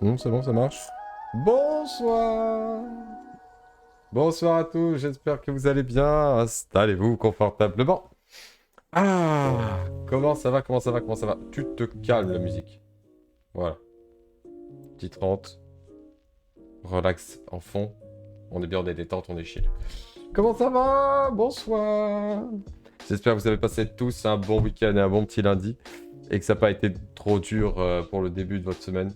C'est bon, ça marche. Bonsoir. Bonsoir à tous, j'espère que vous allez bien. Installez-vous confortablement. Ah, comment ça va, comment ça va, comment ça va? Tu te calmes la musique. Voilà. Petite rente. Relax en fond. On est bien, on est détente, on est chill. Comment ça va? Bonsoir. J'espère que vous avez passé tous un bon week-end et un bon petit lundi. Et que ça n'a pas été trop dur pour le début de votre semaine.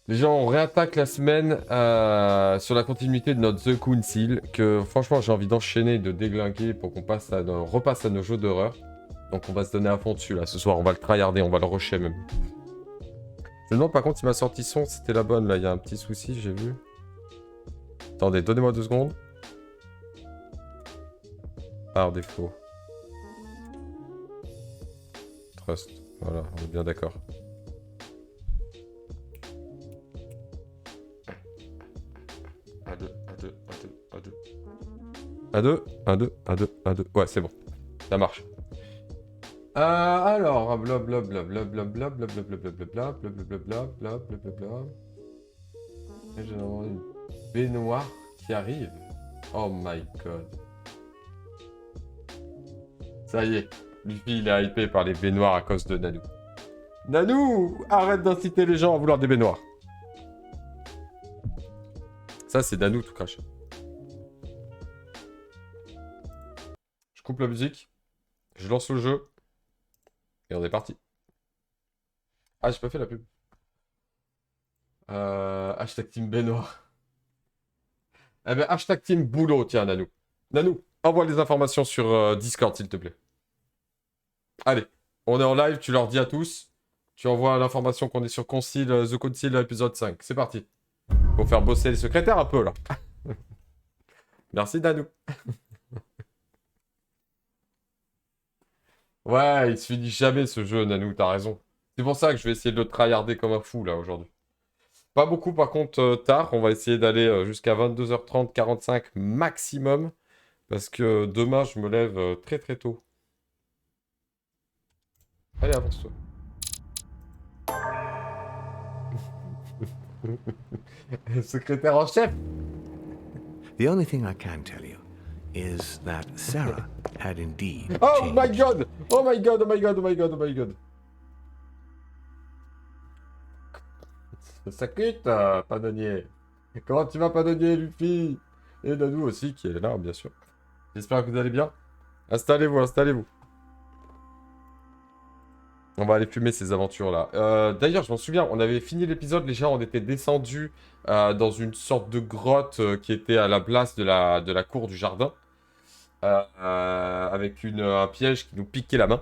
Les gens, on réattaque la semaine sur la continuité de notre The Council, que franchement j'ai envie d'enchaîner, de déglinguer pour qu'on repasse à nos jeux d'horreur. Donc on va se donner à fond dessus là, ce soir on va le tryharder, on va le rusher même. Je me demande par contre si ma sortie son c'était la bonne là, il y a un petit souci, j'ai vu. Attendez, donnez-moi 2 secondes. Par défaut. Trust, voilà, on est bien d'accord. Un deux. Ouais, c'est bon. Ça marche. Alors, blablabla. J'ai une baignoire qui arrive. Oh my god. Ça y est, Luffy il est hypé par les baignoires à cause de Nanou. Nanou, arrête d'inciter les gens à vouloir des baignoires. Ça, c'est Nanou tout craché. Je coupe la musique. Je lance le jeu. Et on est parti. Ah, j'ai pas fait la pub. Hashtag Team baignoire. Eh ben, hashtag Team boulot, tiens, Nanou. Nanou, envoie les informations sur Discord, s'il te plaît. Allez, on est en live, tu leur dis à tous. Tu envoies l'information qu'on est sur The Concile, épisode 5. C'est parti. Faut faire bosser les secrétaires un peu, là. Merci, Nanou. Ouais, il se finit jamais, ce jeu, Nanou, t'as raison. C'est pour ça que je vais essayer de le tryharder comme un fou, là, aujourd'hui. Pas beaucoup, par contre, tard. On va essayer d'aller jusqu'à 22h30, 45 maximum. Parce que demain, je me lève très très tôt. Allez, avance-toi. Secrétaire en chef. The only thing I can tell you is that Sarah had indeed Oh changed. my god! Oh my god, oh my god, oh my god, oh my god. Ça quitte, Panonnier. Comment tu vas, Panonnier, Luffy? Et Nanou aussi, qui est là, bien sûr. J'espère que vous allez bien. Installez-vous, installez-vous. On va aller fumer ces aventures-là. D'ailleurs, je m'en souviens, on avait fini l'épisode, les gens, on était descendus dans une sorte de grotte qui était à la place de la cour du jardin. Avec un piège qui nous piquait la main.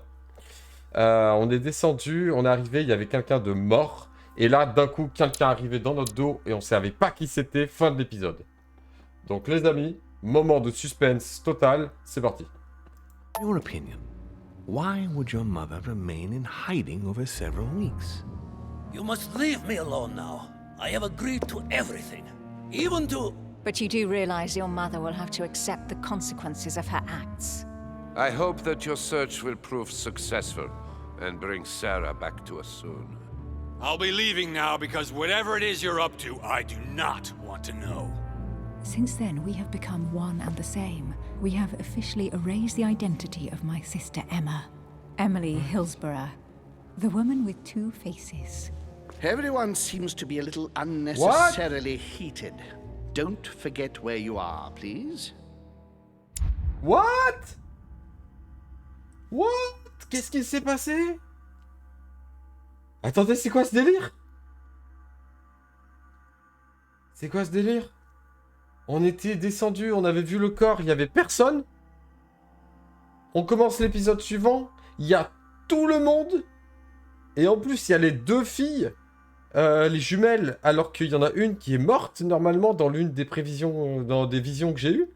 On est descendu, on est arrivé, il y avait quelqu'un de mort. Et là, d'un coup, quelqu'un arrivait dans notre dos et on savait pas qui c'était. Fin de l'épisode. Donc, les amis, moment de suspense total, c'est parti. In your opinion, why would your mother remain in hiding over several weeks? You must leave me alone now. I have agreed to everything. Even to... But you do realize your mother will have to accept the consequences of her acts. I hope that your search will prove successful and bring Sarah back to us soon. I'll be leaving now because whatever it is you're up to, I do not want to know. Since then, we have become one and the same. We have officially erased the identity of my sister Emma. Emily Hillsborough, the woman with 2 faces. Everyone seems to be a little unnecessarily heated. Don't forget where you are, please. What? What? Qu'est-ce qui s'est passé? Attendez, c'est quoi ce délire? C'est quoi ce délire? On était descendu, on avait vu le corps, il n'y avait personne. On commence l'épisode suivant, il y a tout le monde. Et en plus, il y a les 2 filles, les jumelles, alors qu'il y en a une qui est morte normalement dans l'une des prévisions, dans des visions que j'ai eues.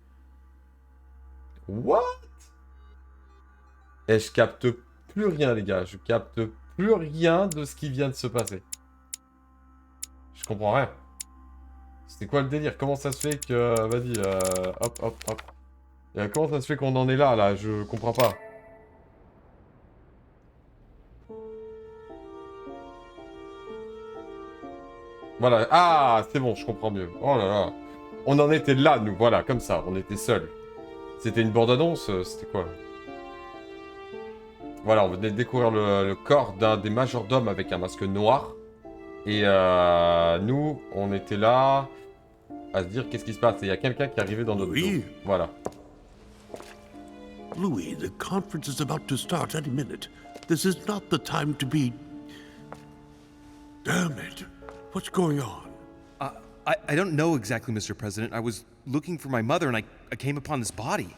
What? Et je capte plus rien, les gars. Je capte plus rien de ce qui vient de se passer. Je comprends rien. C'est quoi le délire? Comment ça se fait que... Vas-y, hop. Comment ça se fait qu'on en est là, Je comprends pas. Voilà. Ah, c'est bon, je comprends mieux. Oh là là. On en était là, nous. Voilà, comme ça. On était seuls. C'était une bande-annonce. C'était quoi? Voilà, on venait de découvrir le corps d'un des majordomes avec un masque noir. Et nous, on était là à se dire qu'est-ce qui se passe. Et il y a quelqu'un qui est arrivé dans notre dos. Louis? Voilà. Louis, the conference is about to start any minute. This is not the time to be... Damn it. What's going on? I don't know exactly, Mr. President. I was looking for my mother and I came upon this body.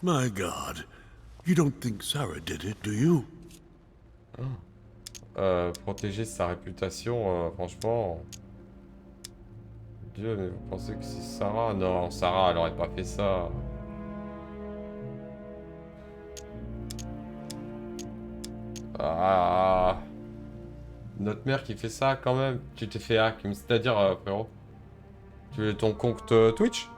My God. You don't think Sarah did it, do you? Protéger sa réputation, franchement... Dieu, mais vous pensez que c'est Sarah? Non, Sarah, elle aurait pas fait ça. Ah... Notre mère qui fait ça, quand même. Tu t'es fait hack, c'est-à-dire, frérot? Tu veux ton compte Twitch?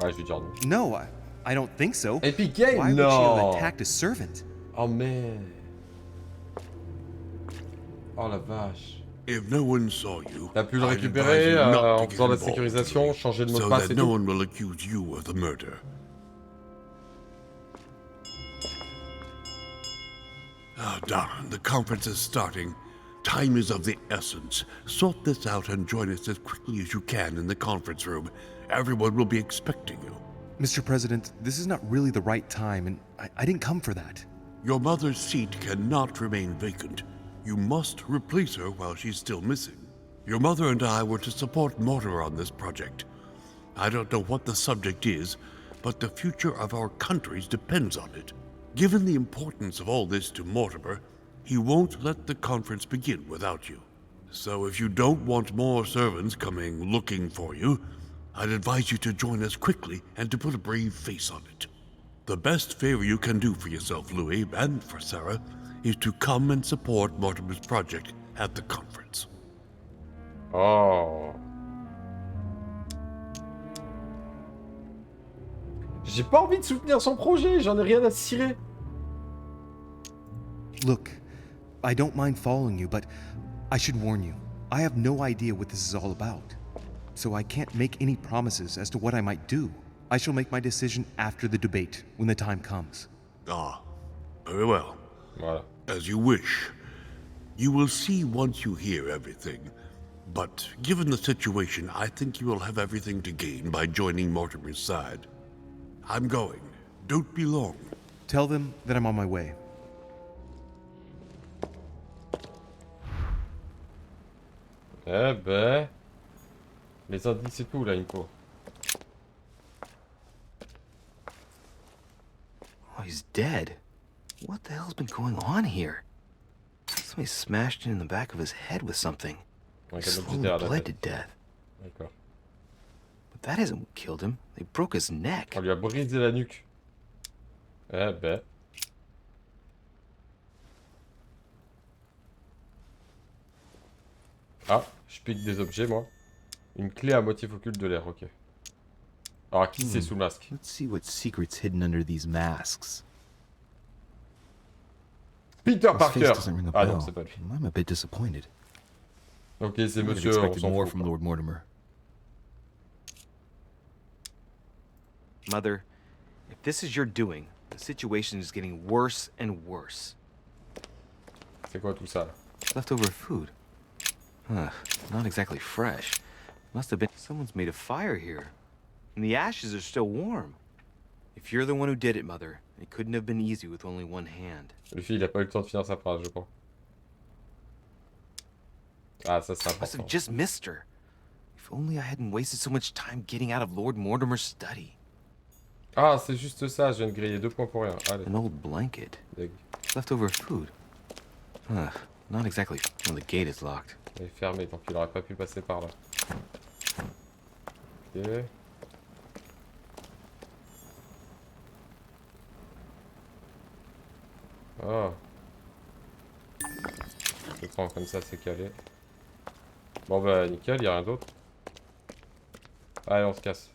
Ouais, je vais dire non. No, I don't think so. Epic Game, Why would she have non. attacked a servant? Oh, man. Oh, la vache. If no one saw you, T'as pu le I'd récupérer advise you not en to get faisant la involved, sécurisation, Louis, changer le mot de so passe that et no tout. one will accuse you of the murder. Ah, darling, the conference is starting. Time is of the essence. Sort this out and join us as quickly as you can in the conference room. Everyone will be expecting you. Mr. President, this is not really the right time, and I didn't come for that. Your mother's seat cannot remain vacant. You must replace her while she's still missing. Your mother and I were to support Mortimer on this project. I don't know what the subject is, but the future of our countries depends on it. Given the importance of all this to Mortimer, he won't let the conference begin without you. So if you don't want more servants coming looking for you, I'd advise you to join us quickly and to put a brave face on it. The best favor you can do for yourself, Louis, and for Sarah, is to come and support Mortimer's project at the conference. Oh. J'ai pas envie de soutenir son projet, j'en ai rien à cirer. Look, I don't mind following you, but I should warn you. I have no idea what this is all about. So I can't make any promises as to what I might do. I shall make my decision after the debate, when the time comes. Ah, very well. Voilà. As you wish. You will see once you hear everything. But given the situation, I think you will have everything to gain by joining Mortimer's side. I'm going. Don't be long. Tell them that I'm on my way. Eh ben... Les indices et tout, là, il me faut. Oh, he's dead. What the hell's been going on here? Somebody smashed him in the back of his head with something. Ouais, He comme slowly j'étais à la bled tête. to death. D'accord. But that isn't what killed him. They broke his neck. On lui a brisé la nuque. Eh ben... Ah, je pique des objets, moi. Une clé à motif occulte de l'air, ok. Alors, qui c'est sous le masque? Let's see what secret's hidden under these masks. Peter His face Parker. doesn't ring a Ah non, bell. c'est pas lui. I'm a bit disappointed. Ok, c'est I would have monsieur, on expected s'en more fout, from quoi. Lord Mortimer. Mother, if this is your doing, the situation is getting worse and worse. C'est quoi tout ça, là? Leftover food. Not exactly fresh. Must have been someone's made a fire here. And the ashes are still warm. If you're the one who did it, Mother, it couldn't have been easy with only one hand. Luffy, il a pas eu le temps de finir sa phrase, je crois. Ah, ça c'est Must have important. just missed her. If only I hadn't wasted so much time getting out of Lord Mortimer's study. Ah, c'est juste ça, je viens de griller 2 points pour rien. Allez, An old blanket. deg. Leftover food. Not exactly when the gate is locked. Il est fermé, donc il aurait pas pu passer par là. Ok. Ah. Je prends comme ça, c'est calé. Bon bah nickel, y a rien d'autre. Allez, on se casse.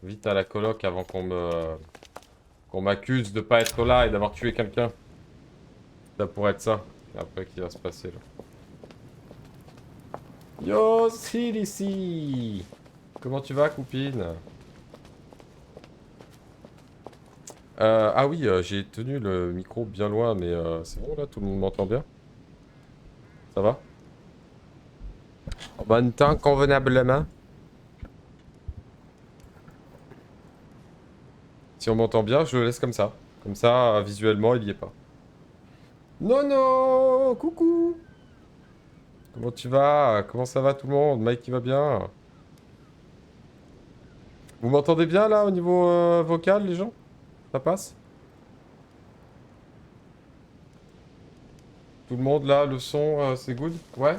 Vite à la coloc avant qu'on m'accuse de pas être là et d'avoir tué quelqu'un. Ça pourrait être ça. Et après, qui va se passer là? Yo, ici. Comment tu vas, copine? Ah oui, j'ai tenu le micro bien loin, mais c'est bon là, tout le monde m'entend bien? Ça va? En bon temps, convenablement. Si on m'entend bien, je le laisse comme ça. Comme ça, visuellement, il y est pas. Non, non, coucou. Comment tu vas? Comment ça va tout le monde? Mike, qui va bien? Vous m'entendez bien là au niveau vocal, les gens? Ça passe? Tout le monde là, le son, c'est good? Ouais?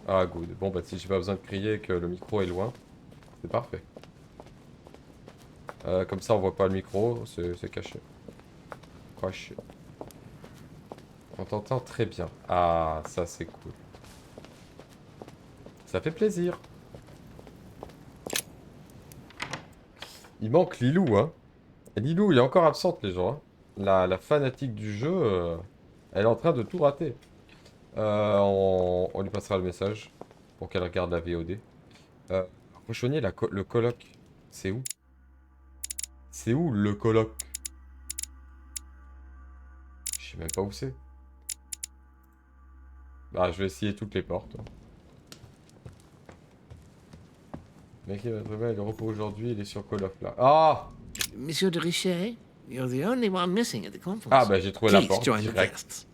Ah, good. Bon, bah si j'ai pas besoin de crier et que le micro est loin, c'est parfait. Comme ça, on voit pas le micro, c'est caché. Caché. On t'entend très bien. Ah, ça c'est cool. Ça fait plaisir. Il manque Lilou, hein. Et Lilou, il est encore absente, les gens. Hein. La fanatique du jeu, elle est en train de tout rater. On lui passera le message pour qu'elle regarde la VOD. Cochonnier, le coloc. C'est où? C'est où le coloc? Je sais même pas où c'est. Bah, je vais essayer toutes les portes. Mec, il repos aujourd'hui, il est sur Call of là. Ah! Monsieur de Richet, you're the only one missing at the conference. Ah, bah j'ai trouvé la Please porte join the direct. guests.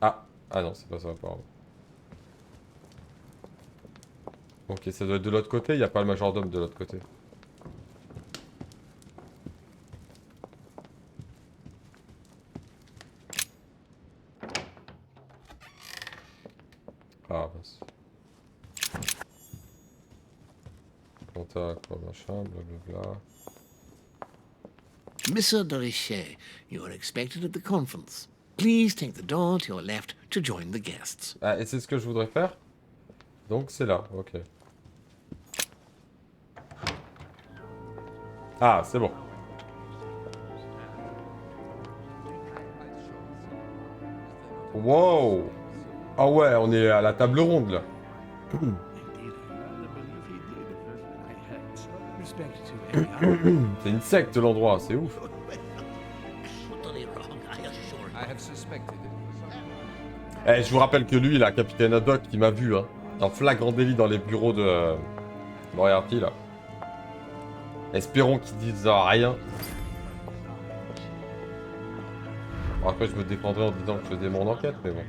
Ah non, c'est pas ça, pardon. Ok, ça doit être de l'autre côté, il n'y a pas le majordome de l'autre côté. Ah, mince. Contact, quoi, machin, blablabla. Monsieur de Richet, you are expected at the conference. Please take the door to your left to join the guests. Ah, et c'est ce que je voudrais faire? Donc c'est là, ok. Ah, c'est bon. Wow! Ah ouais, on est à la table ronde là. C'est une secte l'endroit, c'est ouf. Eh, je vous rappelle que lui, là, Capitaine Haddock, qui m'a vu, hein, en flagrant délit dans les bureaux de Moriarty, là. Espérons qu'ils disent rien. Bon, après, je me défendrai en disant que je faisais mon enquête, mais bon.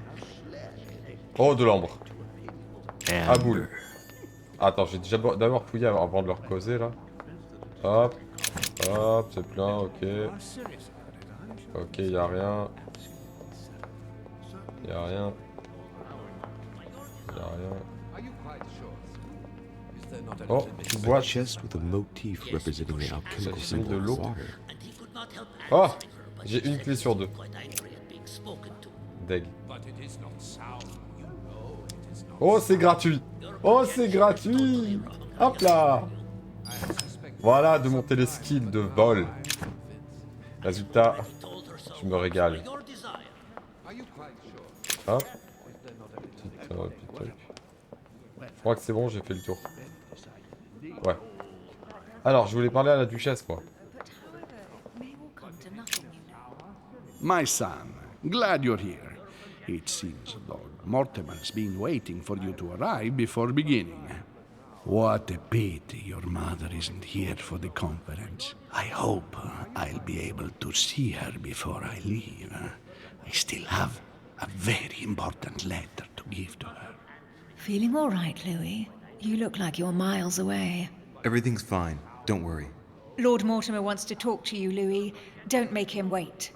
Oh, de l'ambre. Ah, boule. Attends, j'ai déjà d'abord fouillé avant de leur causer, là. Hop. Hop, c'est plein, ok. Ok, y'a rien. Y'a rien. Y'a rien. Oh, une boîte. chest with a motif representing the alchemical Ça, j'ai mis de symbol l'eau. of water. Oh, j'ai une clé sur deux. Deg. Oh, c'est gratuit. Oh, c'est gratuit. Hop là. Voilà, de monter les skills de vol. Résultat, je me régale. Hop. Petit truc. Je crois que c'est bon, j'ai fait le tour. Ouais. Alors, je voulais parler à la Duchesse, moi. My son, glad you're here. It seems Lord Mortimer's been waiting for you to arrive before beginning. What a pity your mother isn't here for the conference. I hope I'll be able to see her before I leave. I still have a very important letter to give to her. Feeling all right, Louis? You look like you're miles away. Everything's fine. Don't worry. Lord Mortimer wants to talk to you, Louis. Don't make him wait.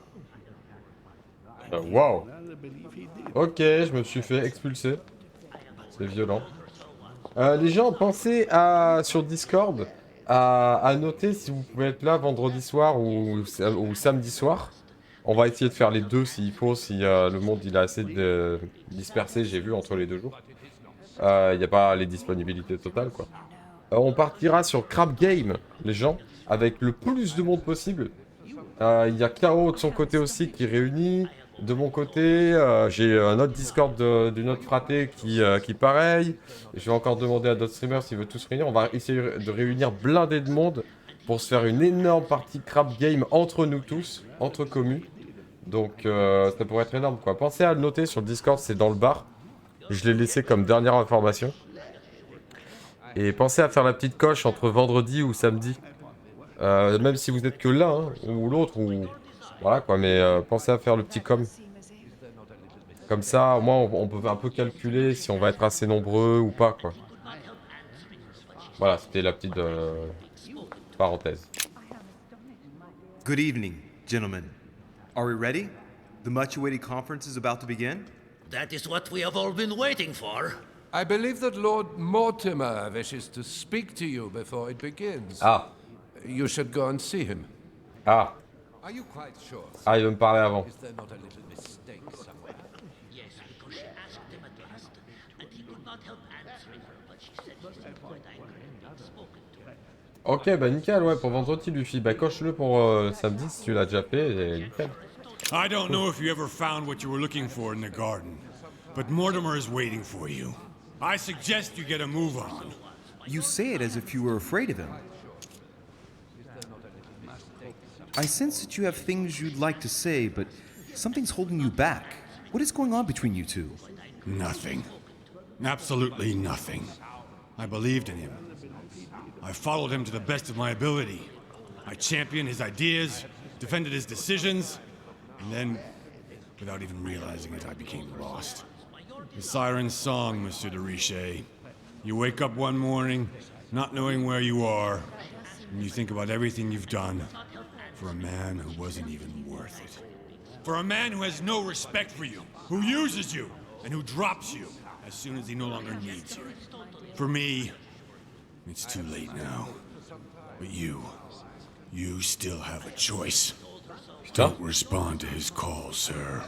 Wow. Ok, je me suis fait expulser. C'est violent. Les gens, pensez à sur Discord à noter si vous pouvez être là vendredi soir ou samedi soir. On va essayer de faire les deux s'il faut, si le monde il a assez de dispersé, j'ai vu, entre les deux jours. Il n'y a pas les disponibilités totales, quoi. On partira sur Crab Game. les gens, avec le plus de monde possible. Il y a K.O. de son côté aussi qui réunit. De mon côté, j'ai un autre Discord d'une autre fratée qui pareil. Je vais encore demander à d'autres streamers s'ils veulent tous réunir. On va essayer de réunir blindé de monde pour se faire une énorme partie crap game entre nous tous, entre communes. Donc ça pourrait être énorme quoi. Pensez à le noter sur le Discord, c'est dans le bar. Je l'ai laissé comme dernière information. Et pensez à faire la petite coche entre vendredi ou samedi. Même si vous êtes que l'un hein, ou l'autre ou voilà quoi, mais pensez à faire le petit com. Comme ça, au moins on peut un peu calculer si on va être assez nombreux ou pas quoi. Voilà, c'était la petite parenthèse. Good evening, gentlemen. Are we ready? The much-awaited conference is about to begin? That is what we have all been waiting for. I believe that Lord Mortimer wishes to speak to you before it begins. Ah. You should go and see him. Ah. Are you quite sure? Ah, il veut me parler avant. Is there not a little mistake somewhere? Yes, because she asked him at last, and he could not help answering her, but she said he was quite angry and spoken to. Ok, bah nickel, ouais, pour vendredi, Luffy. Bah coche-le pour samedi si tu l'as déjà fait, et nickel. I don't know if you ever found what you were looking for in the garden, but Mortimer is waiting for you. I suggest you get a move on. You say it as if you were afraid of him. I sense that you have things you'd like to say, but something's holding you back. What is going on between you two? Nothing. Absolutely nothing. I believed in him. I followed him to the best of my ability. I championed his ideas, defended his decisions, and then, without even realizing it, I became lost. The siren's song, Monsieur de Richet. You wake up one morning, not knowing where you are, and you think about everything you've done for a man who wasn't even worth it. For a man who has no respect for you, who uses you, and who drops you as soon as he no longer needs you. For me, it's too late now. But you still have a choice. Don't respond to his call, sir.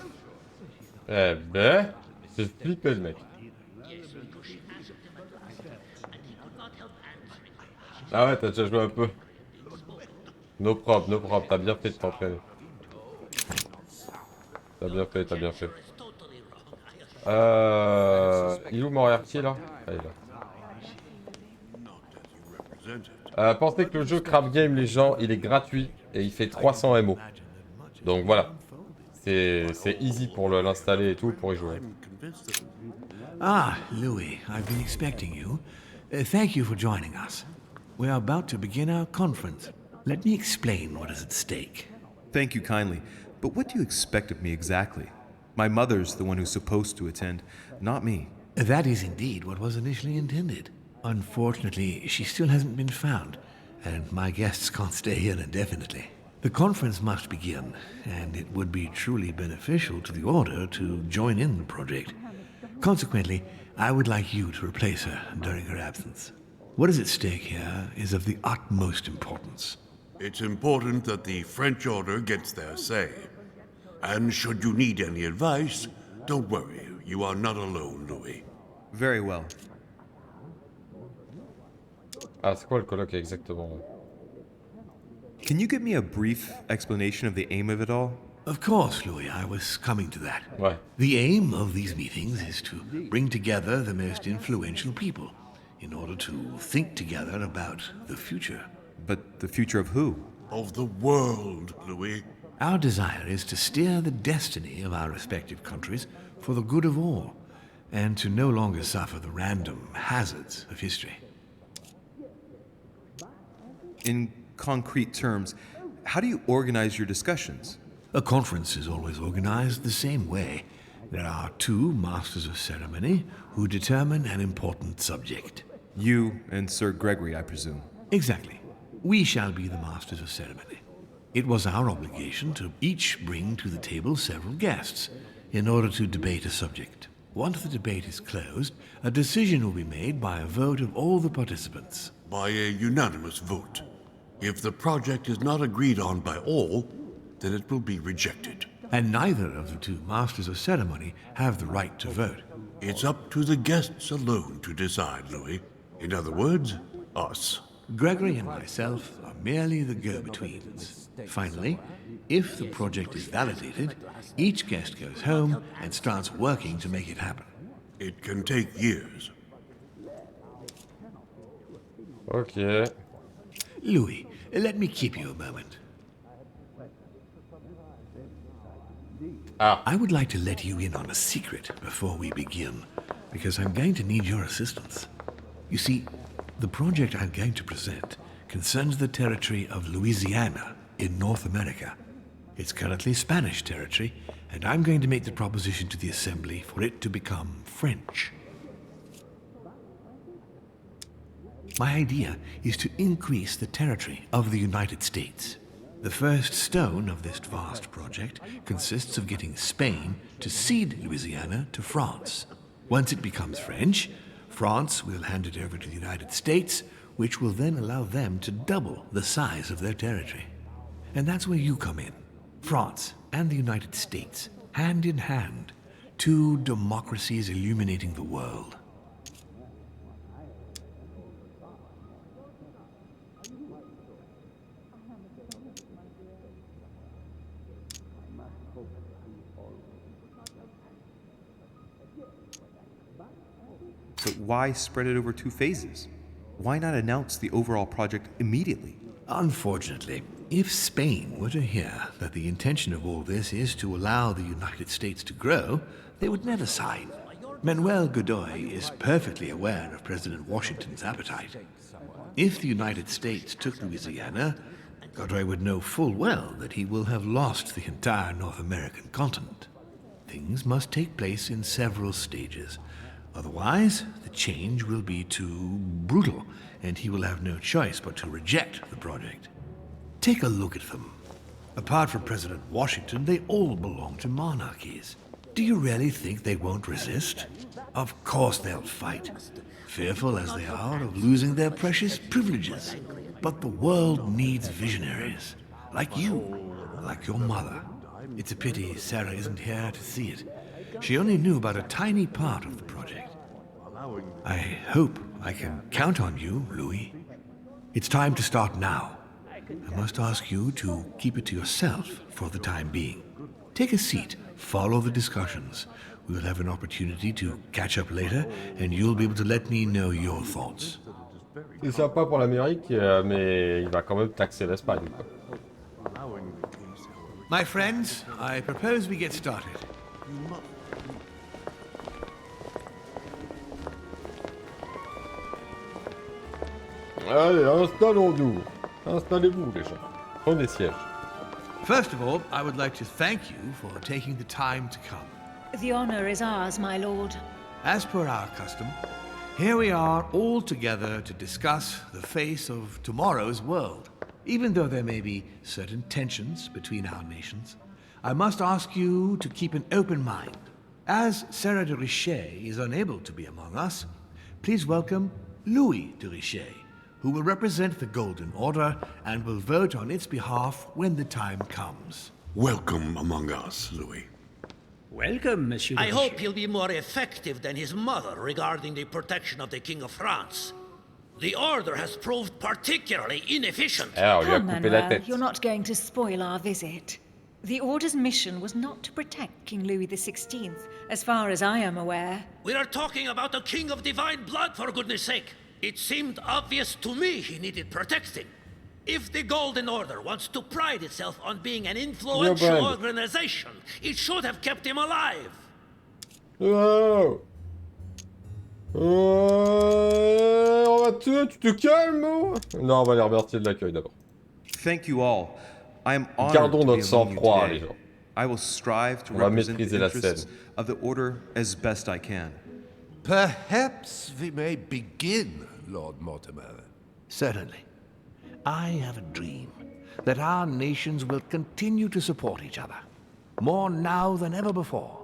Eh ben, j'ai flippé le mec. Ah ouais, t'as déjà joué un peu. No problem, t'as bien fait de t'entraîner. T'as bien fait, t'as bien fait. Il est où Moriarty là? Ah, il est là. Pensez que le jeu Crab Game, les gens, il est gratuit et il fait 300 MO. Donc voilà. C'est easy pour l'installer et tout, pour y jouer. Ah, Louis, I've been expecting you. Thank you for joining us. We are about to begin our conference. Let me explain what is at stake. Thank you kindly, but what do you expect of me exactly? My mother's the one who's supposed to attend, not me. That is indeed what was initially intended. Unfortunately, she still hasn't been found, and my guests can't stay here indefinitely. The conference must begin, and it would be truly beneficial to the Order to join in the project. Consequently, I would like you to replace her during her absence. What is at stake here is of the utmost importance. It's important that the French Order gets their say. And should you need any advice, don't worry, you are not alone, Louis. Very well. Ah, c'est quoi le colloque exactement? Can you give me a brief explanation of the aim of it all? Of course, Louis, I was coming to that. Ouais. The aim of these meetings is to bring together the most influential people in order to think together about the future. But the future of who? Of the world, Louis. Our desire is to steer the destiny of our respective countries for the good of all, and to no longer suffer the random hazards of history. In concrete terms, how do you organize your discussions? A conference is always organized the same way. There are two masters of ceremony who determine an important subject. You and Sir Gregory, I presume. Exactly. We shall be the masters of ceremony. It was our obligation to each bring to the table several guests in order to debate a subject. Once the debate is closed, a decision will be made by a vote of all the participants. By a unanimous vote. If the project is not agreed on by all, then it will be rejected. And neither of the two masters of ceremony have the right to vote. It's up to the guests alone to decide, Louis. In other words, us. Gregory and myself are merely the go-betweens. Finally, if the project is validated, each guest goes home and starts working to make it happen. It can take years. Ok. Louis, let me keep you a moment. I would like to let you in on a secret before we begin, because I'm going to need your assistance. You see, the project I'm going to present concerns the territory of Louisiana in North America. It's currently Spanish territory, and I'm going to make the proposition to the Assembly for it to become French. My idea is to increase the territory of the United States. The first stone of this vast project consists of getting Spain to cede Louisiana to France. Once it becomes French, France will hand it over to the United States, which will then allow them to double the size of their territory. And that's where you come in. France and the United States, hand in hand, two democracies illuminating the world. But why spread it over 2 phases? Why not announce the overall project immediately? Unfortunately, if Spain were to hear that the intention of all this is to allow the United States to grow, they would never sign. Manuel Godoy is perfectly aware of President Washington's appetite. If the United States took Louisiana, Godoy would know full well that he will have lost the entire North American continent. Things must take place in several stages. Otherwise, the change will be too brutal, and he will have no choice but to reject the project. Take a look at them. Apart from President Washington, they all belong to monarchies. Do you really think they won't resist? Of course they'll fight, fearful as they are of losing their precious privileges. But the world needs visionaries, like you, like your mother. It's a pity Sarah isn't here to see it. She only knew about a tiny part of the project. I hope I can count on you, Louis. It's time to start now. I must ask you to keep it to yourself for the time being. Take a seat, follow the discussions. We'll have an opportunity to catch up later, and you'll be able to let me know your thoughts. C'est sympa pour l'Amérique, mais il va quand même taxer l'Espagne. My friends, I propose we get started. Allez, installons-nous. Installez-vous, les gens. Prenez siège. First of all, I would like to thank you for taking the time to come. The honor is ours, my lord. As per our custom, here we are all together to discuss the face of tomorrow's world. Even though there may be certain tensions between our nations, I must ask you to keep an open mind. As Sarah de Richet is unable to be among us, please welcome Louis de Richet, who will represent the Golden Order and will vote on its behalf when the time comes. Welcome among us, Louis. Welcome, Monsieur. I hope he'll be more effective than his mother regarding the protection of the King of France. The Order has proved particularly inefficient. Come, Manuel, you're not going to spoil our visit. The Order's mission was not to protect King Louis XVI, as far as I am aware. We are talking about a king of divine blood, for goodness sake. It seemed obvious to me he needed protecting. If the Golden Order wants to pride itself on being an influential organization, it should have kept him alive. Oh. On va tu te calmes, oh. Non, on va les remercier de l'accueil d'abord. Thank you all. I am honored Gardons to be notre among you sang-froid, les today. gens. I will strive to On va represent the maîtriser la interests scène. of the Order as best I can. Perhaps we may begin, Lord Mortimer. Certainly. I have a dream that our nations will continue to support each other, more now than ever before.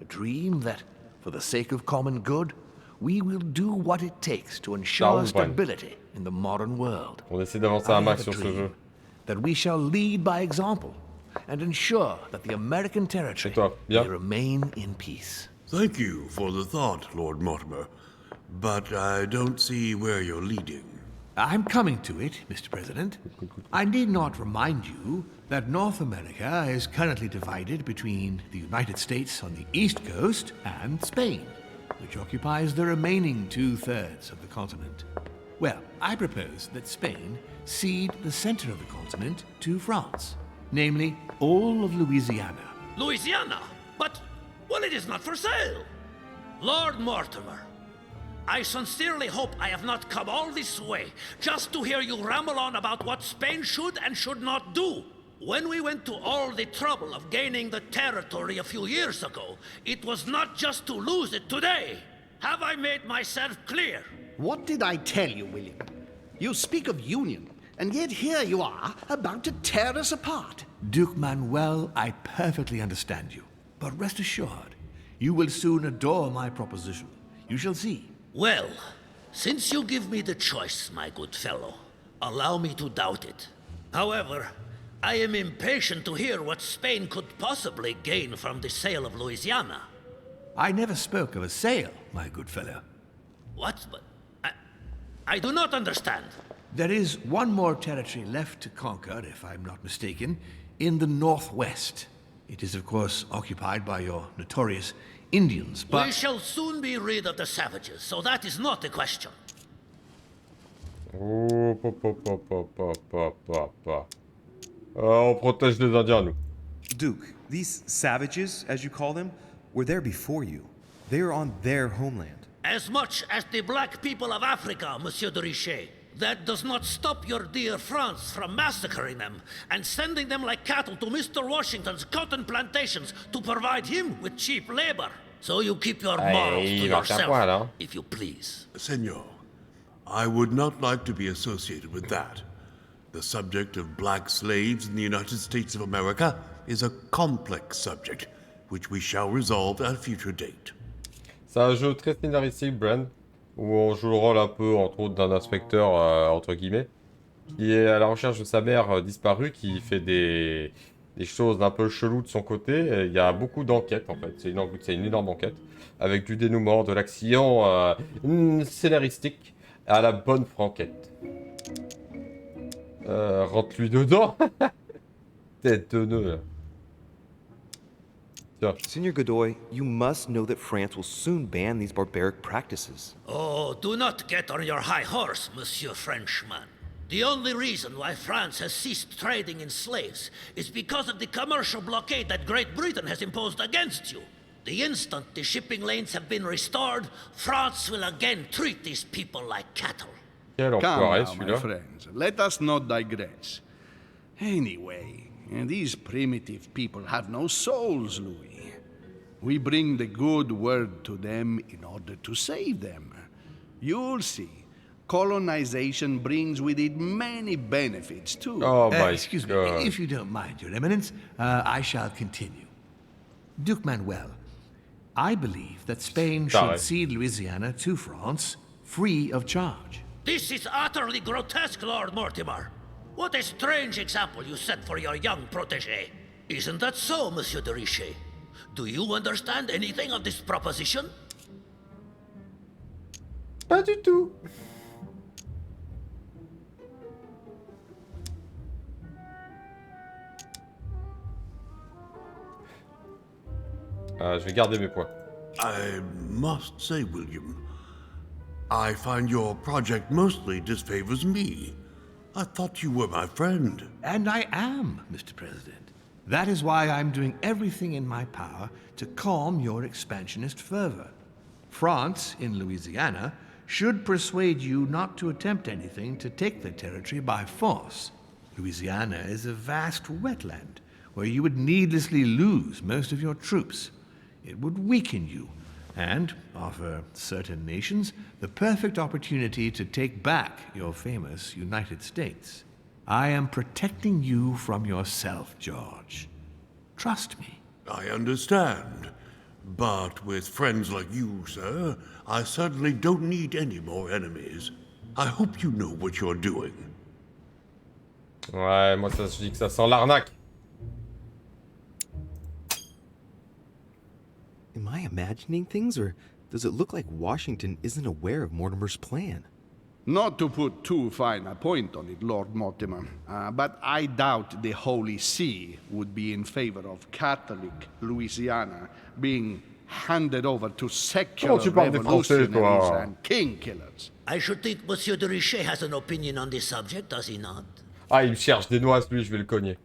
A dream that, for the sake of common good, we will do what it takes to ensure stability in the modern world. On essaie d'avancer un max sur ce jeu. That we shall lead by example and ensure that the American territory may remain in peace. Thank you for the thought, Lord Mortimer, but I don't see where you're leading. I'm coming to it, Mr. President. I need not remind you that North America is currently divided between the United States on the east coast and Spain, which occupies the remaining 2/3 of the continent. Well, I propose that Spain cede the center of the continent to France, namely all of Louisiana. Louisiana? But, well, it is not for sale. Lord Mortimer, I sincerely hope I have not come all this way just to hear you ramble on about what Spain should and should not do. When we went to all the trouble of gaining the territory a few years ago, it was not just to lose it today. Have I made myself clear? What did I tell you, William? You speak of union, and yet here you are, about to tear us apart. Duke Manuel, I perfectly understand you. But rest assured, you will soon adore my proposition. You shall see. Well, since you give me the choice, my good fellow, allow me to doubt it. However, I am impatient to hear what Spain could possibly gain from the sale of Louisiana. I never spoke of a sale, my good fellow. What? But I do not understand. There is one more territory left to conquer, if I'm not mistaken, in the northwest. It is, of course, occupied by your notorious Indians, but... We shall soon be rid of the savages, so that is not a question. Oh, on protège les Indiens, nous. Duke, these savages, as you call them, were there before you. They are on their homeland. As much as the black people of Africa, Monsieur de Richet. That does not stop your dear France from massacring them and sending them like cattle to Mr. Washington's cotton plantations to provide him with cheap labor. So you keep your morals to yourself, if you please. Senor, I would not like to be associated with that. The subject of black slaves in the United States of America is a complex subject, which we shall resolve at a future date. C'est un jeu très scénaristique, Brand, où on joue le rôle un peu, entre autres, d'un inspecteur, entre guillemets, qui est à la recherche de sa mère disparue, qui fait des choses un peu cheloues de son côté. Il y a beaucoup d'enquêtes, en fait. C'est une énorme enquête, avec du dénouement, de l'action scénaristique, à la bonne franquette. Rentre-lui dedans. Tête de nœud, là. Seigneur Godoy, you must know that France will soon ban these barbaric practices. Oh, do not get on your high horse, Monsieur Frenchman. The only reason why France has ceased trading in slaves is because of the commercial blockade that Great Britain has imposed against you. The instant the shipping lanes have been restored, France will again treat these people like cattle. Come now, my friends. Let us not digress. Anyway, these primitive people have no souls, Louis. We bring the good word to them in order to save them. You'll see. Colonization brings with it many benefits, too. Oh, my excuse me, if you don't mind, Your Eminence, I shall continue. Duke Manuel, I believe that Spain should cede Louisiana to France, free of charge. This is utterly grotesque, Lord Mortimer. What a strange example you set for your young protégé. Isn't that so, Monsieur de Richet? Do you understand anything of this proposition? Pas du tout. Je vais garder mes points. I must say, William, I find your project mostly disfavors me. I thought you were my friend. And I am, Mr. President. That is why I'm doing everything in my power to calm your expansionist fervor. France, in Louisiana, should persuade you not to attempt anything to take the territory by force. Louisiana is a vast wetland where you would needlessly lose most of your troops. It would weaken you and offer certain nations the perfect opportunity to take back your famous United States. I am protecting you from yourself, George. Trust me. I understand. But with friends like you, sir, I certainly don't need any more enemies. I hope you know what you're doing. Ouais, moi ça, je dis que ça sent l'arnaque. Am I imagining things, or does it look like Washington isn't aware of Mortimer's plan? Not to put too fine a point on it, Lord Mortimer, but I doubt the Holy See would be in favor of Catholic Louisiana being handed over to secular revolutionaries and king killers. I should think Monsieur de Richet has an opinion on this subject, does he not? Ah, il me cherche des noises, lui, je vais le cogner.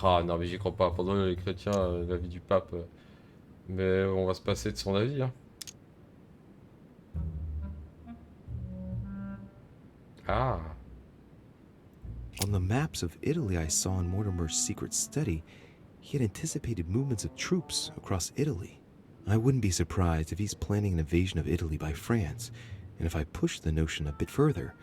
Ah non, mais j'y crois pas. Pendant les chrétiens, la vie du pape. Mais on va se passer de son avis, hein. Ah. On the maps of Italy I saw in Mortimer's secret study, he had anticipated movements of troops across Italy. I wouldn't be surprised if he's planning an invasion of Italy by France, and if I push the notion a bit further,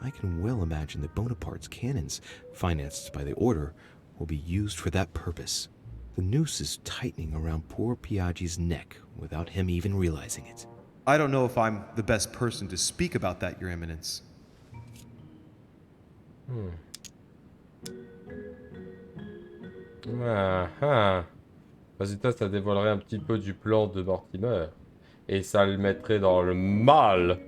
I can well imagine that Bonaparte's cannons, financed by the Order, will be used for that purpose. The noose is tightening around poor Piaggi's neck without him even realizing it. I don't know if I'm the best person to speak about that, Your Eminence. Ah, ah. Résultat, ça dévoilerait un petit peu du plan de Mortimer. Et ça le mettrait dans le mal.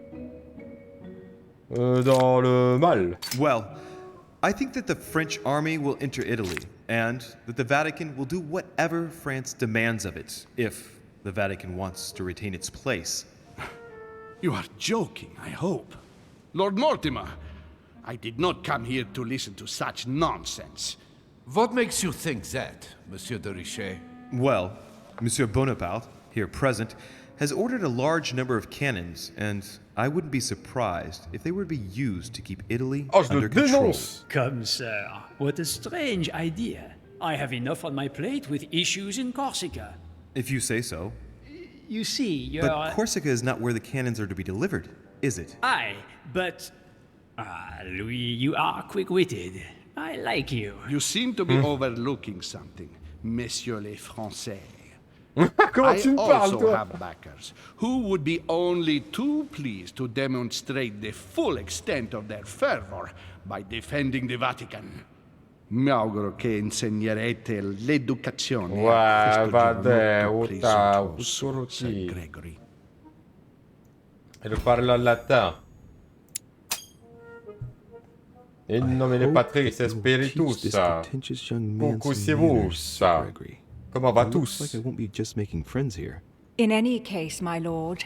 Dans le mal. Well, I think that the French army will enter Italy, and that the Vatican will do whatever France demands of it, if the Vatican wants to retain its place. You are joking, I hope. Lord Mortimer, I did not come here to listen to such nonsense. What makes you think that, Monsieur de Richet? Well, Monsieur Bonaparte, here present, has ordered a large number of cannons, and I wouldn't be surprised if they were to be used to keep Italy under control. Come, sir. What a strange idea. I have enough on my plate with issues in Corsica. If you say so. You see, you're... But Corsica is not where the cannons are to be delivered, is it? Aye, but... Louis, you are quick-witted. I like you. You seem to be overlooking something, Messieurs les Français. Comment tu me parles, I also toi? have backers who would be only too pleased to demonstrate the full extent of their fervor by defending the Vatican. Mi auguro che insegnerete l'educazione a questo Sir Gregory. E lo parla in latin. In nomine Patris et Spiritus. Concusivus. Comment va tous? Looks like I won't be just making friends here. In any case, my lord,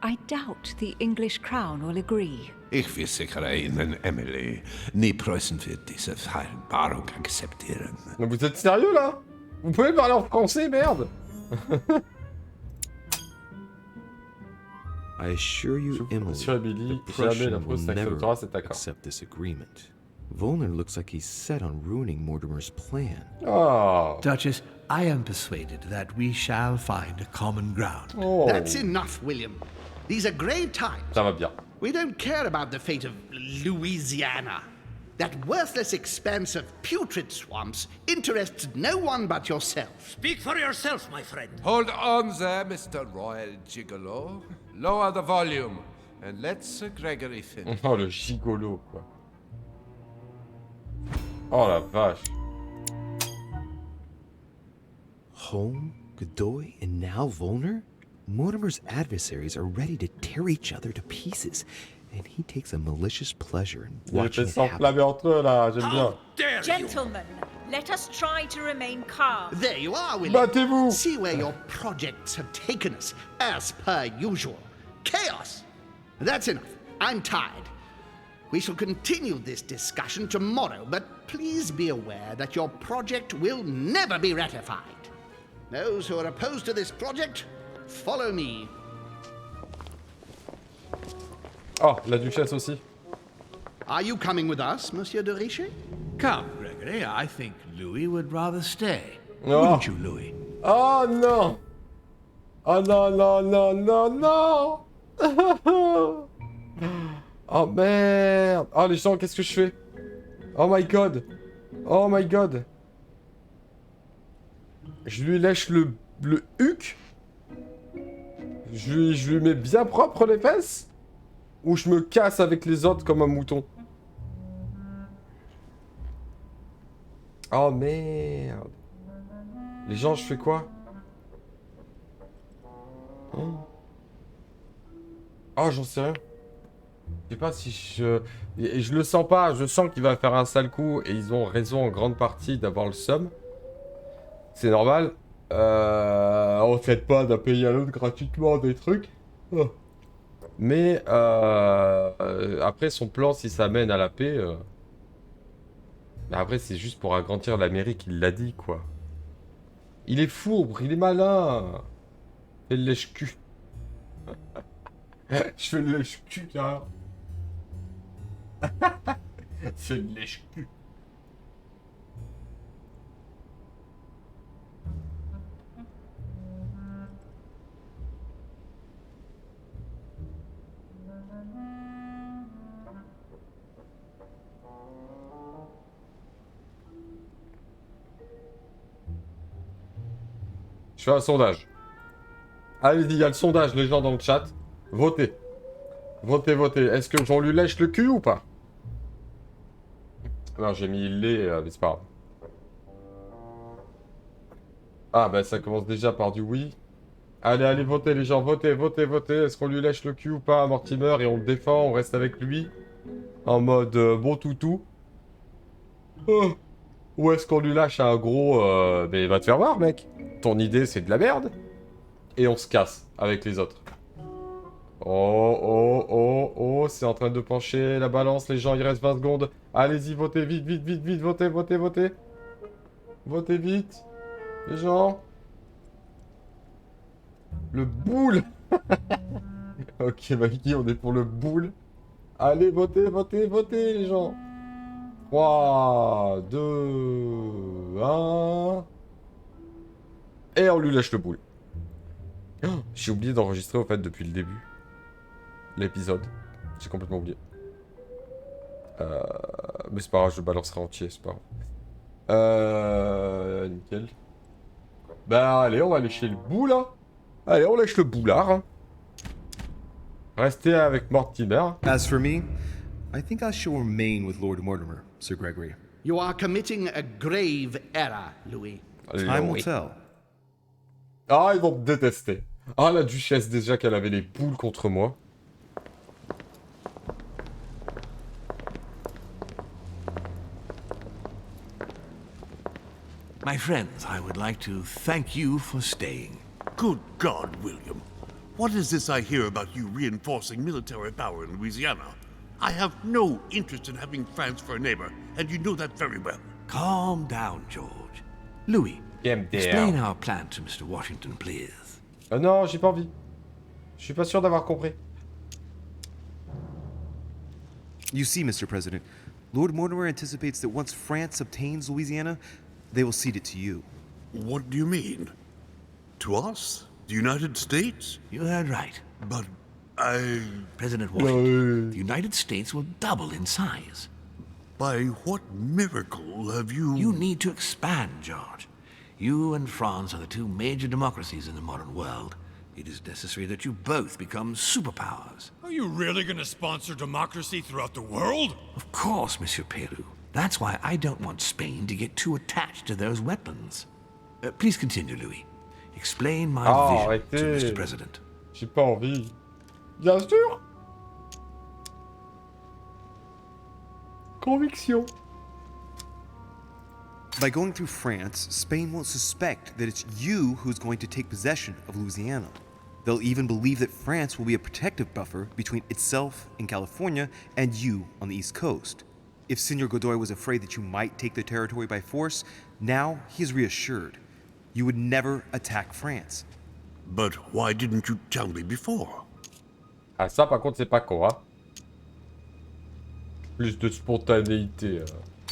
I doubt the English crown will agree. Ich versichere Ihnen, Emily, nie Preußen wird diese Vereinbarung akzeptieren. Mais vous êtes sérieux là? Vous pouvez parler en français, merde? I assure you, Emily, the Prussian will never accept this agreement. Volner looks like he's set on ruining Mortimer's plan. Oh. Duchess, I am persuaded that we shall find a common ground. Oh. That's enough, William. These are grave times. Ça va bien. We don't care about the fate of Louisiana. That worthless expanse of putrid swamps interests no one but yourself. Speak for yourself, my friend. Hold on there, Mr. Royal Gigolo. Lower the volume, and let Sir Gregory finish. Oh, le gigolo, quoi. Oh, la vache. Home, Godoy, and now Volner? Mortimer's adversaries are ready to tear each other to pieces, and he takes a malicious pleasure in watching it happen. Entre eux, là. J'aime bien. Gentlemen, let us try to remain calm. There you are, William. Battez-vous. See where your projects have taken us, as per usual. Chaos! That's enough. I'm tired. We shall continue this discussion tomorrow, but please be aware that your project will never be ratified. Those who are opposed to this project, follow me. Oh, la Duchesse aussi. Are you coming with us, Monsieur de Richet? Come, Gregory, I think Louis would rather stay. Oh. Wouldn't you, Louis? Oh non. Oh non, non, non, non, non. Oh merde. Oh les gens, qu'est-ce que je fais? Oh my god. Oh my god. Je lui lèche le huc. Je lui mets bien propre les fesses. Ou je me casse avec les autres comme un mouton. Oh merde. Les gens, je fais quoi? Oh, j'en sais rien. Je sais pas si je... Et je le sens pas, je sens qu'il va faire un sale coup et ils ont raison en grande partie d'avoir le seum. C'est normal. On traite pas d'un pays à l'autre gratuitement des trucs. Oh. Mais après son plan, si ça mène à la paix... Après c'est juste pour agrandir l'Amérique, il l'a dit quoi. Il est fourbe, il est malin. Il lèche-cul. Je fais le lèche-cul carrément. C'est le lèche-cul. Je fais un sondage. Allez-y, il y a le sondage, les gens dans le chat. Votez. Votez, votez. Est-ce que j'en lui lèche le cul ou pas? Non, j'ai mis il l'est, mais c'est pas grave. Ah, bah ça commence déjà par du oui. Allez, allez, votez les gens, votez, votez, votez. Est-ce qu'on lui lèche le cul ou pas à Mortimer et on le défend, on reste avec lui? En mode bon toutou. Oh. Ou est-ce qu'on lui lâche un gros... Mais va te faire voir, mec. Ton idée, c'est de la merde. Et on se casse avec les autres. Oh, oh, oh, oh, c'est en train de pencher la balance, les gens, il reste 20 secondes. Allez-y, votez, vite, vite, vite, vite, votez, votez, votez. Votez vite, les gens. Le boule. Ok, Mikey, on est pour le boule. Allez, votez, votez, votez, les gens. 3, 2, 1... Et on lui lâche le boule. Oh, j'ai oublié d'enregistrer, au fait, depuis le début. L'épisode. J'ai complètement oublié. Mais c'est pas grave, je le balancerai entier, c'est pas grave. Nickel. Bah allez, on va lécher le bout là. Allez, on lèche le boulard. Hein. Restez avec Mortimer. As for me, I think I shall remain with Lord Mortimer, Sir Gregory. You are committing a grave error, Louis. Time will tell. Ah, ils vont me détester. Ah, la Duchesse, déjà qu'elle avait les boules contre moi. My friends, I would like to thank you for staying. Good God, William. What is this I hear about you reinforcing military power in Louisiana? I have no interest in having France for a neighbor, and you know that very well. Calm down, George. Louis, explain our plan to Mr. Washington, please. Non, j'ai pas envie. Je suis pas sûr d'avoir compris. You see, Mr. President, Lord Mortimer anticipates that once France obtains Louisiana, they will cede it to you. What do you mean? To us? The United States? You heard right. But President Washington, the United States will double in size. By what miracle have you... You need to expand, George. You and France are the two major democracies in the modern world. It is necessary that you both become superpowers. Are you really going to sponsor democracy throughout the world? Of course, Monsieur Peru. That's why I don't want Spain to get too attached to those weapons. Please continue, Louis. Explain my vision to Mr. President. J'ai pas envie. Bien sûr. Conviction. By going through France, Spain won't suspect that it's you who's going to take possession of Louisiana. They'll even believe that France will be a protective buffer between itself in California and you on the East Coast. If Senor Godoy was afraid that you might take the territory by force, now he is reassured. You would never attack France. But why didn't you tell me before? Ah ça par contre c'est pas con, hein. Plus de spontanéité.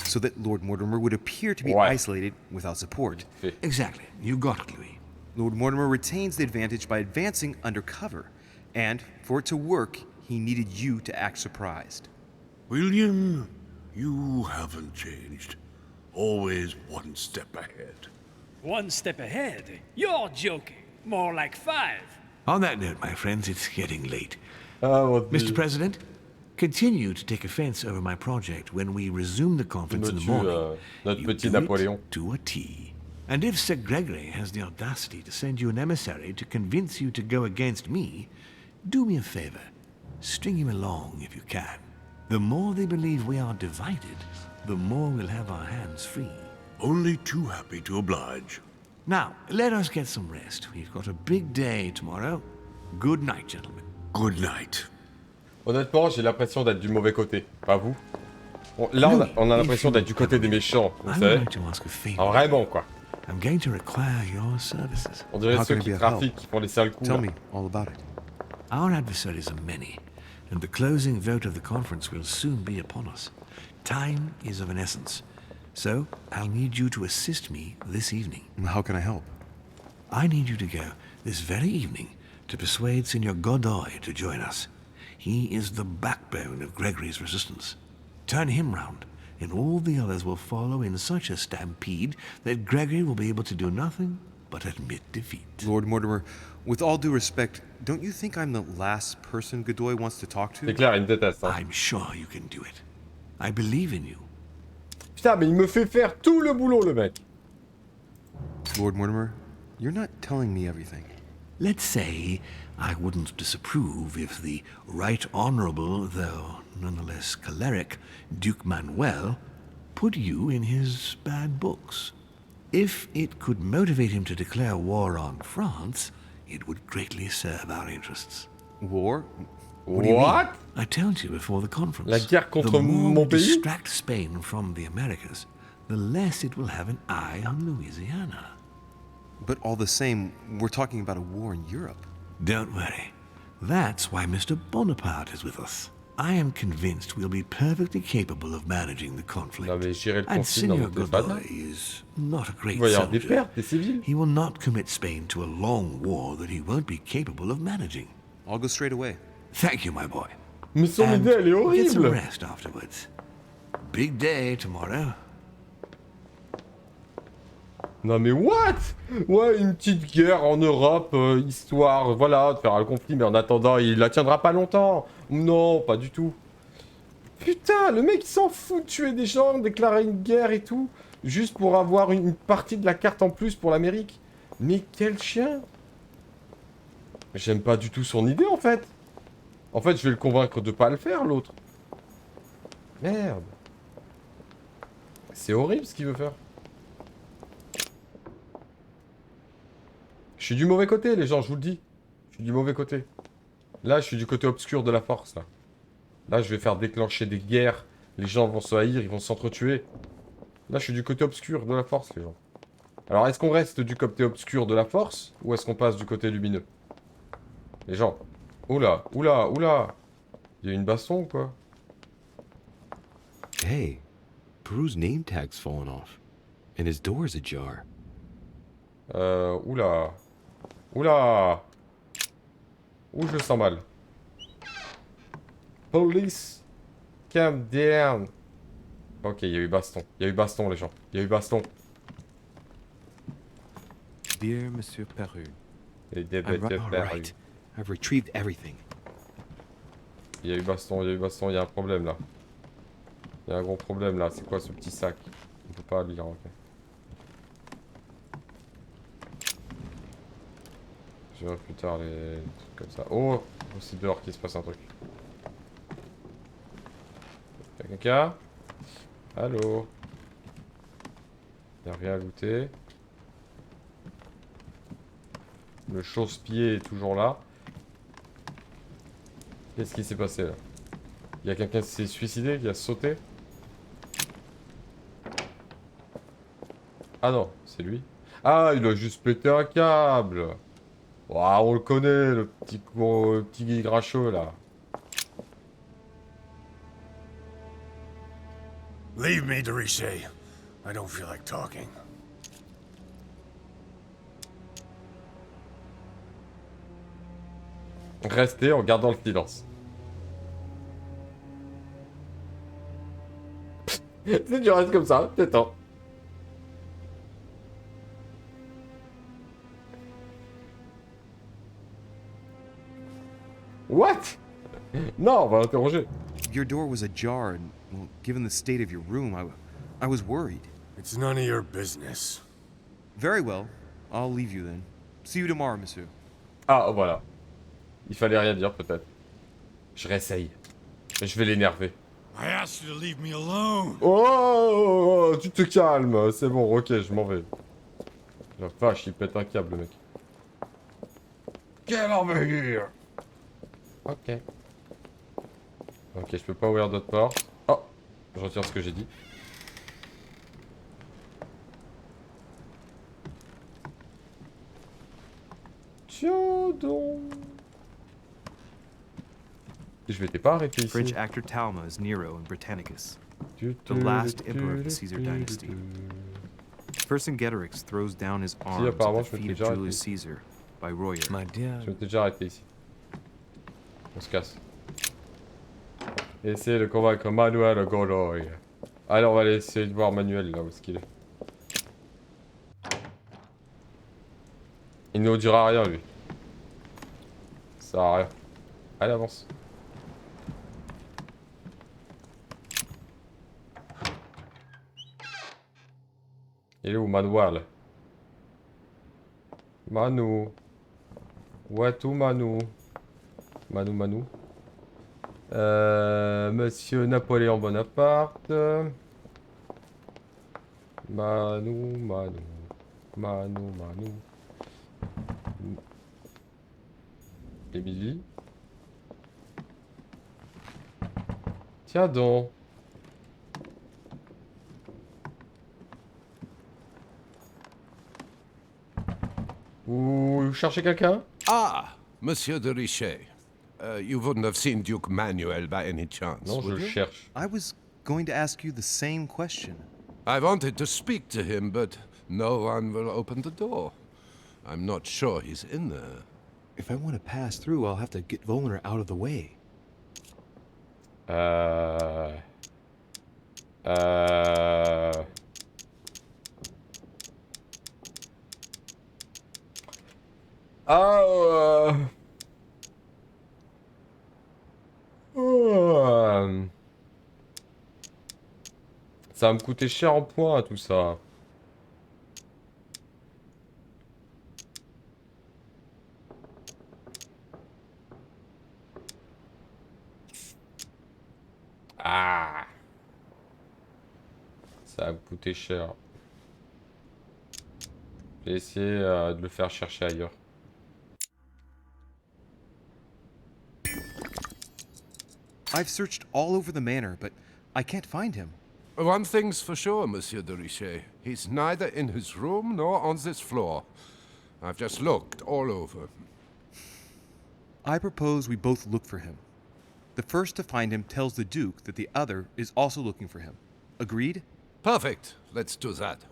So that Lord Mortimer would appear to be isolated without support. Exactly. You got it, Louis. Lord Mortimer retains the advantage by advancing undercover. And for it to work, he needed you to act surprised. William, you haven't changed. Always one step ahead. One step ahead? You're joking. More like 5. On that note, my friends, it's getting late. Mr. President, continue to take offense over my project when we resume the conference in the morning. Notre petit Napoléon. To a T. And if Sir Gregory has the audacity to send you an emissary to convince you to go against me, do me a favor. String him along if you can. The more they believe we are divided, the more we'll have our hands free. Only too happy to oblige. Now, let us get some rest. We've got a big day tomorrow. Good night, gentlemen. Good night. Honnêtement, j'ai l'impression d'être du mauvais côté. Pas vous? Bon, là, on a l'impression d'être du côté des méchants, vous savez. Ah, vraiment, quoi. I'm going to require your services. On dirait ceux qui trafiquent, qui font les sales coups. Tell me all about it. Our adversaries are many, and the closing vote of the conference will soon be upon us. Time is of an essence, so I'll need you to assist me this evening. How can I help? I need you to go this very evening to persuade Signor Godoy to join us. He is the backbone of Gregory's resistance. Turn him round, and all the others will follow in such a stampede that Gregory will be able to do nothing but admit defeat. Lord Mortimer, with all due respect, don't you think I'm the last person Godoy wants to talk to? C'est clair, il me déteste. Hein. I'm sure you can do it. I believe in you. Putain, mais il me fait faire tout le boulot, le mec. Lord Mortimer, you're not telling me everything. Let's say I wouldn't disapprove if the Right Honourable, though nonetheless choleric, Duke Manuel put you in his bad books. If it could motivate him to declare war on France, it would greatly serve our interests. War? What? Do you mean? I told you before the conference. La guerre contre the more mon we pays? distract Spain from the Americas, the less it will have an eye on Louisiana. But all the same, we're talking about a war in Europe. Don't worry. That's why Mr. Bonaparte is with us. I am convinced we'll be perfectly capable of managing the conflict. Non, mais j'irai le And conflit dans Signor mon téléphone. Godoy is not a great Il va y avoir des soldier. pertes, des civils. He will not commit Spain to a long war that he won't be capable of managing. I'll go straight away. Thank you, my boy. Mais son And idée, elle est get some horrible. rest afterwards. Big day tomorrow. Non mais what? Ouais, une petite guerre en Europe, histoire, voilà, de faire un conflit, mais en attendant, il la tiendra pas longtemps. Non, pas du tout. Putain, le mec il s'en fout de tuer des gens, déclarer une guerre et tout, juste pour avoir une partie de la carte en plus pour l'Amérique. Mais quel chien! J'aime pas du tout son idée en fait. En fait, je vais le convaincre de pas le faire, l'autre. Merde. C'est horrible ce qu'il veut faire. Je suis du mauvais côté, les gens, je vous le dis. Je suis du mauvais côté. Là, je suis du côté obscur de la force, là. Là, je vais faire déclencher des guerres. Les gens vont se haïr, ils vont s'entretuer. Là, je suis du côté obscur de la force, les gens. Alors, est-ce qu'on reste du côté obscur de la force, ou est-ce qu'on passe du côté lumineux? Les gens. Oula, oula, oula. Il y a une baston ou quoi? Hey, Peru's name tag's fallen off. And his door's ajar. Oula. Oula. Ouh, je le sens mal. Police. Calm down. Ok, il y a eu baston. Il y a eu baston, les gens. Il y a eu baston. Dear Monsieur Peru, All right. I've retrieved everything. Il y a eu baston, il y a eu baston, il y a un problème là. Il y a un gros problème là. C'est quoi ce petit sac? On peut pas lire, ok. Je verrai plus tard les trucs comme ça. Oh, aussi dehors qu'il se passe un truc. Y'a quelqu'un? Allô? Y'a rien à looter. Le chausse-pied est toujours là. Qu'est-ce qui s'est passé là? Il y a quelqu'un qui s'est suicidé, qui a sauté? Ah non, c'est lui. Ah, il a juste pété un câble. Waouh, on le connaît, le petit grincheux là. Leave me, Duchesse. I don't feel like talking. Restez en gardant le silence. Si tu restes comme ça, t'étends. What? Non, on va l'interroger. Your door was ajar, and, well, given the state of your room, I was worried. It's none of your business. Very well. I'll leave you then. See you tomorrow, monsieur. Ah, voilà. Il fallait rien dire, peut-être. Je réessaye. Je vais l'énerver. I asked you to leave me alone. Oh, tu te calmes. C'est bon, ok, je m'en vais. La vache, il pète un câble, le mec. Quelle envergure! Ok. Ok, je peux pas ouvrir d'autres portes. Oh! Je retire ce que j'ai dit. Tiens donc! Je m'étais pas arrêté ici. French actor Talma is Nero in Britannicus, the last emperor of the Caesar dynasty. Vercingetorix throws down his arms at the feet of Julius Caesar by Royer. My dear. Je m'étais déjà arrêté ici. On se casse. Essayez de convaincre Manuel Godoy. Allez, on va aller essayer de voir Manuel là où est-ce qu'il est. Il ne nous dira rien lui. Ça sert à rien. Allez, avance. Il est où Manuel? Manu. Où est tout Manu? Manu. Monsieur Napoléon Bonaparte. Manu. Émilie. Tiens donc. Vous cherchez quelqu'un? Ah, Monsieur de Richet. You wouldn't have seen Duke Manuel by any chance, Non, would je you? cherche. I was going to ask you the same question. I wanted to speak to him, but no one will open the door. I'm not sure he's in there. If I want to pass through, I'll have to get Volner out of the way. Ça va me coûter cher en points tout ça. Ah. Ça va me coûter cher. Je vais essayer de le faire chercher ailleurs. I've searched all over the manor, but I can't find him. One thing's for sure, Monsieur de Richet. He's neither in his room nor on this floor. I've just looked all over. I propose we both look for him. The first to find him tells the Duke that the other is also looking for him. Agreed? Perfect. Let's do that.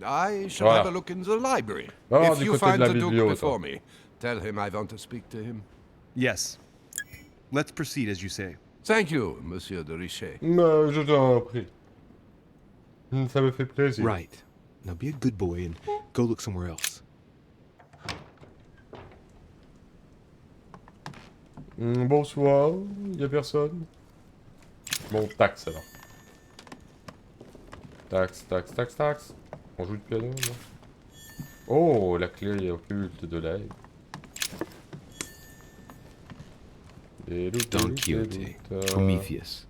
I shall have a look in the library. Oh, if you find the Duke before me, tell him I want to speak to him. Yes. Let's proceed as you say. Thank you, Monsieur de Richet. Je t'en prie. Ça me fait plaisir. Right. Now be a good boy and go look somewhere else. Bonsoir, y'a personne? Bon, taxe alors. Taxe. On joue de piano, non? Oh, la clé occulte de l'œil. Don Quixote, Prometheus,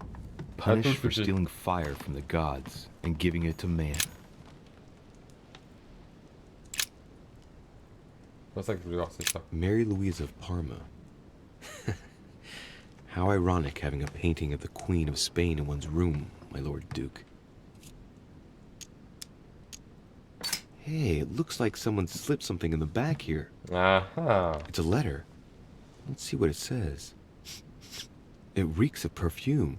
punished for stealing fire from the gods and giving it to man. C'est pas ça que je voulais voir, c'est ça. Mary Louise of Parma. How ironic having a painting of the Queen of Spain in one's room, my Lord Duke. Hey, it looks like someone slipped something in the back here. Aha. It's a letter. Let's see what it says. It reeks of perfume,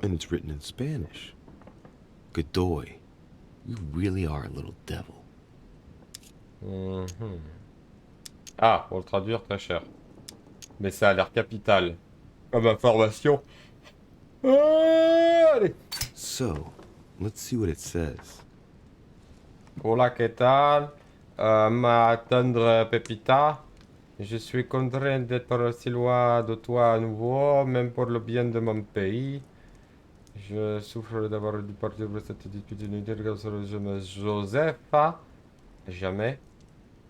and it's written in Spanish. Godoy, you really are a little devil. Ah, pour le traduire, très cher. Mais ça a l'air capital. Comme information. Allez. So, let's see what it says. Hola, ¿qué tal? Ma tendre Pepita. Je suis contraint d'être si loin de toi à nouveau, même pour le bien de mon pays. Je souffre d'avoir dû partir pour cette dispute inutile sur le jeune Joseph. Jamais.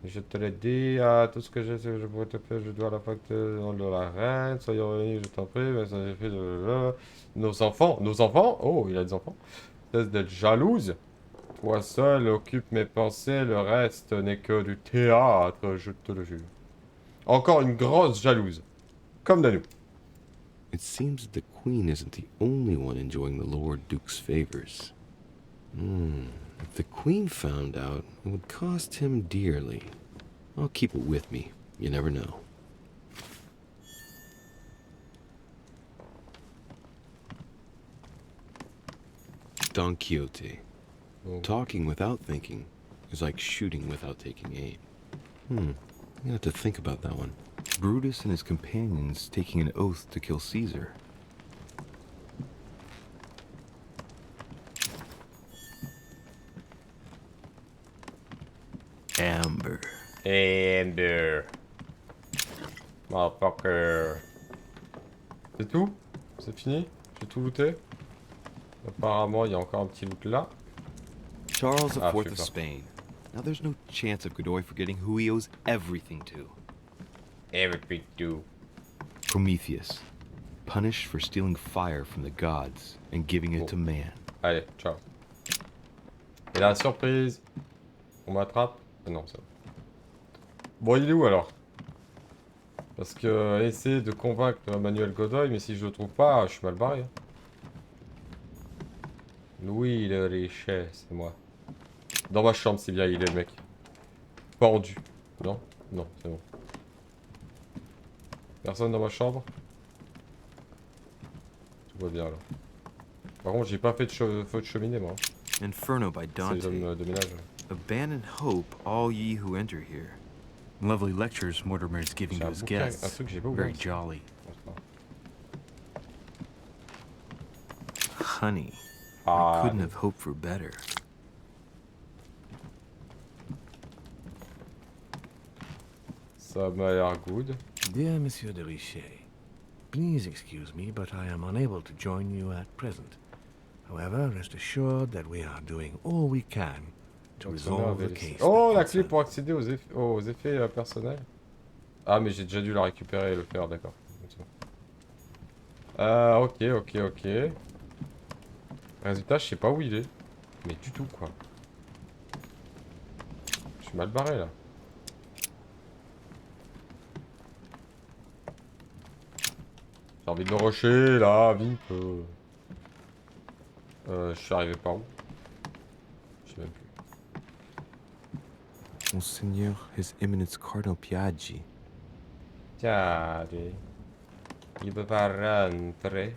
Je te l'ai dit, tout ce que je pourrais te faire, je dois à la facture de la reine. Soyez revenus, je t'en prie. Mais ça j'ai fait de... Nos enfants. Oh, il a des enfants. Cesse d'être jalouse. Toi seul occupe mes pensées, le reste n'est que du théâtre, je te le jure. Encore une grosse jalouse. Comme de nous. It seems that the Queen isn't the only one enjoying the Lord Duke's favors. If the Queen found out, it would cost him dearly. I'll keep it with me. You never know. Don Quixote. Talking without thinking is like shooting without taking aim. I'm gonna have to think about that one. Brutus and his companions taking an oath to kill Caesar. Amber. Amber. Motherfucker. C'est tout? C'est fini? J'ai tout looté? Apparemment, il y a encore un petit loot là. Charles IV of Spain. Now there's no chance of Godoy forgetting who he owes everything to. Everything to. Prometheus. Punished for stealing fire from the gods and giving it to man. Allez, ciao. Et la surprise. On m'attrape? Non, ça va. Bon, il est où alors? Parce que essayer de convaincre Manuel Godoy, mais si je le trouve pas, je suis mal barré. Louis le Richet, c'est moi. Dans ma chambre, c'est bien, il est le mec. Pendu. Non? Non, c'est bon. Personne dans ma chambre? Tout va bien là. Par contre, j'ai pas fait de feu de cheminée, moi. Inferno by Dante. C'est les hommes de ménage. Abandon hope, all ye who enter here. Lovely lectures Mortimer's giving to his guests. Very jolly. Honey, I couldn't have hoped for better. Ça m'a l'air good. Dear Monsieur de Richet, please excuse me, but I am unable to join you at present. However, rest assured that we are doing all we can to resolve the case. Oh, la clé pour accéder aux effets personnels. Ah, mais j'ai déjà dû la récupérer et le faire, d'accord. Ok. Résultat, je sais pas où il est. Mais du tout, quoi. Je suis mal barré, là. J'ai envie de le rusher, là, vite. Je suis arrivé par où? Je sais même plus. Monseigneur, His Eminence Cardinal Piaggi. Piaggi. Il peut pas rentrer.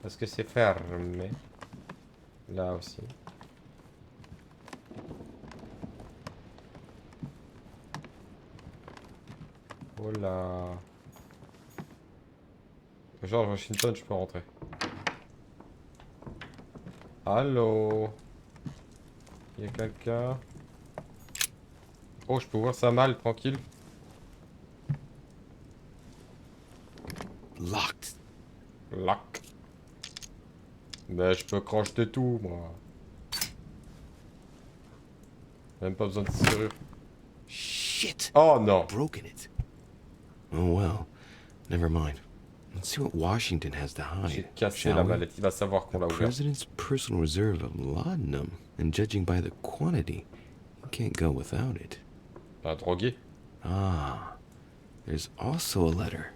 Parce que c'est fermé. Là aussi. Oh là. George Washington, je peux rentrer. Allô? Il y a quelqu'un? Oh, je peux ouvrir sa malle, tranquille. Locked. Locked. Mais je peux crocheter tout, moi. Même pas besoin de serrure. Shit! Oh non! Broken it. Oh well, never mind. Let's see what Washington has to hide. J'ai cassé la mallette, il va savoir qu'on l'a ouvert. President's personal reserve of laudanum, and judging by the quantity, you can't go without it. Un drogué. Ah, there's also a letter.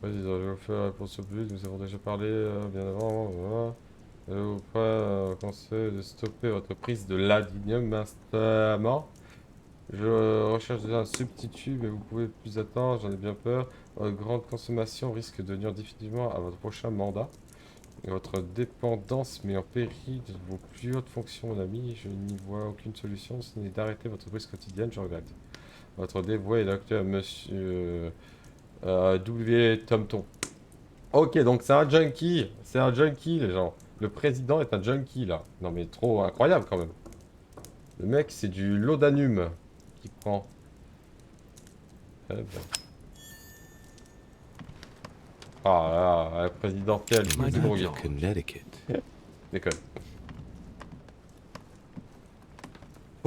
Président, je vais faire pour ce but, nous avons déjà parlé bien avant. Auprès conseil de stopper votre prise de ladinium instamment. Je recherche déjà un substitut, mais vous pouvez plus attendre, j'en ai bien peur. Votre grande consommation risque de nuire définitivement à votre prochain mandat. Et votre dépendance met en péril vos plus hautes fonctions, mon ami. Je n'y vois aucune solution, ce n'est d'arrêter votre prise quotidienne, je regrette. Votre dévoué et docteur, monsieur W. Thompson. Ok, donc c'est un junkie. C'est un junkie, les gens. Le président est un junkie, là. Non, mais trop incroyable, quand même. Le mec, c'est du laudanum qu'il prend. Eh ben. Ah là, la présidentielle. Connecticut. Déconne.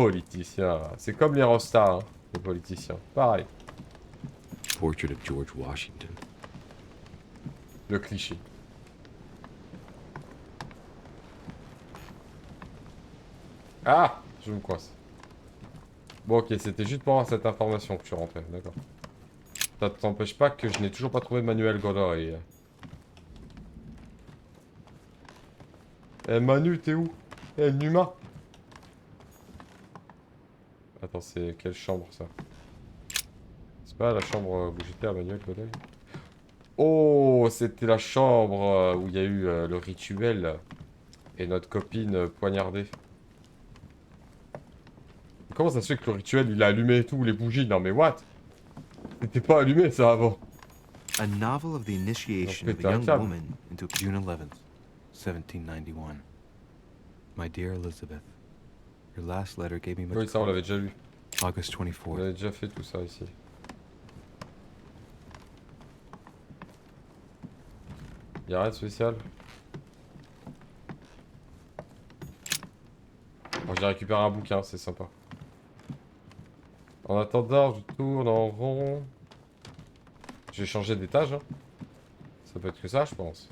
politiciens. C'est comme les rostas, hein, les politiciens. Pareil. Portrait of George Washington. Le cliché. Ah, je me coince. Bon, ok, c'était juste pour avoir cette information que je suis rentré, d'accord. Ça t'empêche pas que je n'ai toujours pas trouvé Manuel Godoy. Eh Manu, t'es où? Eh Numa. Attends, c'est quelle chambre ça? C'est pas la chambre où j'étais à Manuel Godoy? Oh, c'était la chambre où il y a eu le rituel et notre copine poignardée. Comment ça se fait que le rituel il a allumé tout, les bougies? Non mais what? C'était pas allumé ça avant. A novel of the initiation of a young woman into June 11th, 1791. My dear Elizabeth, your last letter gave me much. Oui, ça on l'avait déjà lu. August 24th. On avait déjà fait tout ça ici. Y'a rien de spécial. Bon, j'ai récupéré un bouquin, c'est sympa. En attendant, je tourne en rond. J'ai changé d'étage. Hein. Ça peut être que ça, je pense.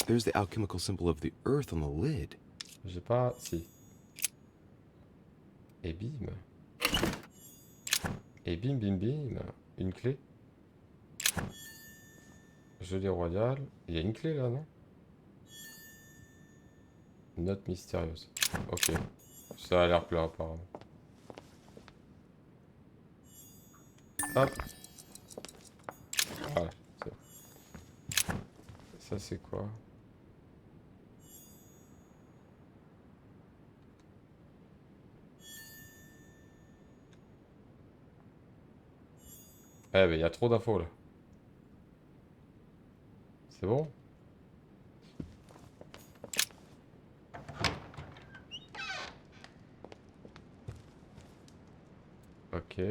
There's the alchemical symbol of the earth on the lid. J'ai pas... Si. Et bim. Et bim bim bim. Une clé. Gelée royale. Il y a une clé là, non? Note mystérieuse. Ok. Ça a l'air plein apparemment. Hop. Voilà. Ça c'est quoi? Eh ben il y a trop d'infos là. C'est bon? Ok.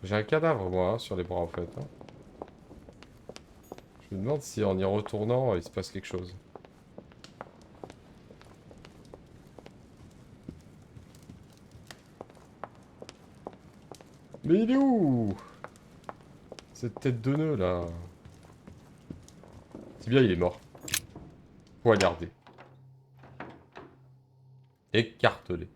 J'ai un cadavre moi hein, sur les bras en fait. Hein. Je me demande si en y retournant il se passe quelque chose. Mais il est où? Cette tête de nœud là. C'est bien, il est mort. Poignardé. Écartelé.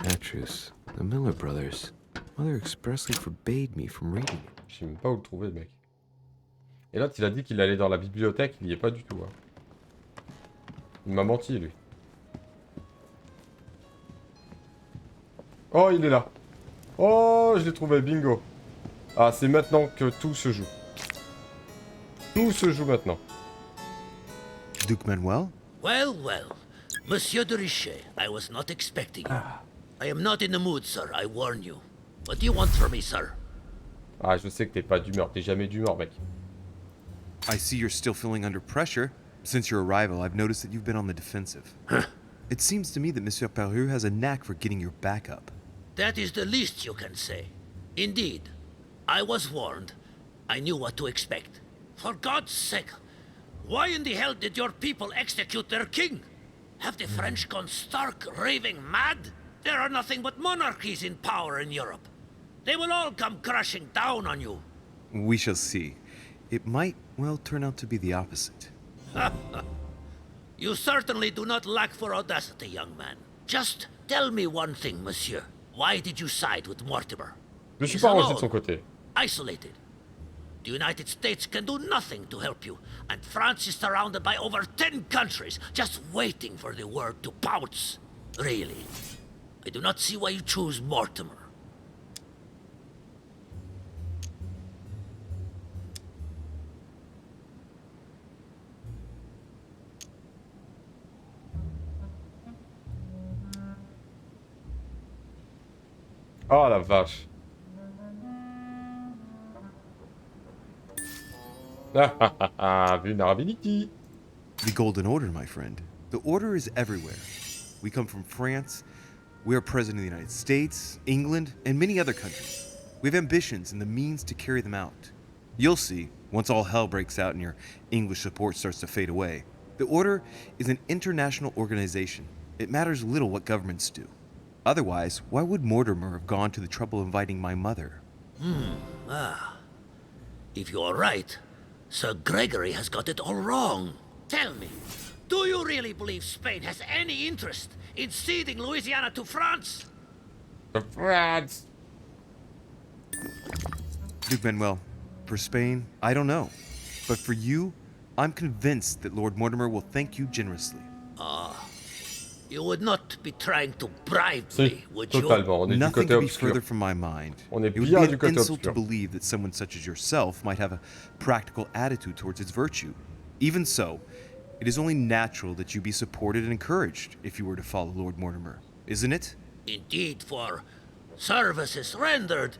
Actress, the Miller brothers. Mother expressly forbade me from reading it. Je sais même pas où le trouver, le mec. Et là, il a dit qu'il allait dans la bibliothèque, il y est pas du tout. Hein. Il m'a menti, lui. Oh, il est là. Oh, je l'ai trouvé, bingo. Ah, c'est maintenant que tout se joue. Tout se joue maintenant. Duke Manuel? Well, well. Monsieur de Richet, I was not expecting you. I am not in the mood, sir, I warn you. What do you want from me, sir? Ah, je sais que t'es pas d'humeur, t'es jamais d'humeur, mec. I see you're still feeling under pressure. Since your arrival, I've noticed that you've been on the defensive. It seems to me that Monsieur Peru has a knack for getting your back up. That is the least you can say. Indeed, I was warned. I knew what to expect. For God's sake, why in the hell did your people execute their king? Have the French gone stark raving mad? There are nothing but monarchies in power in Europe. They will all come crashing down on you. We shall see. It might, well, turn out to be the opposite. You certainly do not lack for audacity, young man. Just tell me one thing, monsieur. Why did you side with Mortimer? Je suis pas rangé de son côté. Isolated. The United States can do nothing to help you, and France is surrounded by over 10 countries just waiting for the word to pounce. Really, I do not see why you choose Mortimer. Oh la vache. Vulnerability. The Golden Order, my friend. The Order is everywhere. We come from France. We are president of the United States, England, and many other countries. We have ambitions and the means to carry them out. You'll see, once all hell breaks out and your English support starts to fade away. The Order is an international organization. It matters little what governments do. Otherwise, why would Mortimer have gone to the trouble of inviting my mother? If you're right, Sir Gregory has got it all wrong. Tell me, do you really believe Spain has any interest in ceding Louisiana to France? France! Duke Manuel, for Spain, I don't know. But for you, I'm convinced that Lord Mortimer will thank you generously. You would not be trying to bribe me, would you? Totalement, on est du Nothing côté could be obscur. further from my mind. On est It would bien be du an côté insult to obscur. believe that someone such as yourself might have a practical attitude towards its virtue. Even so, it is only natural that you be supported and encouraged if you were to follow Lord Mortimer, isn't it? Indeed, for services rendered,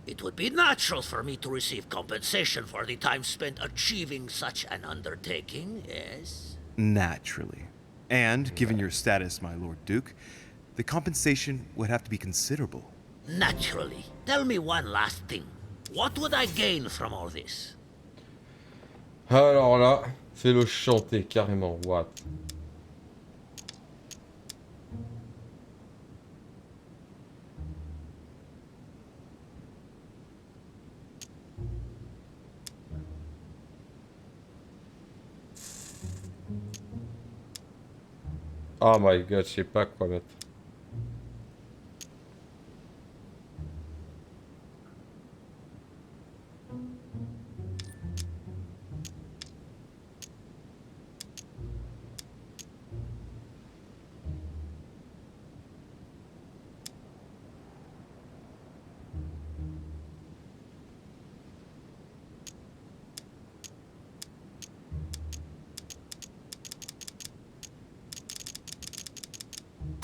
it would be natural for me to receive compensation for the time spent achieving such an undertaking, yes? Naturally. And, given your status, my Lord Duke, the compensation would have to be considerable. Naturally. Tell me one last thing. What would I gain from all this? Alors là, fais-le chanter carrément, what? Oh my god, je sais pas quoi mettre.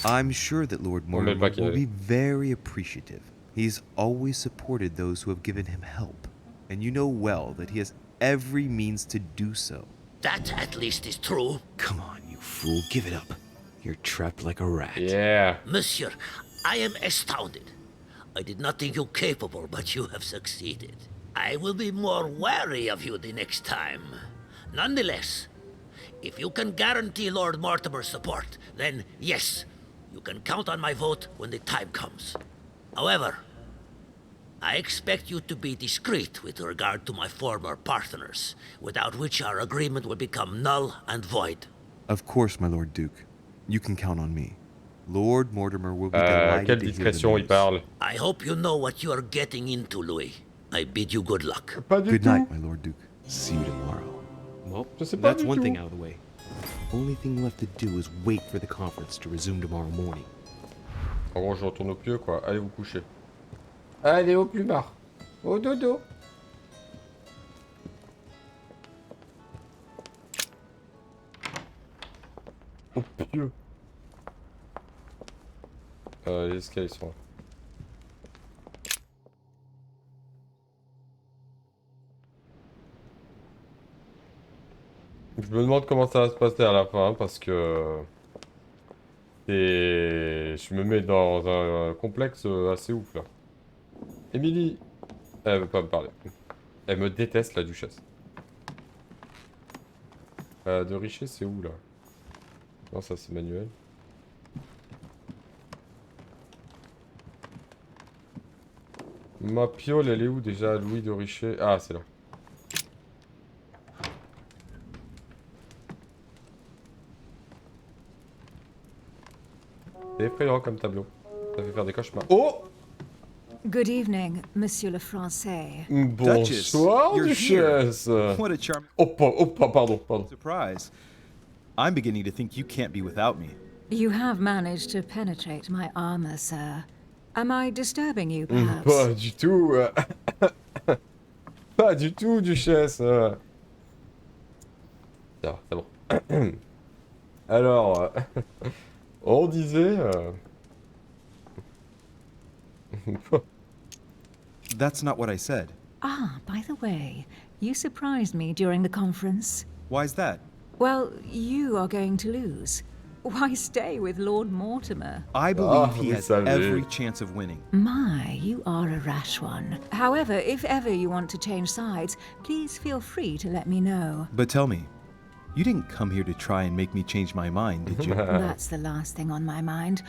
I'm sure that Lord Mortimer will be very appreciative. He's always supported those who have given him help, and you know well that he has every means to do so. That at least is true. Come on, you fool, give it up. You're trapped like a rat. Yeah. Monsieur, I am astounded. I did not think you capable, but you have succeeded. I will be more wary of you the next time. Nonetheless, if you can guarantee Lord Mortimer's support, then yes, you can count on my vote when the time comes. However, I expect you to be discreet with regard to my former partners, without which our agreement will become null and void. Of course, my Lord Duke. You can count on me. Lord Mortimer will be delighted quelle to hear the discrétion il news. parle. I hope you know what you are getting into, Louis. I bid you good luck. Good night, my Lord Duke. See you tomorrow. Well, Je sais pas that's du one tout. thing out of the way. Only thing left to do is wait for the conference to resume tomorrow morning. En gros, je retourne au pieu, quoi. Allez vous coucher. Allez au plumard. Au dodo. Au pieu. Les escaliers sont là. Je me demande comment ça va se passer à la fin, parce que... Et je me mets dans un complexe assez ouf, là. Émilie, elle veut pas me parler. Elle me déteste, la duchesse. De Richer, c'est où, là? Non, ça, c'est Manuel. Ma piole, elle est où, déjà, Louis de Richer? Ah, c'est là. C'est effrayant comme tableau. Ça fait faire des cauchemars. Oh! Good evening, Monsieur le Français. Bonsoir, Duchesse. What a charm. Oh, pardon. Surprise. I'm beginning to think you can't be without me. You have managed to penetrate my armor, sir. Am I disturbing you, perhaps? Pas du tout. Pas du tout, Duchesse. Ça va, c'est bon. Alors, on disait... That's not what I said. Ah, by the way, you surprised me during the conference. Why's that? Well, you are going to lose. Why stay with Lord Mortimer? I believe he has every chance of winning. My, you are a rash one. However, if ever you want to change sides, please feel free to let me know. But tell me, you didn't come here to try and make me change my mind, did you? That's the last thing on my mind.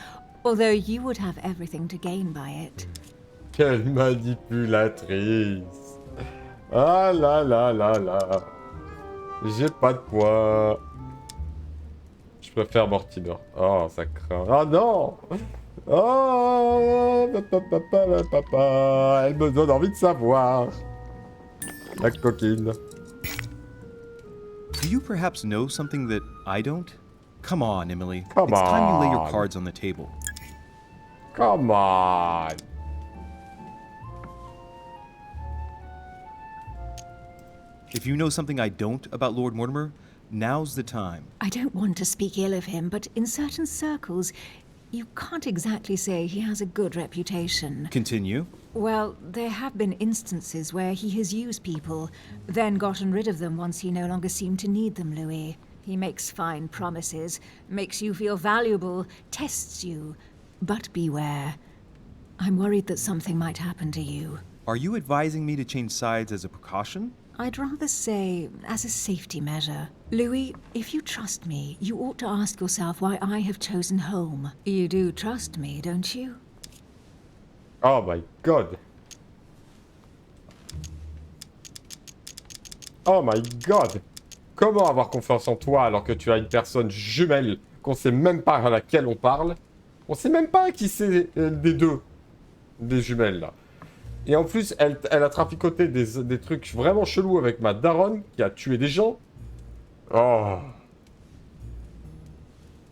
Although you would have everything to gain by it. Quelle manipulatrice. Ah là là là là. J'ai pas de points. Je préfère Mortimer. Oh, ça craint. Ah non. Oh, papa. Elle me donne envie de savoir. La coquine. Do you perhaps know something that I don't? Come on, Emily. Come it's time you lay your on. cards on the table. Come on. If you know something I don't about Lord Mortimer, now's the time. I don't want to speak ill of him, but in certain circles, you can't exactly say he has a good reputation. Continue. Well, there have been instances where he has used people, then gotten rid of them once he no longer seemed to need them, Louis. He makes fine promises, makes you feel valuable, tests you. But beware. I'm worried that something might happen to you. Are you advising me to change sides as a precaution? I'd rather say as a safety measure. Louis, if you trust me, you ought to ask yourself why I have chosen home. You do trust me, don't you? Oh my god. Oh my god. Comment avoir confiance en toi alors que tu as une personne jumelle qu'on sait même pas à laquelle on parle? On sait même pas qui c'est des deux. Des jumelles là. Et en plus, elle a traficoté des trucs vraiment chelous avec ma daronne qui a tué des gens. Oh.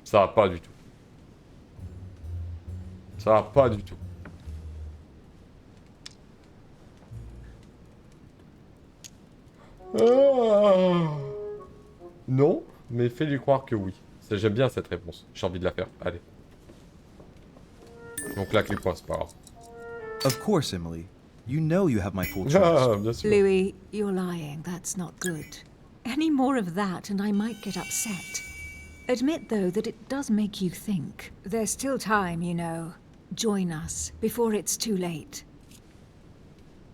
Ça va pas du tout. Ça va pas du tout. Oh. Non, mais fais-lui croire que oui. J'aime bien cette réponse. J'ai envie de la faire. Allez. Donc là, les points, c'est pas grave. Of course, Emily. You know you have my full Ah, trust. bien sûr. Louis, you're lying. That's not good. Any more of that and I might get upset. Admit, though, that it does make you think. There's still time, you know. Join us before it's too late.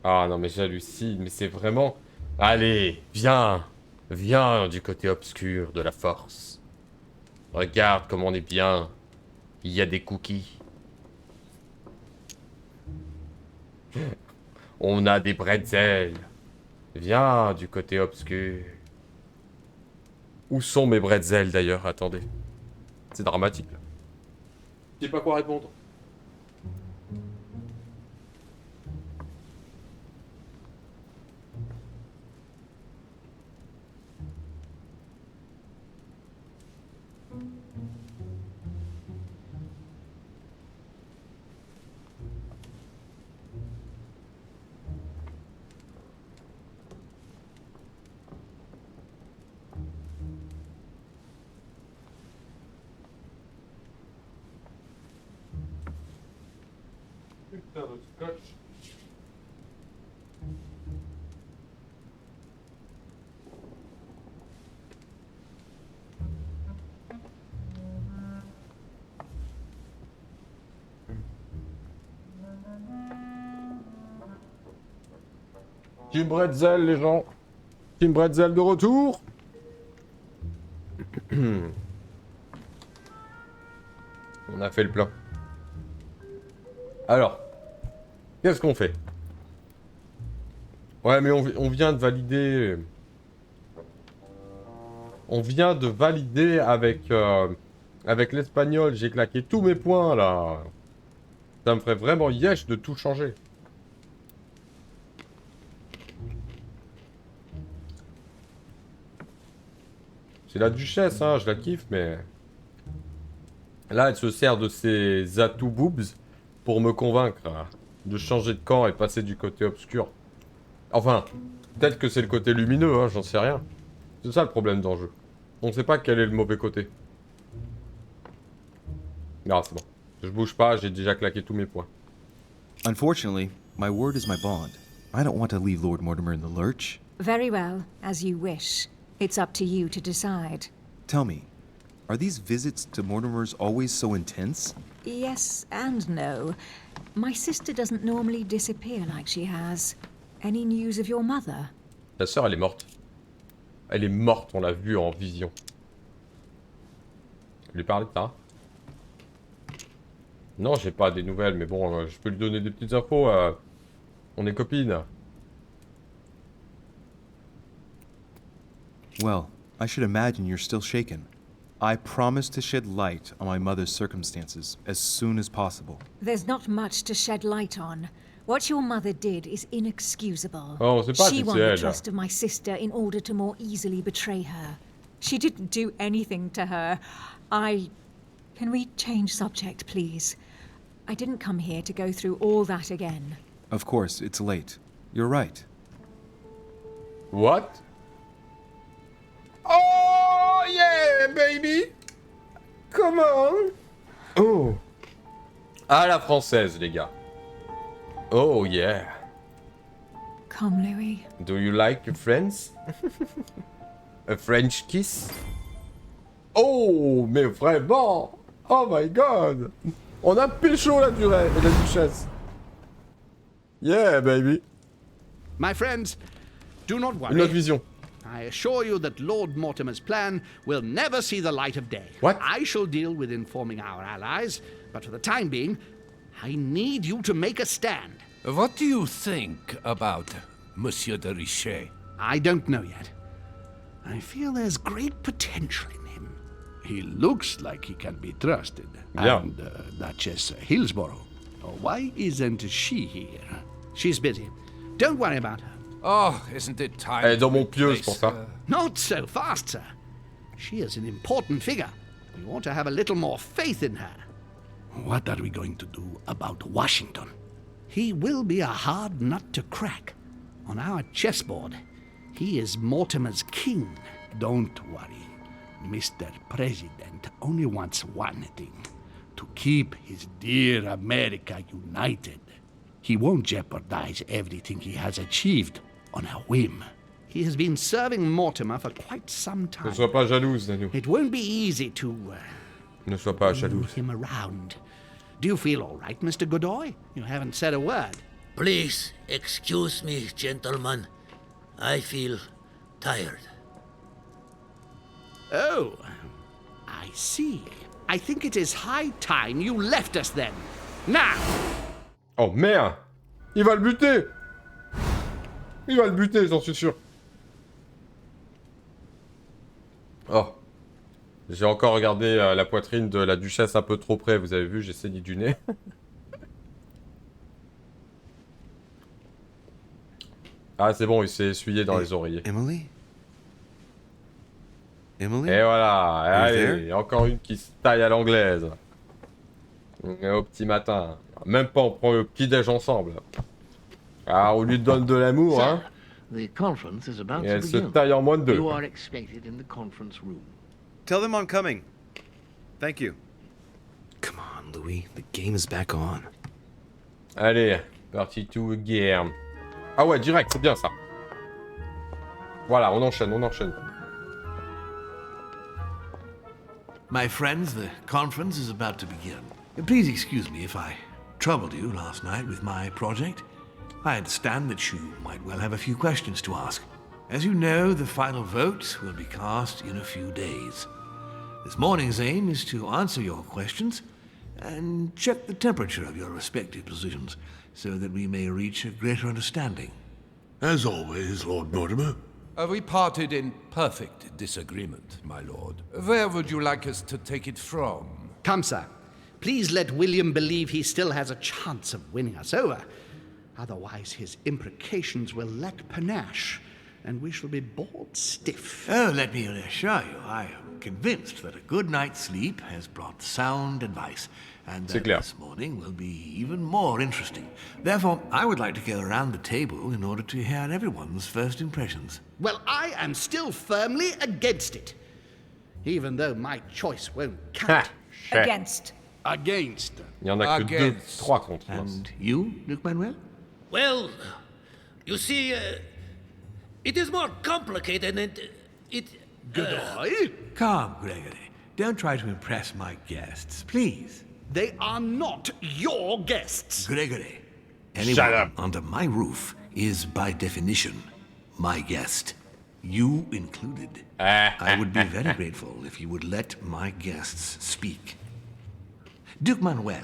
Ah non, mais j'hallucine. Mais c'est vraiment... Allez, viens. Viens du côté obscur de la force. Regarde comme on est bien. Il y a des cookies. On a des bretzels. Viens du côté obscur. Où sont mes bretzels d'ailleurs? Attendez. C'est dramatique là. Je sais pas quoi répondre. Putain de scotch. Team Bretzel, les gens. Team Bretzel de retour. On a fait le plein. Alors, qu'est-ce qu'on fait? Ouais, mais on vient de valider... On vient de valider avec, avec l'espagnol. J'ai claqué tous mes points, là. Ça me ferait vraiment yesh de tout changer. C'est la Duchesse, hein, je la kiffe, mais... Là, elle se sert de ses atouts boobs pour me convaincre de changer de camp et passer du côté obscur. Enfin, peut-être que c'est le côté lumineux, hein, j'en sais rien. C'est ça le problème dans le jeu. On ne sait pas quel est le mauvais côté. Non, c'est bon. Je bouge pas, j'ai déjà claqué tous mes points. Unfortunately, my word is my bond. I don't want to leave Lord Mortimer in the lurch. Very well, as you wish. It's up to you to decide. Tell me, Are these visits to Mortimer's always so intense? Yes and no. My sister doesn't normally disappear like she has. Any news of your mother? Ta sœur, elle est morte. Elle est morte, on l'a vue en vision. Lui parler de ça? Non, j'ai pas des nouvelles, mais bon, je peux lui donner des petites infos. On est copines. Well, I should imagine you're still shaken. I promise to shed light on my mother's circumstances as soon as possible. There's not much to shed light on. What your mother did is inexcusable. Oh, c'est pas She won c'est the elle. trust of my sister in order to more easily betray her. She didn't do anything to her. Can we change subject, please? I didn't come here to go through all that again. Of course, it's late. You're right. What? Oh yeah, baby! Come on! Oh! À la française, les gars. Oh yeah. Come, Louis. Do you like your friends? A French kiss? Oh, mais vraiment! Oh my god! On a pécho la Duchesse. Yeah, baby. My friends, do not worry. Une autre vision. I assure you that Lord Mortimer's plan will never see the light of day. What? I shall deal with informing our allies, but for the time being, I need you to make a stand. What do you think about Monsieur de Richet? I don't know yet. I feel there's great potential in him. He looks like he can be trusted. Yeah. And Duchess Hillsborough. Why isn't she here? She's busy. Don't worry about her. Oh, isn't it time? Elle est dans mon pieuse pour ça. Not so fast, sir. She is an important figure. We ought to have a little more faith in her. What are we going to do about Washington? He will be a hard nut to crack. On our chessboard, he is Mortimer's king. Don't worry. Mr. President only wants one thing. To keep his dear America united. He won't jeopardize everything he has achieved on a whim. He has been serving Mortimer for quite some time. Ne sois pas jalouse, Nanu. It won't be easy to Ne sois pas move jalouse. him around. Do you feel all right, Mr. Godoy? You haven't said a word. Please excuse me, gentlemen. I feel tired. Oh, I see. I think it is high time you left us then. Now! Oh merde! Il va le buter! Il va le buter, j'en suis sûr. Oh. J'ai encore regardé la poitrine de la Duchesse un peu trop près, vous avez vu, j'ai saigné du nez. Ah, c'est bon, il s'est essuyé dans les oreillers. Emily? Emily? Et voilà, Are you allez, there? il y a encore une qui se taille à l'anglaise. Au petit matin. Même pas, on prend le petit-déj ensemble. Ah, on lui donne de l'amour, hein. The conference is about Et to elle se begin. taille en moins de 2. You are expected in the conference room. Tell them I'm coming. Thank you. Come on, Louis. The game is back on. Allez, parti to game. Ah ouais, direct, c'est bien ça. Voilà, on enchaîne, on enchaîne. My friends, the conference is about to begin. Please excuse me if I troubled you last night with my project. I understand that you might well have a few questions to ask. As you know, the final vote will be cast in a few days. This morning's aim is to answer your questions and check the temperature of your respective positions so that we may reach a greater understanding. As always, Lord Mortimer. We parted in perfect disagreement, my lord. Where would you like us to take it from? Come, sir. Please let William believe he still has a chance of winning us over. Otherwise, his imprecations will lack panache, and we shall be bored stiff. Oh, let me assure you, I am convinced that a good night's sleep has brought sound advice, and that this morning will be even more interesting. Therefore, I would like to go around the table in order to hear everyone's first impressions. Well, I am still firmly against it, even though my choice won't count. Against. Against. Il y en a que 2, 3 contre. And you, Luc Manuel? Well, you see, it is more complicated and it... Godoy? Come, Gregory. don't try to impress my guests, please. They are not your guests. Gregory, Shut anyone up. under my roof is by definition my guest. You included. I would be very grateful if you would let my guests speak. Duke Manuel,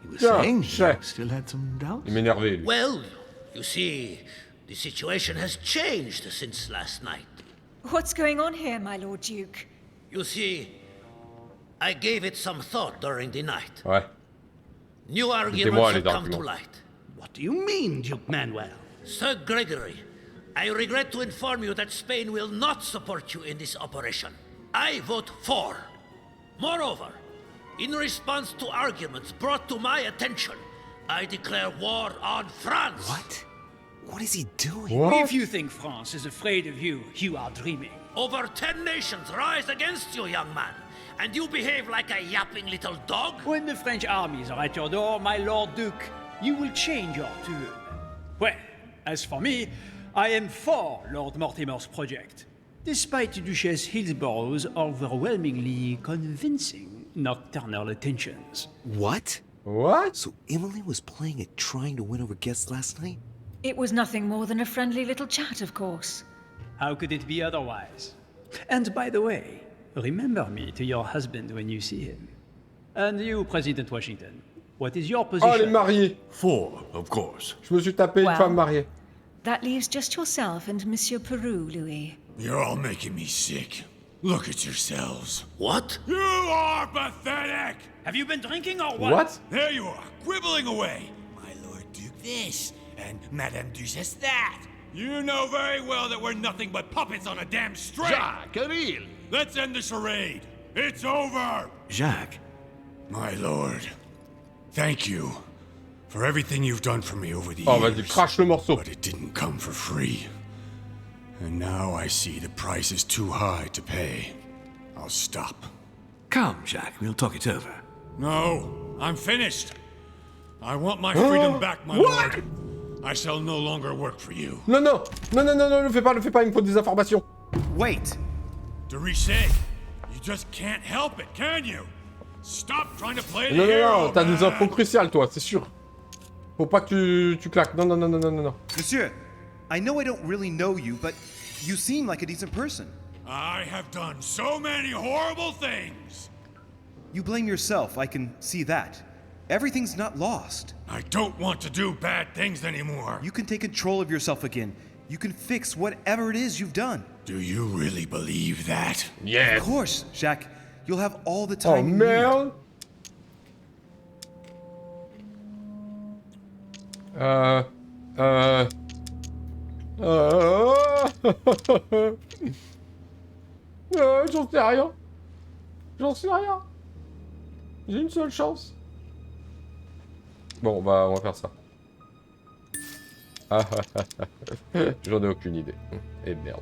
you were saying you still had some doubts? Il m'énervait, lui. Well, you see, the situation has changed since last night. What's going on here, my Lord Duke? You see, I gave it some thought during the night. Ouais. New Dites-moi arguments les have come to arguments. light. What do you mean, Duke Manuel? Sir Gregory, I regret to inform you that Spain will not support you in this operation. I vote for. Moreover, in response to arguments brought to my attention, I declare war on France. What? What is he doing? If you think France is afraid of you, you are dreaming. Over 10 nations rise against you, young man, and you behave like a yapping little dog? When the French armies are at your door, my Lord Duke, you will change your tune. Well, as for me, I am for Lord Mortimer's project, despite Duchesse Hillsborough's overwhelmingly convincing nocturnal attentions. What? What? So Emily was playing at trying to win over guests last night? It was nothing more than a friendly little chat, of course. How could it be otherwise? And by the way, remember me to your husband when you see him. And you, President Washington, what is your position? Oh, elle est mariée. 4, of course. Je me suis tapé une femme mariée. That leaves just yourself and Monsieur Peru, Louis. You're all making me sick. Look at yourselves. What? You are pathetic! Have you been drinking or what? What? There you are, quibbling away. My Lord Duke this, and Madame Duchesse that. You know very well that we're nothing but puppets on a damn string. Jacques, Ariel. Let's end the charade. It's over. Jacques. My lord, thank you for everything you've done for me over the Oh, years. vas-y, crache le morceau. But it didn't come for free. And now I see the price is too high to pay. I'll stop. Come, Jacques, we'll talk it over. No, I'm finished. I want my freedom back, my lord. I shall no longer work for you. Non, non, non, non, non, non, ne fais pas, il me faut des informations. Wait! De Richet, you just can't help it, can you? Stop trying to play the Non, non, hero, non, t'as des man. infos cruciales, toi, c'est sûr. Faut pas que tu claques. Non, non, non, non, non, non, non. Monsieur, I know I don't really know you, but you seem like a decent person. I have done so many horrible things. You blame yourself, I can see that. Everything's not lost. I don't want to do bad things anymore. You can take control of yourself again. You can fix whatever it is you've done. Do you really believe that? Yes. Of course, Jacques. You'll have all the Oh, time you merde. J'en sais rien. J'en sais rien. J'ai une seule chance. Bon, on va faire ça. J'en ai aucune idée. Et merde.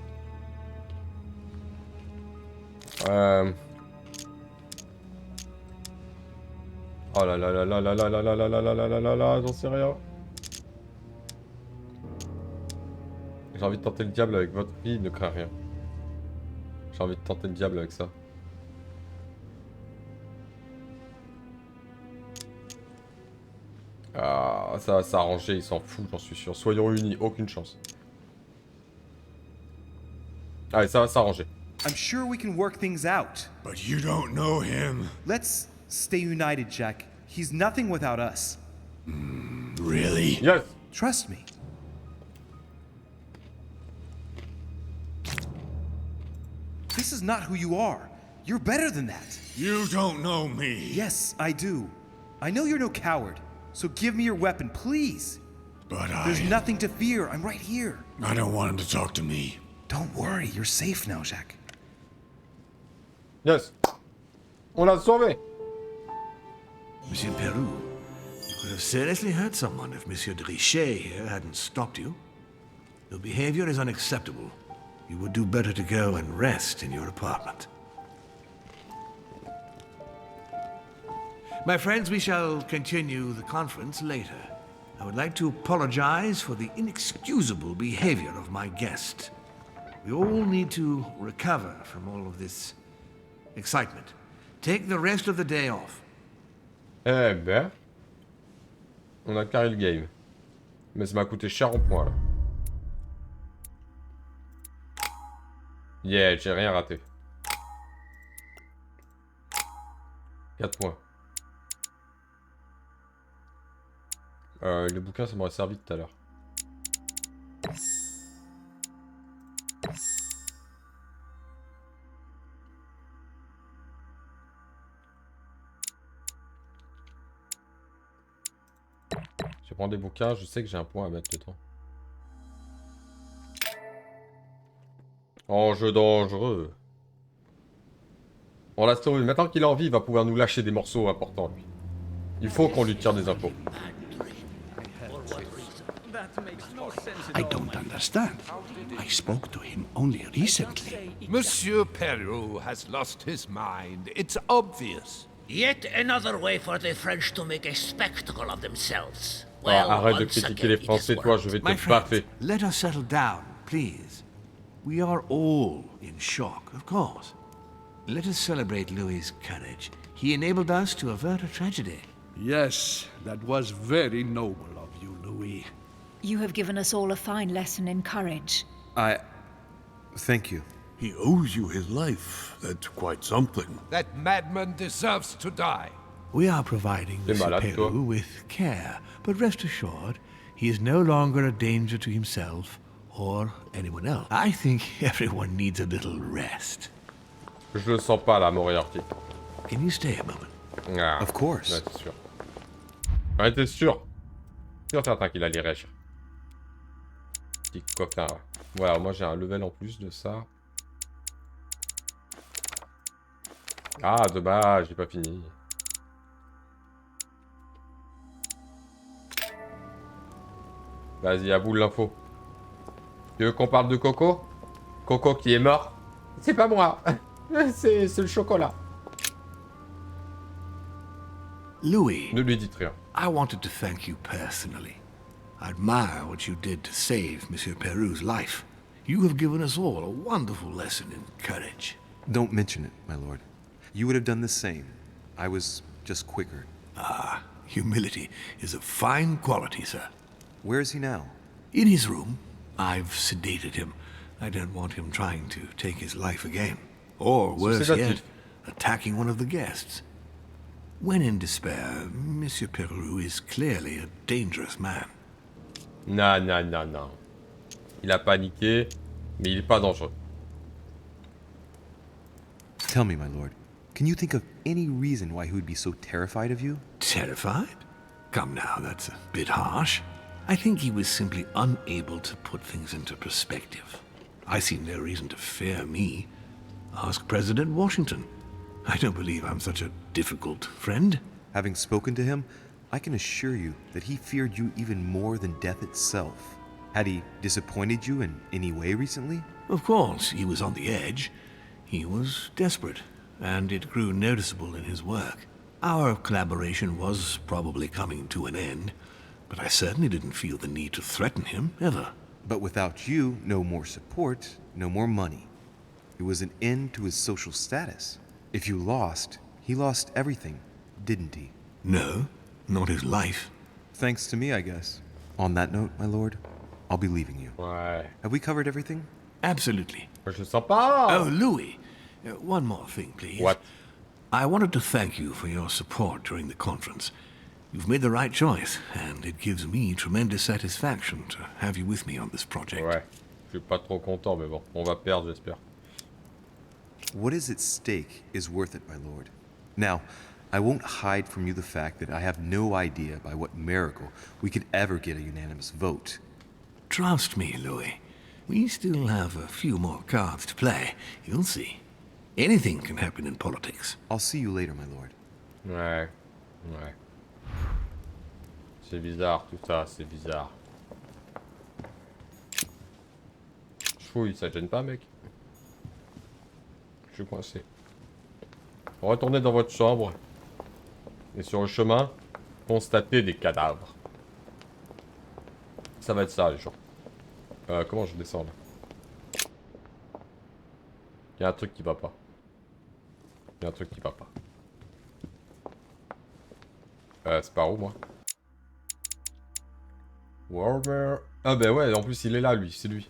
Oh là là là là là là là là là là là là là là là, j'en sais rien. J'ai envie de tenter le diable avec votre fille, ne crains rien. J'ai envie de tenter le diable avec ça. Ah, ça va s'arranger, il s'en fout, j'en suis sûr. Soyons unis, aucune chance. Allez, ça va s'arranger. I'm sure we can work things out. But you don't know him. Let's stay united, Jack. He's nothing without us. Really? Yes. Trust me. This is not who you are. You're better than that. You don't know me. Yes, I do. I know you're no coward. So give me your weapon, please. But There's nothing to fear. I'm right here. I don't want him to talk to me. Don't worry. You're safe now, Jack. Yes. On l'a sauvé. Monsieur Peru, you could have seriously hurt someone if Monsieur de Richet here hadn't stopped you. Your behavior is unacceptable. You would do better to go and rest in your apartment. My friends, we shall continue the conference later. I would like to apologize for the inexcusable behavior of my guest. We all need to recover from all of this excitement. Take the rest of the day off. Eh ben... On a carré le game. Mais ça m'a coûté cher en points, là. Yeah, j'ai rien raté. 4 points. Les bouquins, ça m'aurait servi tout à l'heure. Je vais prendre des bouquins, je sais que j'ai un point à mettre dedans. Enjeu dangereux. On l'a sauvé. Maintenant qu'il est en vie, il va pouvoir nous lâcher des morceaux importants, lui. Il faut qu'on lui tire des infos. I don't understand. I spoke to him only recently. Monsieur Pécho has lost his mind. It's obvious. Yet another way for the French to make a spectacle of themselves. Well, arrête de critiquer les Français, toi, je vais te baffer. Let us settle down, please. We are all in shock, of course. Let us celebrate Louis's courage. He enabled us to avert a tragedy. Yes, that was very noble of you, Louis. You have given us all a fine lesson in courage. Thank you. He owes you his life. That's quite something. That madman deserves to die. We are providing Mr. Pécho with care, but rest assured, he is no longer a danger to himself or anyone else. I think everyone needs a little rest. Je le sens pas là, Moriarty. Can you stay a moment? Ah, of course. Ouais, c'est sûr. Ouais, t'es sûr. Sûr certain qu'il allait réagir. Petit coquin. Voilà, moi j'ai un level en plus de ça. Ah, dommage, j'ai pas fini. Vas-y, à bout de l'info. Tu veux qu'on parle de Coco? Coco qui est mort? C'est pas moi. C'est le chocolat. Louis. Ne lui dites rien. I wanted to thank you personally. I admire what you did to save Monsieur Pécho's life. You have given us all a wonderful lesson in courage. Don't mention it, my lord. You would have done the same. I was just quicker. Ah, humility is a fine quality, sir. Where is he now? In his room. I've sedated him. I don't want him trying to take his life again. Or, worse yet, attacking one of the guests. When in despair, Monsieur Pécho is clearly a dangerous man. Non, non, non, non. Il a paniqué, mais il est pas dangereux. Tell me, my lord, can you think of any reason why he would be so terrified of you? Terrified? Come now, that's a bit harsh. I think he was simply unable to put things into perspective. I see no reason to fear me. Ask President Washington. I don't believe I'm such a difficult friend. Having spoken to him, I can assure you that he feared you even more than death itself. Had he disappointed you in any way recently? Of course, he was on the edge. He was desperate, and it grew noticeable in his work. Our collaboration was probably coming to an end, but I certainly didn't feel the need to threaten him, ever. But without you, no more support, no more money. It was an end to his social status. If you lost, he lost everything, didn't he? No, not his life. Thanks to me, I guess. On that note, my lord, I'll be leaving you. Ouais. Have we covered everything? Absolutely. Je sens pas. Oh, Louis, one more thing, please. What? I wanted to thank you for your support during the conference. You've made the right choice, and it gives me tremendous satisfaction to have you with me on this project. Ouais. Je suis pas trop content, mais bon, on va perdre, j'espère. What is at stake is worth it, my lord. Now, I won't hide from you the fact that I have no idea by what miracle we could ever get a unanimous vote. Trust me, Louis. We still have a few more cards to play. You'll see. Anything can happen in politics. I'll see you later, my lord. Ouais. Ouais. C'est bizarre tout ça, c'est bizarre. Chouille, ça te gêne pas, mec? Je suis coincé. Retournez dans votre chambre. Et sur le chemin, constatez des cadavres. Ça va être ça, les gens. Comment je descends là? Il y a un truc qui va pas. Il y a un truc qui va pas. C'est par où, moi? Warmer... Ah bah ouais, en plus, il est là, lui. C'est lui.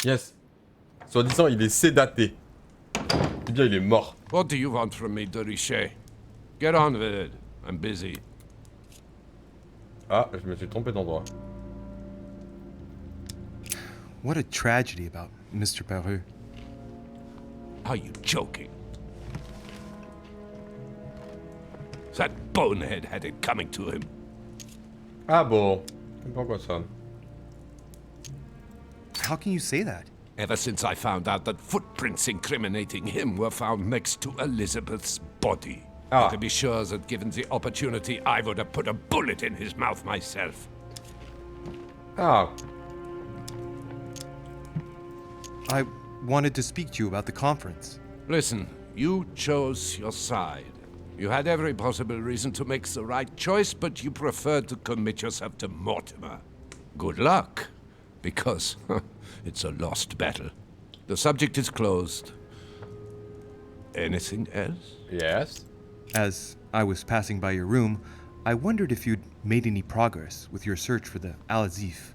Yes. Soi-disant, il est sédaté. C'est bien, il est mort. What do you want from me, Duchesse? Get on with it. I'm busy. Ah, je me suis trompé d'endroit. What a tragedy about Mr. Peru. Are you joking? That bonehead had it coming to him. Ah bon. Pourquoi ça? How can you say that? Ever since I found out that footprints incriminating him were found next to Elizabeth's body. Ah. You can be sure that given the opportunity, I would have put a bullet in his mouth myself. Ah. I wanted to speak to you about the conference. Listen, you chose your side. You had every possible reason to make the right choice, but you preferred to commit yourself to Mortimer. Good luck, because it's a lost battle. The subject is closed. Anything else? Yes. As I was passing by your room, I wondered if you'd made any progress with your search for the Al-Azif.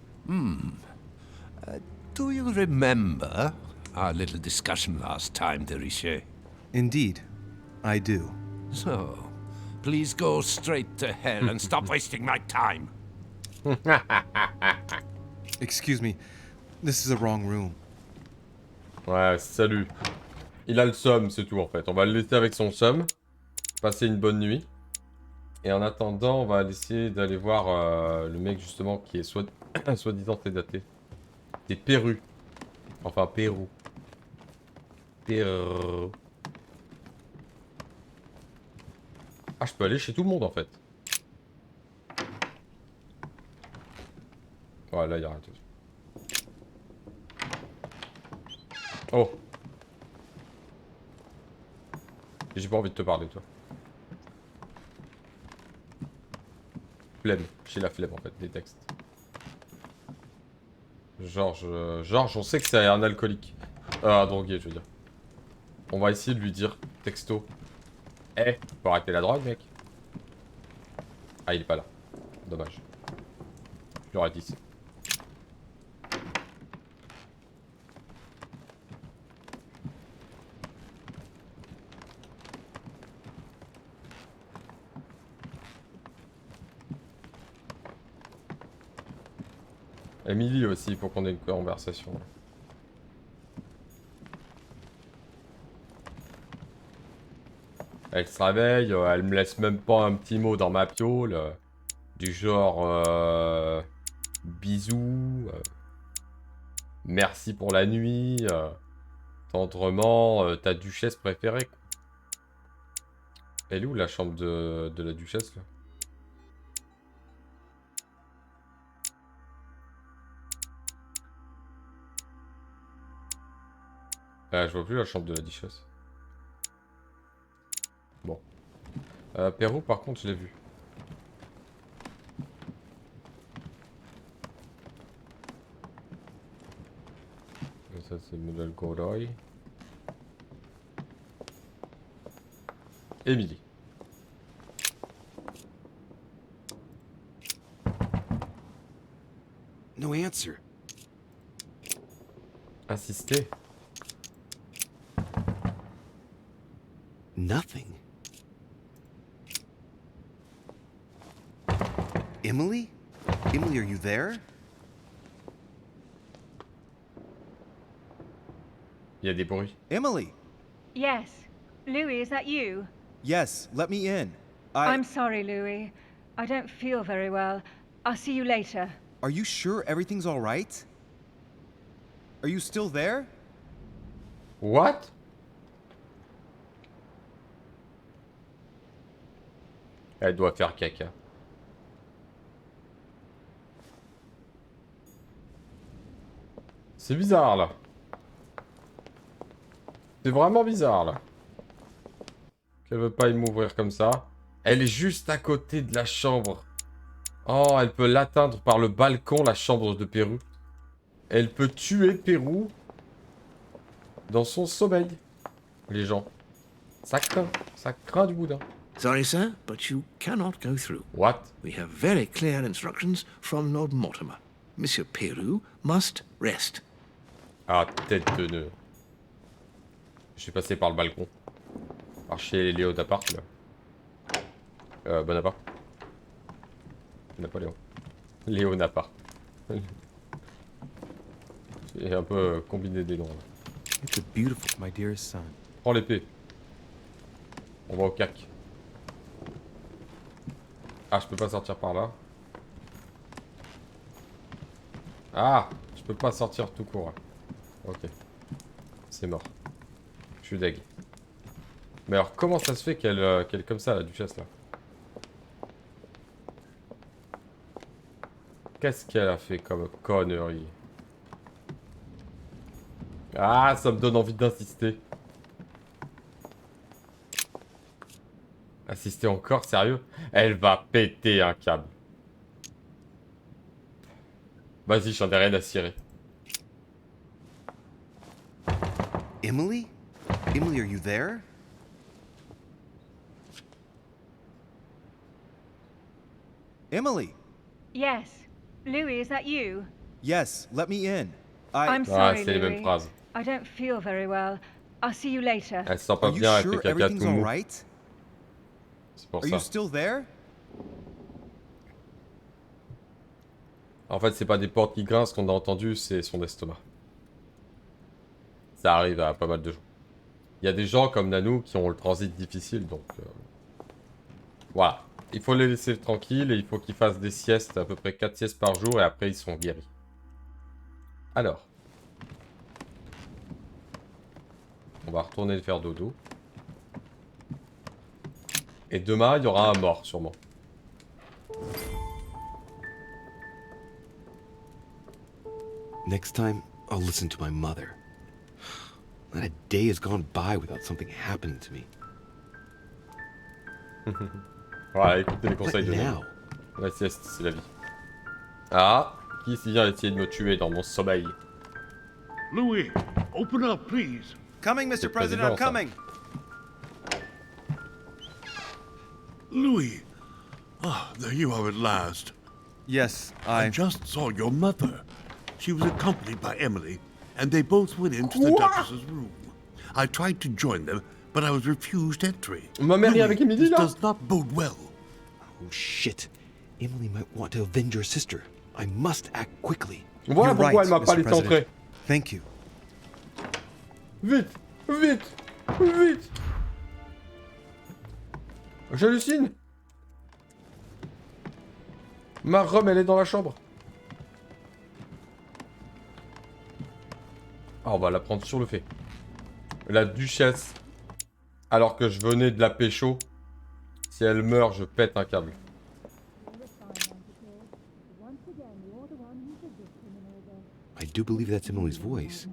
Do you remember our little discussion last time, Duchesse? Indeed, I do. So, please go straight to hell and stop wasting my time. Excuse me, this is the wrong room. Ouais, salut. Il a le seum, c'est tout en fait. On va le laisser avec son seum. Passer une bonne nuit. Et en attendant, on va essayer d'aller voir le mec justement qui est soi-disant sédaté. C'est Péru. Enfin, Pérou. Pérou. Ah, je peux aller chez tout le monde en fait. Ouais, là, il y a rien. Oh. J'ai pas envie de te parler, toi. Flemme. J'ai la flemme en fait, des textes. Georges, on sait que c'est un alcoolique. Un drogué, je veux dire. On va essayer de lui dire, texto. Eh, faut arrêter la drogue, mec. Ah, il est pas là. Dommage. J'aurais dit ça. Emily aussi, pour qu'on ait une conversation. Elle se réveille, elle me laisse même pas un petit mot dans ma piole. Du genre... bisous. Merci pour la nuit. Tendrement, ta duchesse préférée. Elle est où la chambre de la duchesse là? Ah, je vois plus la chambre de la duchesse. Bon. Pérou, par contre, je l'ai vu. Et ça, c'est le modèle Goroy. Emily. No answer. Assister. Nothing. Emily? Emily, are you there? Il y a des bruits. Emily! Yes. Louis, is that you? Yes, let me in. I'm sorry, Louis. I don't feel very well. I'll see you later. Are you sure everything's all right? Are you still there? What? Elle doit faire caca. C'est bizarre là. C'est vraiment bizarre là. Qu'elle veut pas m'ouvrir comme ça. Elle est juste à côté de la chambre. Oh, elle peut l'atteindre par le balcon, la chambre de Pérou. Elle peut tuer Pérou dans son sommeil. Les gens. Ça craint du boudin. Sorry, sir, but you cannot go through. What? We have very clear instructions from Lord Mortimer. Monsieur Pécho must rest. Ah, tête de nœud. Je suis passé par le balcon. Par chez Léo d'appart, là. Bonaparte. Napoléon. Léo Naparte. C'est un peu combiné des noms, là. It's a beautiful, my dearest son. Prends l'épée. On va au cac. Ah, je peux pas sortir par là. Ah, je peux pas sortir tout court. Ok. C'est mort. Je suis deg. Mais alors, comment ça se fait qu'elle est comme ça, la duchesse, là? Qu'est-ce qu'elle a fait comme connerie? Ah, ça me donne envie d'insister. Insister encore, sérieux? Elle va péter un câble. Vas-y, j'en ai rien à cirer. Emily? Emily, are you there? Emily! Yes. Louis, is that you? Yes, let me in. I'm sorry, c'est les mêmes Louis. phrases. I don't feel very well. I'll see you later. Elle se sent pas Are you bien, elle sure fait caca everything's tout all mou. right? C'est pour Are ça. you still there? En fait, c'est pas des portes qui grincent qu'on a entendu, c'est son estomac. Ça arrive à pas mal de gens. Il y a des gens comme Nanou qui ont le transit difficile, donc... Voilà. Il faut les laisser tranquilles et il faut qu'ils fassent des siestes, à peu près 4 siestes par jour, et après ils sont guéris. Alors. On va retourner faire dodo. Et demain, il y aura un mort, sûrement. Next time, I'll listen to my mother. Not a day has gone by without something happening to me. Voilà, écoutez les conseils de Nanou. La sieste, c'est la vie. Ah, qui vient essayer de me tuer dans mon sommeil? Louis, open up, please. Coming, Mr. President, I'm coming. Louis. Ah, there you are at last. Yes, I just saw your mother. She was accompanied by Emily, and they both went into the Duchess's room. I tried to join them, but I was refused entry. Ma mère est avec Emily, this là? does not bode well. Oh shit. Emily might want to avenge her sister. I must act quickly. Voilà You're pourquoi right, elle m'a pas Mr. laissé President. entrer. Thank you. Vite, vite, vite. J'hallucine. Ma Rome, elle est dans la chambre. Ah, on va la prendre sur le fait. La duchesse. Alors que je venais de la pécho. Si elle meurt, je pète un câble. I do believe that's Emily's voice.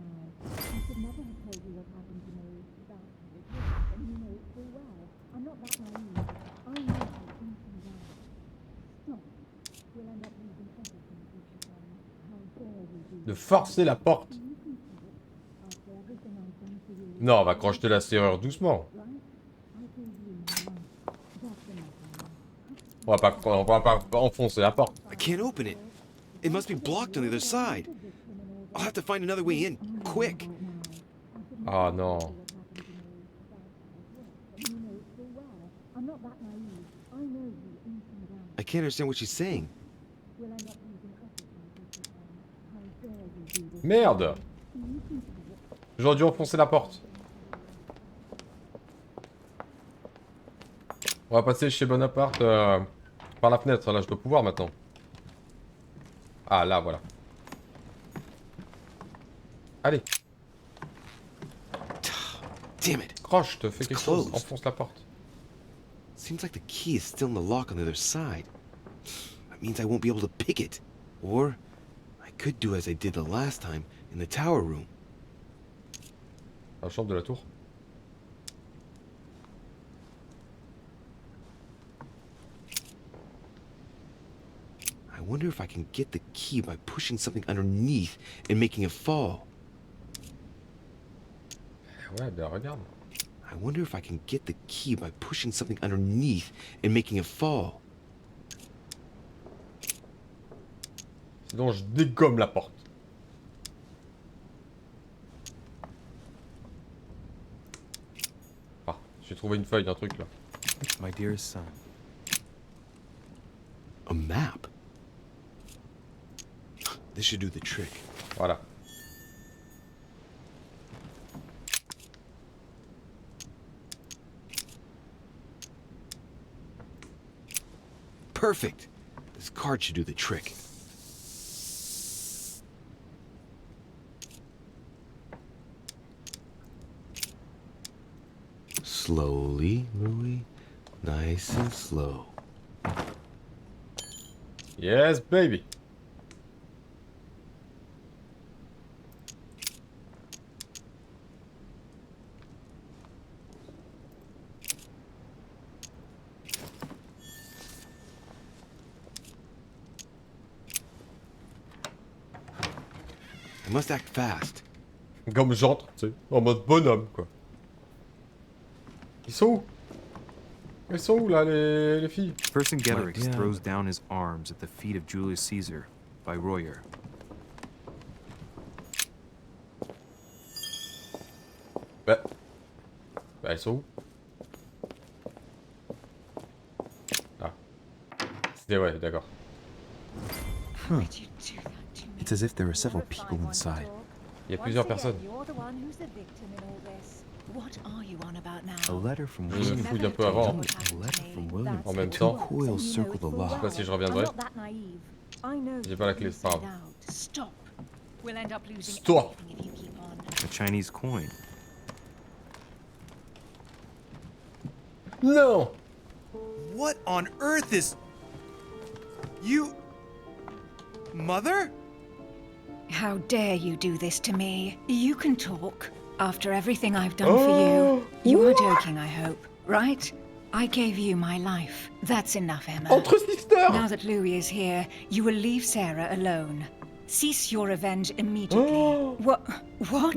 De forcer la porte. Non, on va crocheter la serrure doucement. On va pas enfoncer la porte. I can't open it. It must be blocked on the other side. I'll have to find another way in, quick. Ah non. I can't understand what she's saying. Merde. J'aurais dû enfoncer la porte. On va passer chez Bonaparte par la fenêtre. Là, je dois pouvoir maintenant. Ah, là, voilà. Allez. Damn it. Croche, te fais It's quelque chose. closed. Enfonce la porte. Seems like the key is still in the lock on the other side. That means I won't be able to pick it. Or I could do as I did the last time in the tower room. La chambre de la tour. I wonder if I can get the key by pushing something underneath and making it fall. Ouais, ben regarde. I wonder if I can get the key by pushing something underneath and making it fall. Sinon, je dégomme la porte. Ah, j'ai trouvé une feuille, un truc là. My dearest son. A map? This should do the trick. Voilà. Perfect. This card should do the trick. Slowly, Louis. Nice and slow. Yes, baby. I must act fast. Comme j'entre, tu sais, en mode bonhomme, quoi. Ils sont où? Ils sont où, là, les filles? Vercingetorix throws down his arms at the feet of Julius Caesar by Royer. Bah, elles sont où? Ah. C'était, ouais, d'accord. Huh. It's as if there are several people inside. Il y a plusieurs personnes. What are you on about now? A letter from Je me William. fouille un peu avant. A letter from William. En même Two temps. coils circle the Je sais lock. pas si je reviendrai. J'ai pas la clé, c'est pas grave. Stop. We'll end up losing Stop. everything if you keep on. A Chinese coin. Non! What on earth is... You... Mother? How dare you do this to me? You can talk. After everything I've done for you. You are joking, I hope, right? I gave you my life. That's enough, Emma. Entre sisters! Now that Louis is here, you will leave Sarah alone. Cease your revenge immediately. What? What?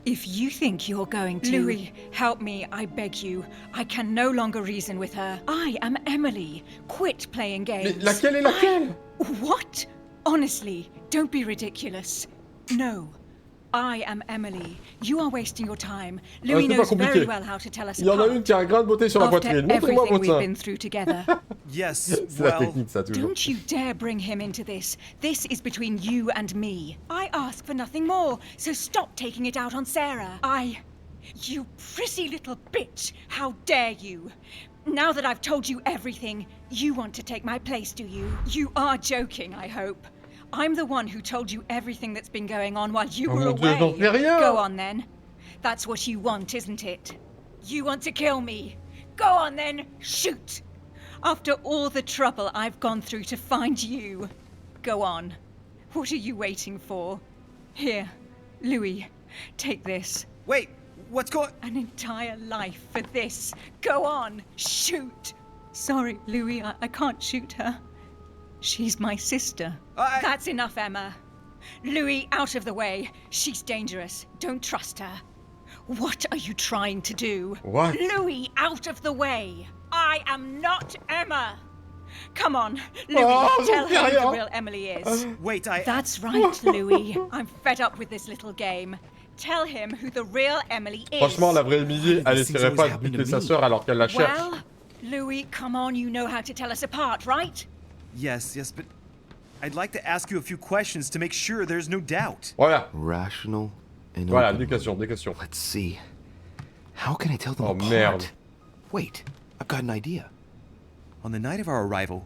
If you think you're going to... Louis, help me, I beg you. I can no longer reason with her. I am Emily. Quit playing games. Mais laquelle est laquelle? What? Honestly, don't be ridiculous. No. I am Emily. You are wasting your time. Louis knows very well how to tell us Il y en a apart. une qui a un grain de beauté sur la After poitrine. Montrez-moi everything we've votre been through together. Yes, C'est la technique, ça, toujours. Don't you dare bring him into this. This is between you and me. I ask for nothing more, so stop taking it out on Sarah. You prissy little bitch! How dare you! Now that I've told you everything, you want to take my place, do you? You are joking, I hope. I'm the one who told you everything that's been going on while you were mon Dieu, away. j'en sais rien. Go on then. That's what you want, isn't it? You want to kill me. Go on then, shoot! After all the trouble I've gone through to find you. Go on. What are you waiting for? Here, Louis, take this. Wait, what's going... An entire life for this. Go on, shoot! Sorry, Louis, I can't shoot her. She's my sister. That's enough, Emma. Louis, out of the way. She's dangerous. Don't trust her. What are you trying to do? What? Louis, out of the way. I am not Emma. Come on, Louis, tell her who the real Emily is. Wait, That's right, Louis. I'm fed up with this little game. Tell him who the real Emily is. Franchement, la vraie Emily, elle essaierait pas de buter sa sœur alors qu'elle la cherche. Well, Louis, come on, you know how to tell us apart, right? Yes, but I'd like to ask you a few questions to make sure there's no doubt. Voilà. Rational and Voilà, open. des questions. Let's see. How can I tell them Oh, apart? merde. Wait, I've got an idea. On the night of our arrival...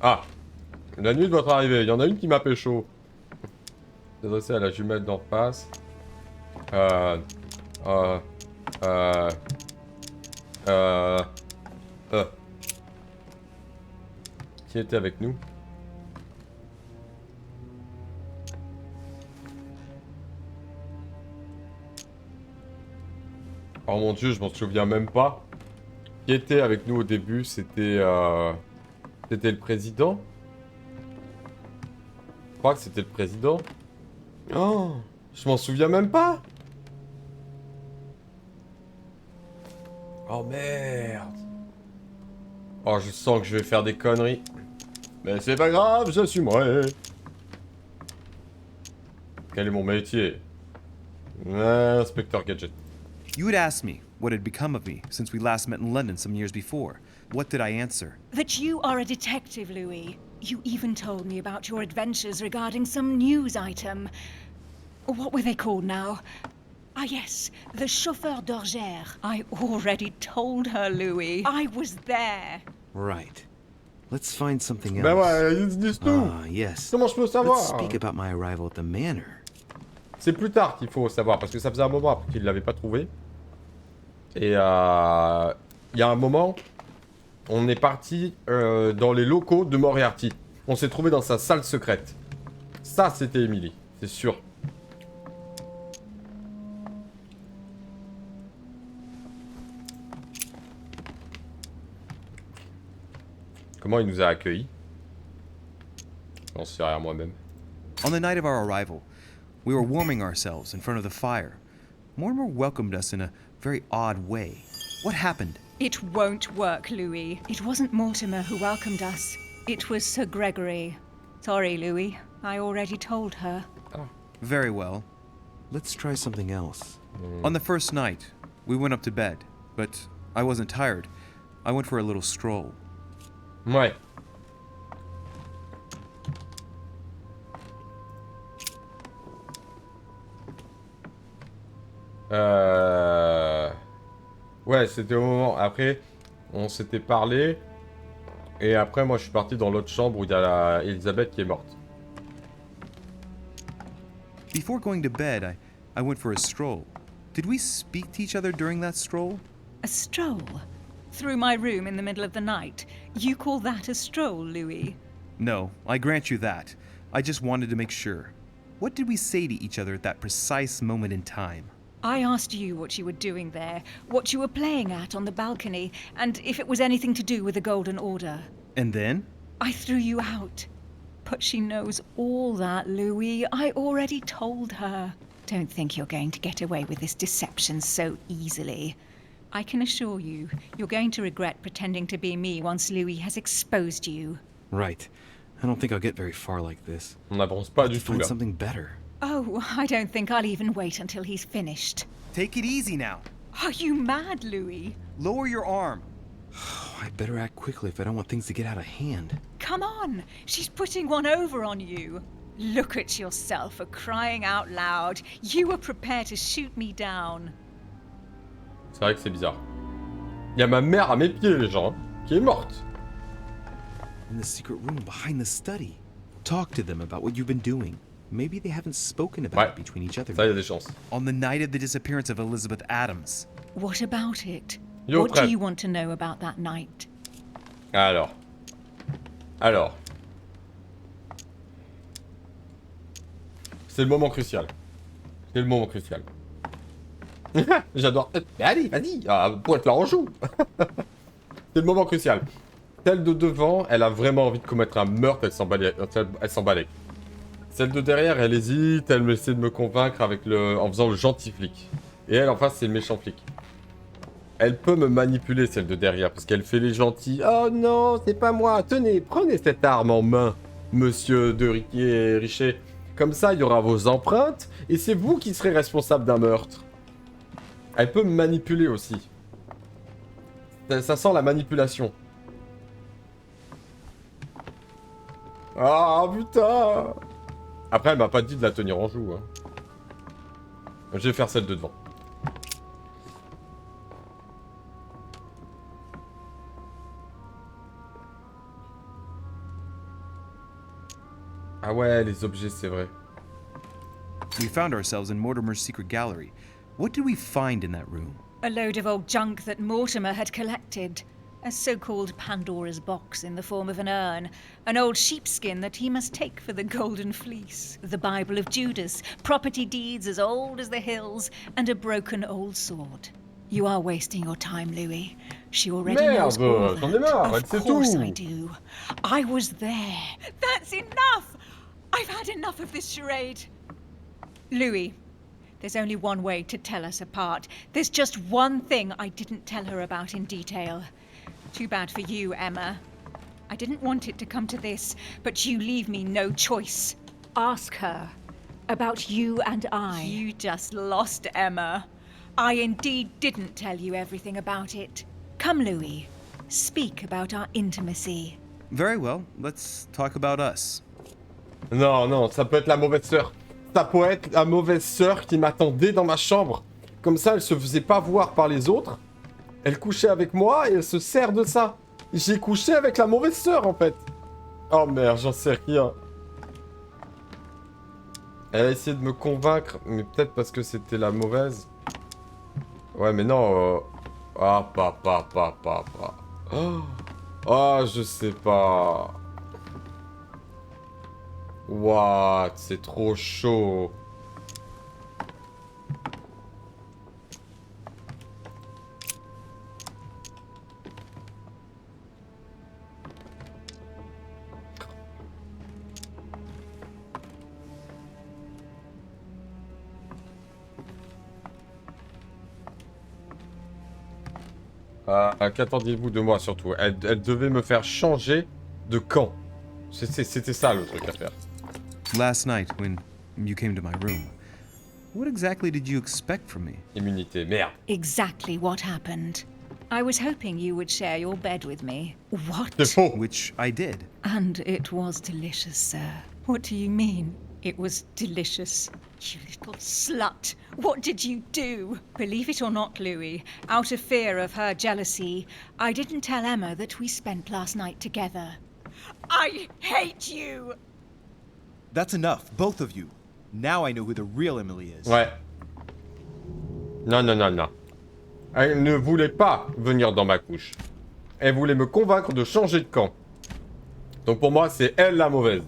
Ah. La nuit de votre arrivée, il y en a une qui m'a pécho. S'adresser à la jumelle d'en face. Qui était avec nous? Oh mon dieu, je m'en souviens même pas. Qui était avec nous au début? C'était c'était le président? Je crois que c'était le président. Oh, je m'en souviens même pas. Oh merde. Oh, je sens que je vais faire des conneries. Mais c'est pas grave, j'assumerai. Quel est mon métier? Inspecteur Gadget. You had asked me what had become of me since we last met in London some years before. What did I answer? That you are a detective, Louis. You even told me about your adventures regarding some news item. What were they called now? Ah yes, the chauffeur d'orgère. I already told her, Louis. I was there. Right. Let's find something else. Ben ouais, ils disent tout. Ah, yes. Comment je peux savoir? Let's speak about my arrival at the manor. C'est plus tard qu'il faut savoir, parce que ça faisait un moment après qu'il ne l'avait pas trouvé. Et il y a un moment, on est parti dans les locaux de Moriarty. On s'est trouvé dans sa salle secrète. Ça, c'était Emily, c'est sûr. Comment il nous a accueillis? J'en sais rien moi-même. On the night of our arrival, we were warming ourselves in front of the fire. Mortimer welcomed us in a very odd way. What happened? It won't work, Louis. It wasn't Mortimer who welcomed us. It was Sir Gregory. Sorry, Louis. I already told her. Oh. Very well. Let's try something else. On the first night, we went up to bed, but I wasn't tired. I went for a little stroll. Ouais. Ouais, c'était au moment. Après, on s'était parlé. Et après, moi, je suis parti dans l'autre chambre où il y a la Elisabeth qui est morte. Before going to bed, I went for a stroll. Did we speak to each other during that stroll? A stroll? Through my room in the middle of the night? You call that a stroll, Louis? No, I grant you that. I just wanted to make sure. What did we say to each other at that precise moment in time? I asked you what you were doing there, what you were playing at on the balcony, and if it was anything to do with the Golden Order. And then? I threw you out. But she knows all that, Louis. I already told her. Don't think you're going to get away with this deception so easily. I can assure you, you're going to regret pretending to be me once Louis has exposed you. Right. I don't think I'll get very far like this. On n'avance pas du tout Find là. something better. Oh, I don't think I'll even wait until he's finished. Take it easy now. Are you mad, Louis? Lower your arm. I better act quickly if I don't want things to get out of hand. Come on, she's putting one over on you. Look at yourself for crying out loud. You were prepared to shoot me down. C'est vrai que c'est bizarre. Il y a ma mère à mes pieds, les gens, qui est morte. In the secret room behind the study. Talk to them about what you've been doing. Maybe they haven't spoken about it between each other. Ça, y a des chances. On the night of the disappearance of Elizabeth Adams. What about it? Yo, What do you want to know about that night? Alors. C'est le moment crucial. C'est le moment crucial. J'adore. Mais allez, vas-y, pointe-la en joue. C'est le moment crucial. Celle de devant, elle a vraiment envie de commettre un meurtre, elle s'en balèque. Celle de derrière, elle hésite, elle essaie de me convaincre en faisant le gentil flic. Et elle, en face, c'est le méchant flic. Elle peut me manipuler, celle de derrière, parce qu'elle fait les gentils. Oh non, c'est pas moi. Tenez, prenez cette arme en main, monsieur de Richet. Comme ça, il y aura vos empreintes, et c'est vous qui serez responsable d'un meurtre. Elle peut me manipuler aussi. Ça sent la manipulation. Ah, putain. Après, elle m'a pas dit de la tenir en joue. Hein. Je vais faire celle de devant. Ah ouais, les objets, c'est vrai. We found ourselves in Mortimer's secret gallery. What did we find in that room? A load of old junk that Mortimer had collected. A so-called Pandora's box in the form of an urn. An old sheepskin that he must take for the Golden Fleece. The Bible of Judas. Property deeds as old as the hills. And a broken old sword. You are wasting your time, Louis. She already knows all that. Of course I do. I was there. That's enough! I've had enough of this charade. Louis, There's only one way to tell us apart. There's just one thing I didn't tell her about in detail. Too bad for you, Emma. I didn't want it to come to this, but you leave me no choice. Ask her about you and I. You just lost, Emma. I indeed didn't tell you everything about it. Come, Louis. Speak about our intimacy. Very well, let's talk about us. Non, non, ça peut être la mauvaise sœur. Ça peut être la mauvaise sœur qui m'attendait dans ma chambre. Comme ça, elle se faisait pas voir par les autres. Elle couchait avec moi et elle se sert de ça. J'ai couché avec la mauvaise sœur, en fait. Oh merde, j'en sais rien. Elle a essayé de me convaincre, mais peut-être parce que c'était la mauvaise. Ouais, mais non. Ah, papa. Oh, je sais pas. What? C'est trop chaud. Qu'attendiez-vous de moi surtout? Elle devait me faire changer de camp. C'était ça le truc à faire. Last night, when you came to my room, what exactly did you expect from me? Immunité, merde. Exactly what happened. I was hoping you would share your bed with me. What? C'est faux. Which I did. And it was delicious, sir. What do you mean? It was delicious. You little slut. What did you do? Believe it or not, Louis, out of fear of her jealousy, I didn't tell Emma that we spent last night together. I hate you! That's enough, both of you. Now I know who the real Emily is. Ouais. Non. Elle ne voulait pas venir dans ma couche. Elle voulait me convaincre de changer de camp. Donc pour moi, c'est elle la mauvaise.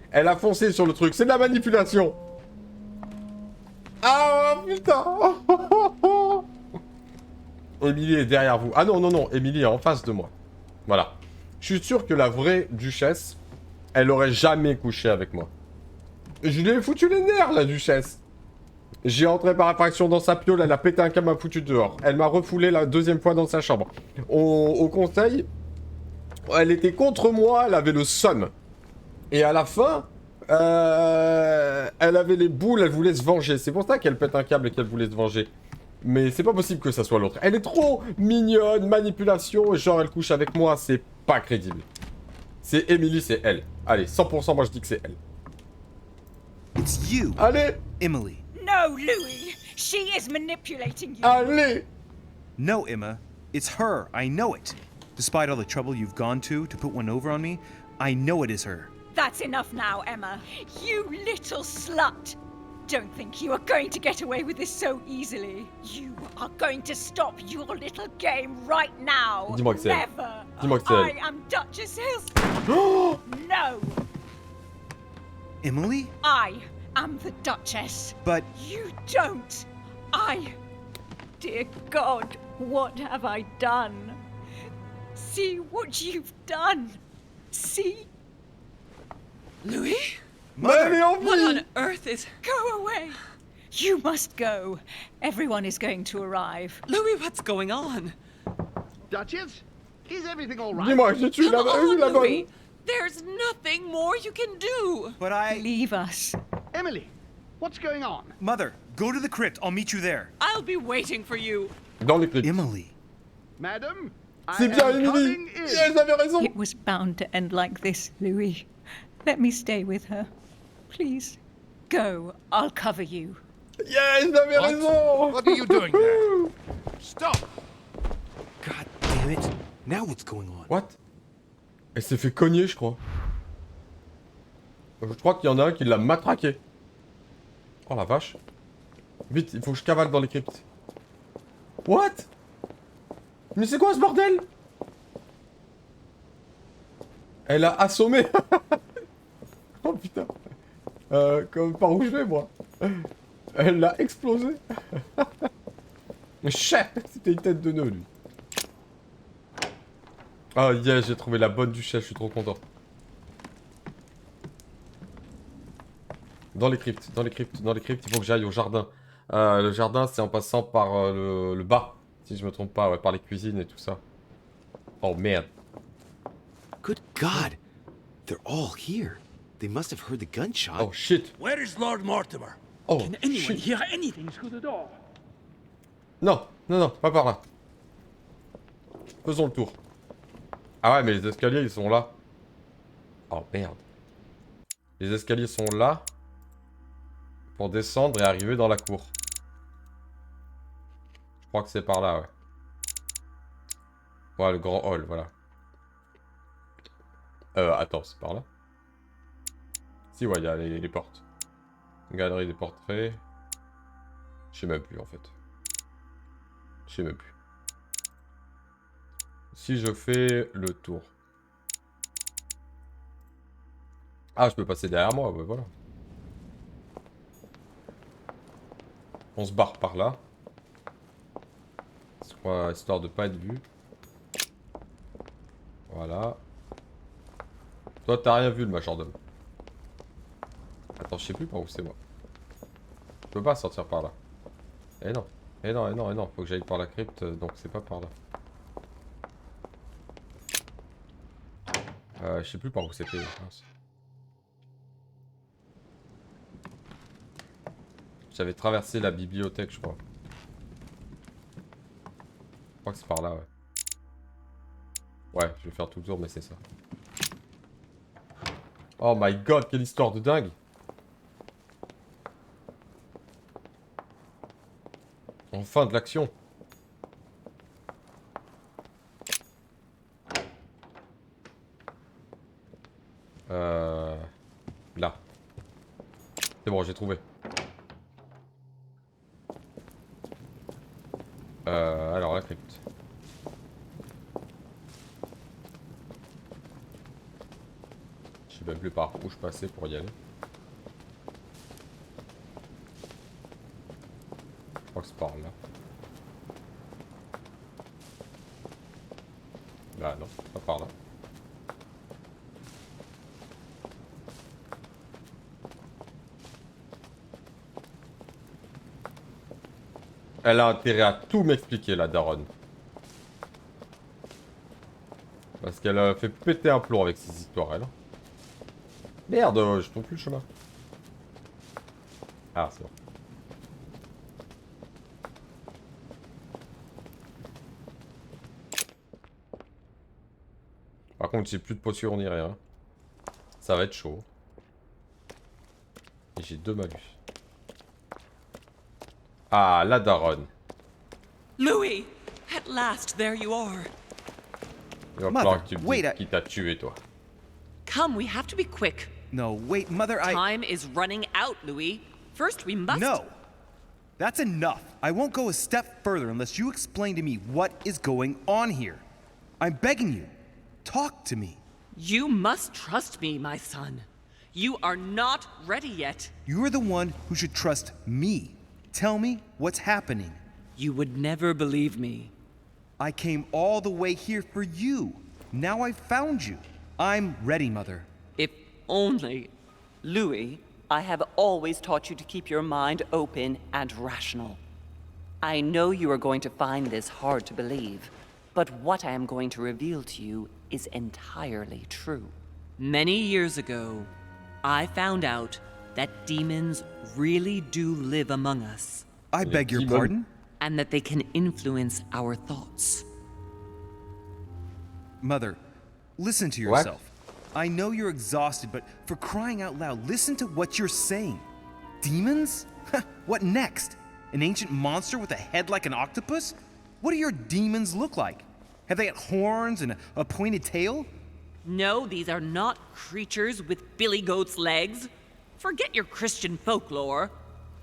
Elle a foncé sur le truc. C'est de la manipulation. Ah putain. Émilie est derrière vous. Ah non. Émilie est en face de moi. Voilà. Je suis sûr que la vraie Duchesse, elle aurait jamais couché avec moi. Je lui ai foutu les nerfs, la Duchesse. J'ai entré par effraction dans sa piole, elle a pété un câble, m'a foutu dehors. Elle m'a refoulé la deuxième fois dans sa chambre. Au conseil, elle était contre moi, elle avait le seum. Et à la fin, elle avait les boules, elle voulait se venger. C'est pour ça qu'elle pète un câble et qu'elle voulait se venger. Mais c'est pas possible que ça soit l'autre. Elle est trop mignonne, manipulation, et genre elle couche avec moi, c'est pas crédible. C'est Emily, c'est elle. Allez, 100% moi je dis que c'est elle. It's you. Allez. Emily. No, Louis! She is manipulating you! Allez! No, Emma. It's her. I know it. Despite all the trouble you've gone to put one over on me, I know it is her. That's enough now, Emma. You little slut! Don't think you are going to get away with this so easily. You are going to stop your little game right now. Dis-moi que c'est elle. Never. Dis-moi que c'est elle. I am Duchess Hills. No. Emily? I am the Duchess. But you don't. Dear God, what have I done? See what you've done. See? Louis? Mother, what on earth is... Go away! You must go. Everyone is going to arrive. Louis, what's going on? Duchess, is everything all right? Dis-moi, j'ai tué la bonne. Louis. There's nothing more you can do. But I... Leave us. Emily, what's going on? Mother, go to the crypt. I'll meet you there. I'll be waiting for you. Dans les cryptes. Emily. Madam, C'est bien, Emily. Elles avaient raison. It was bound to end like this, Louis. Let me stay with her. Please. Go. I'll cover you. Yes, j'avais raison. What are you doing there? Stop! God damn it. Now what's going on? What? Elle s'est fait cogner, je crois. Je crois qu'il y en a un qui l'a matraqué. Oh la vache. Vite, il faut que je cavale dans les cryptes. What? Mais c'est quoi ce bordel? Elle a assommé. Oh putain. Comme par où je vais, moi. Elle l'a explosé. Chef, c'était une tête de nœud, lui. Ah, yes, j'ai trouvé la bonne Duchesse, je suis trop content. Dans les cryptes, il faut que j'aille au jardin. Le jardin, c'est en passant par le bas, si je me trompe pas, ouais, par les cuisines et tout ça. Oh merde. Good God! They're all here. They must have heard the gunshot. Oh shit. Where is Lord Mortimer? Oh Can anyone shit. hear anything through the door? Non, non, non, pas par là. Faisons le tour. Ah ouais, mais les escaliers, ils sont là. Oh merde. Les escaliers sont là. Pour descendre et arriver dans la cour. Je crois que c'est par là, ouais. Ouais, le grand hall, voilà. Attends, c'est par là? Si, ouais, il y a les portes. Galerie des portraits. Je sais même plus, en fait. Je sais même plus. Si je fais le tour. Ah, je peux passer derrière moi, ouais, voilà. On se barre par là. Histoire de pas être vu. Voilà. Toi, t'as rien vu, le majordome. Attends, je sais plus par où c'est, moi. Je peux pas sortir par là. Eh non. Eh non, eh non, eh non. Faut que j'aille par la crypte, donc c'est pas par là. Je sais plus par où c'était. J'avais traversé la bibliothèque, je crois. Je crois que c'est par là, ouais. Ouais, je vais faire tout le tour, mais c'est ça. Oh my god, quelle histoire de dingue! Enfin, de l'action! Là. C'est bon, j'ai trouvé. Alors, la crypte. Je sais même plus par où je passais pour y aller. Je crois que c'est par là. Ah non, pas par là. Elle a intérêt à tout m'expliquer, la daronne. Parce qu'elle a fait péter un plomb avec ses histoires, elle. Merde, je trouve plus le chemin. Ah, c'est bon. Par contre, j'ai plus de potions ni rien. Ça va être chaud. Et j'ai 2 malus. Ah, la daronne. Louis, at last, there you are. Il va falloir que tu me dises qui t'a tué, toi. Come, we have to be quick. No, wait, Mother, Time is running out, Louis. First, we must... No! That's enough. I won't go a step further unless you explain to me what is going on here. I'm begging you. Talk to me. You must trust me, my son. You are not ready yet. You're the one who should trust me. Tell me what's happening. You would never believe me. I came all the way here for you. Now I've found you. I'm ready, Mother. If only... Louis, I have always taught you to keep your mind open and rational. I know you are going to find this hard to believe, but what I am going to reveal to you is entirely true. Many years ago, I found out that demons really do live among us. I beg your pardon? And that they can influence our thoughts. Mother, listen to yourself. I know you're exhausted, but for crying out loud, listen to what you're saying. Demons? What next? An ancient monster with a head like an octopus? What do your demons look like? Have they got horns and a pointed tail? No, these are not creatures with billy goat's legs. Forget your Christian folklore.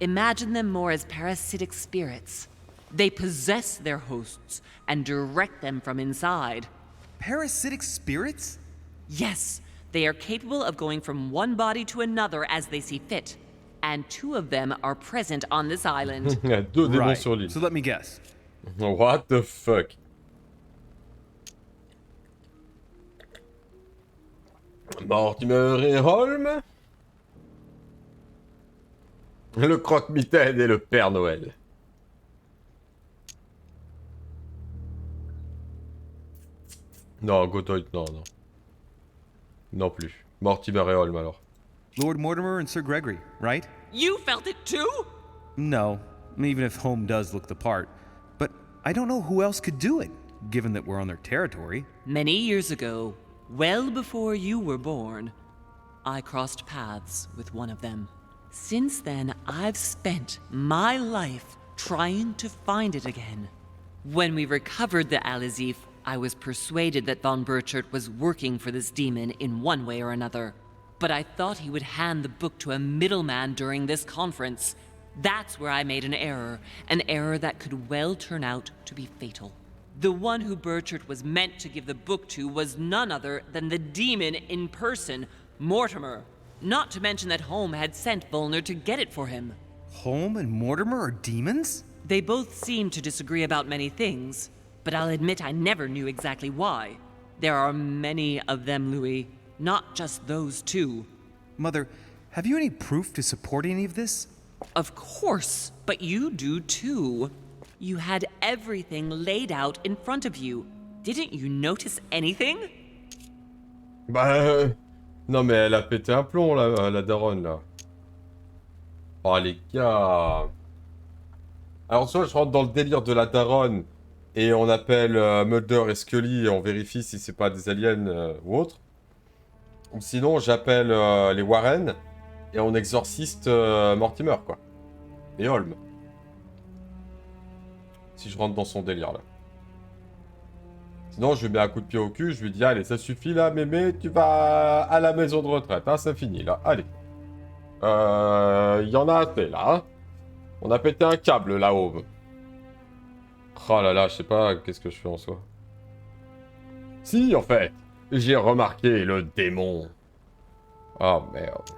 Imagine them more as parasitic spirits. They possess their hosts and direct them from inside. Parasitic spirits? Yes, they are capable of going from one body to another as they see fit. And 2 of them are present on this island. Right. So let me guess. What the fuck? Mortimer et Holm? Le croque-mitaine et le Père Noël. Non, Godoy, non, non. Non plus. Mortimer et Holm, alors. Lord Mortimer and Sir Gregory, right? You felt it too? No, even if Home does look the part. But I don't know who else could do it, given that we're on their territory. Many years ago, well before you were born, I crossed paths with one of them. Since then, I've spent my life trying to find it again. When we recovered the Alizif, I was persuaded that von Burchard was working for this demon in one way or another. But I thought he would hand the book to a middleman during this conference. That's where I made an error that could well turn out to be fatal. The one who Burchard was meant to give the book to was none other than the demon in person, Mortimer. Not to mention that Home had sent Volner to get it for him. Home and Mortimer are demons? They both seem to disagree about many things, but I'll admit I never knew exactly why. There are many of them, Louis, not just those two. Mother, have you any proof to support any of this? Of course, but you do too. You had everything laid out in front of you. Didn't you notice anything? Bah... Non mais elle a pété un plomb, la daronne, là. Oh, les gars... Alors soit je rentre dans le délire de la daronne, et on appelle Mulder et Scully, et on vérifie si c'est pas des aliens ou autre. Ou sinon, j'appelle les Warren, et on exorciste Mortimer, quoi. Et Holm. Si je rentre dans son délire, là. Sinon, je lui mets un coup de pied au cul, je lui dis, allez, ça suffit, là, mémé, tu vas à la maison de retraite, hein, ça finit, là, allez. Il y en a assez, là, hein. On a pété un câble, là-haut. Oh là là, je sais pas, qu'est-ce que je fais en soi. Si, en fait, j'ai remarqué le démon. Oh, merde.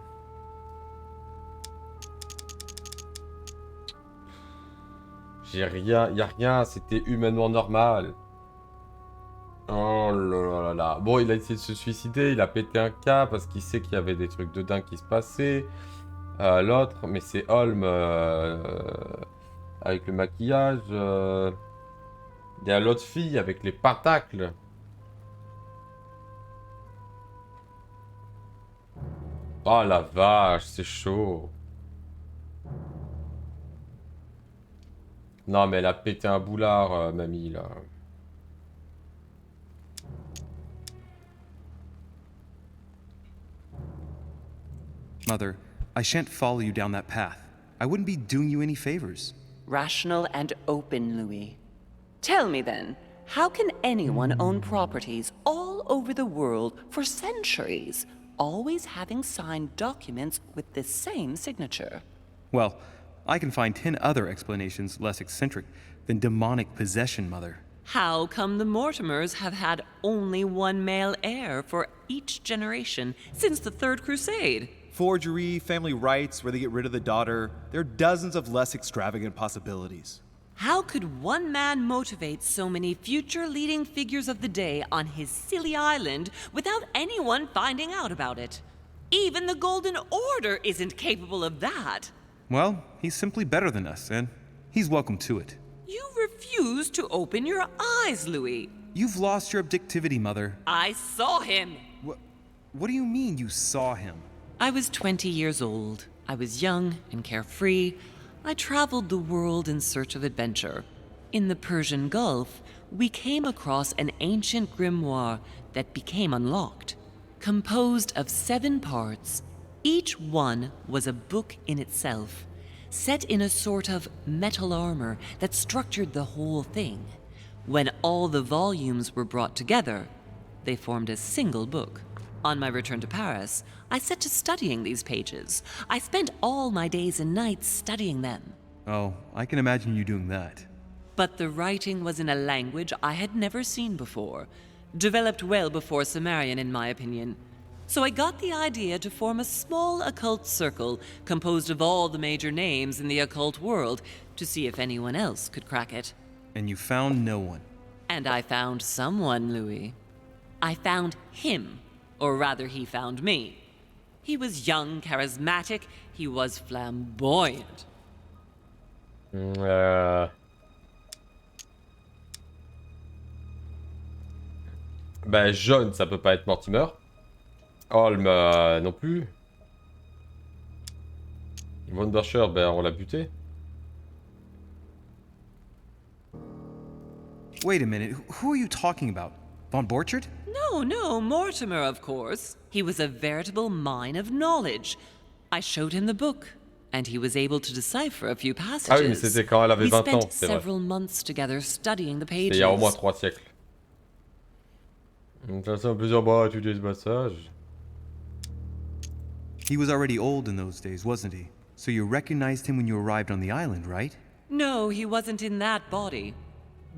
J'ai rien, y a rien, c'était humainement normal. Oh là là là. Bon, il a essayé de se suicider, il a pété un câble parce qu'il sait qu'il y avait des trucs de dingue qui se passaient. L'autre, mais c'est Holm avec le maquillage. Il y a l'autre fille avec les pentacles. Oh la vache, c'est chaud. Non, mais elle a pété un boulard, mamie, là. Mother, I shan't follow you down that path. I wouldn't be doing you any favors. Rational and open, Louis. Tell me then, how can anyone own properties all over the world for centuries, always having signed documents with the same signature? Well, I can find 10 other explanations less eccentric than demonic possession, Mother. How come the Mortimers have had only one male heir for each generation since the Third Crusade? Forgery, family rights, where they get rid of the daughter. There are dozens of less extravagant possibilities. How could one man motivate so many future leading figures of the day on his silly island without anyone finding out about it? Even the Golden Order isn't capable of that. Well, he's simply better than us, and he's welcome to it. You refuse to open your eyes, Louis. You've lost your objectivity, Mother. I saw him. What do you mean you saw him? I was 20 years old. I was young and carefree. I traveled the world in search of adventure. In the Persian Gulf, we came across an ancient grimoire that became unlocked. Composed of 7 parts, each one was a book in itself, set in a sort of metal armor that structured the whole thing. When all the volumes were brought together, they formed a single book. On my return to Paris, I set to studying these pages. I spent all my days and nights studying them. Oh, I can imagine you doing that. But the writing was in a language I had never seen before, developed well before Sumerian, in my opinion. So I got the idea to form a small occult circle composed of all the major names in the occult world to see if anyone else could crack it. And you found no one. And I found someone, Louis. I found him. Or rather, he found me. He was young, charismatic, he was flamboyant. Ben, jaune, ça peut pas être Mortimer. Holm, non plus. Von Bercher, ben, on l'a buté. Wait a minute, who are you talking about? Von Borchard? No, Mortimer, of course. He was a veritable mine of knowledge. I showed him the book, and he was able to decipher a few passages. Ah oui, mais c'était quand elle avait 20 ans, c'est vrai. Several months together studying the pages. C'était il y a au moins 3 siècles. De toute façon, plusieurs mois à étudier ce passage. He was already old in those days, wasn't he? So you recognized him when you arrived on the island, right? No, he wasn't in that body.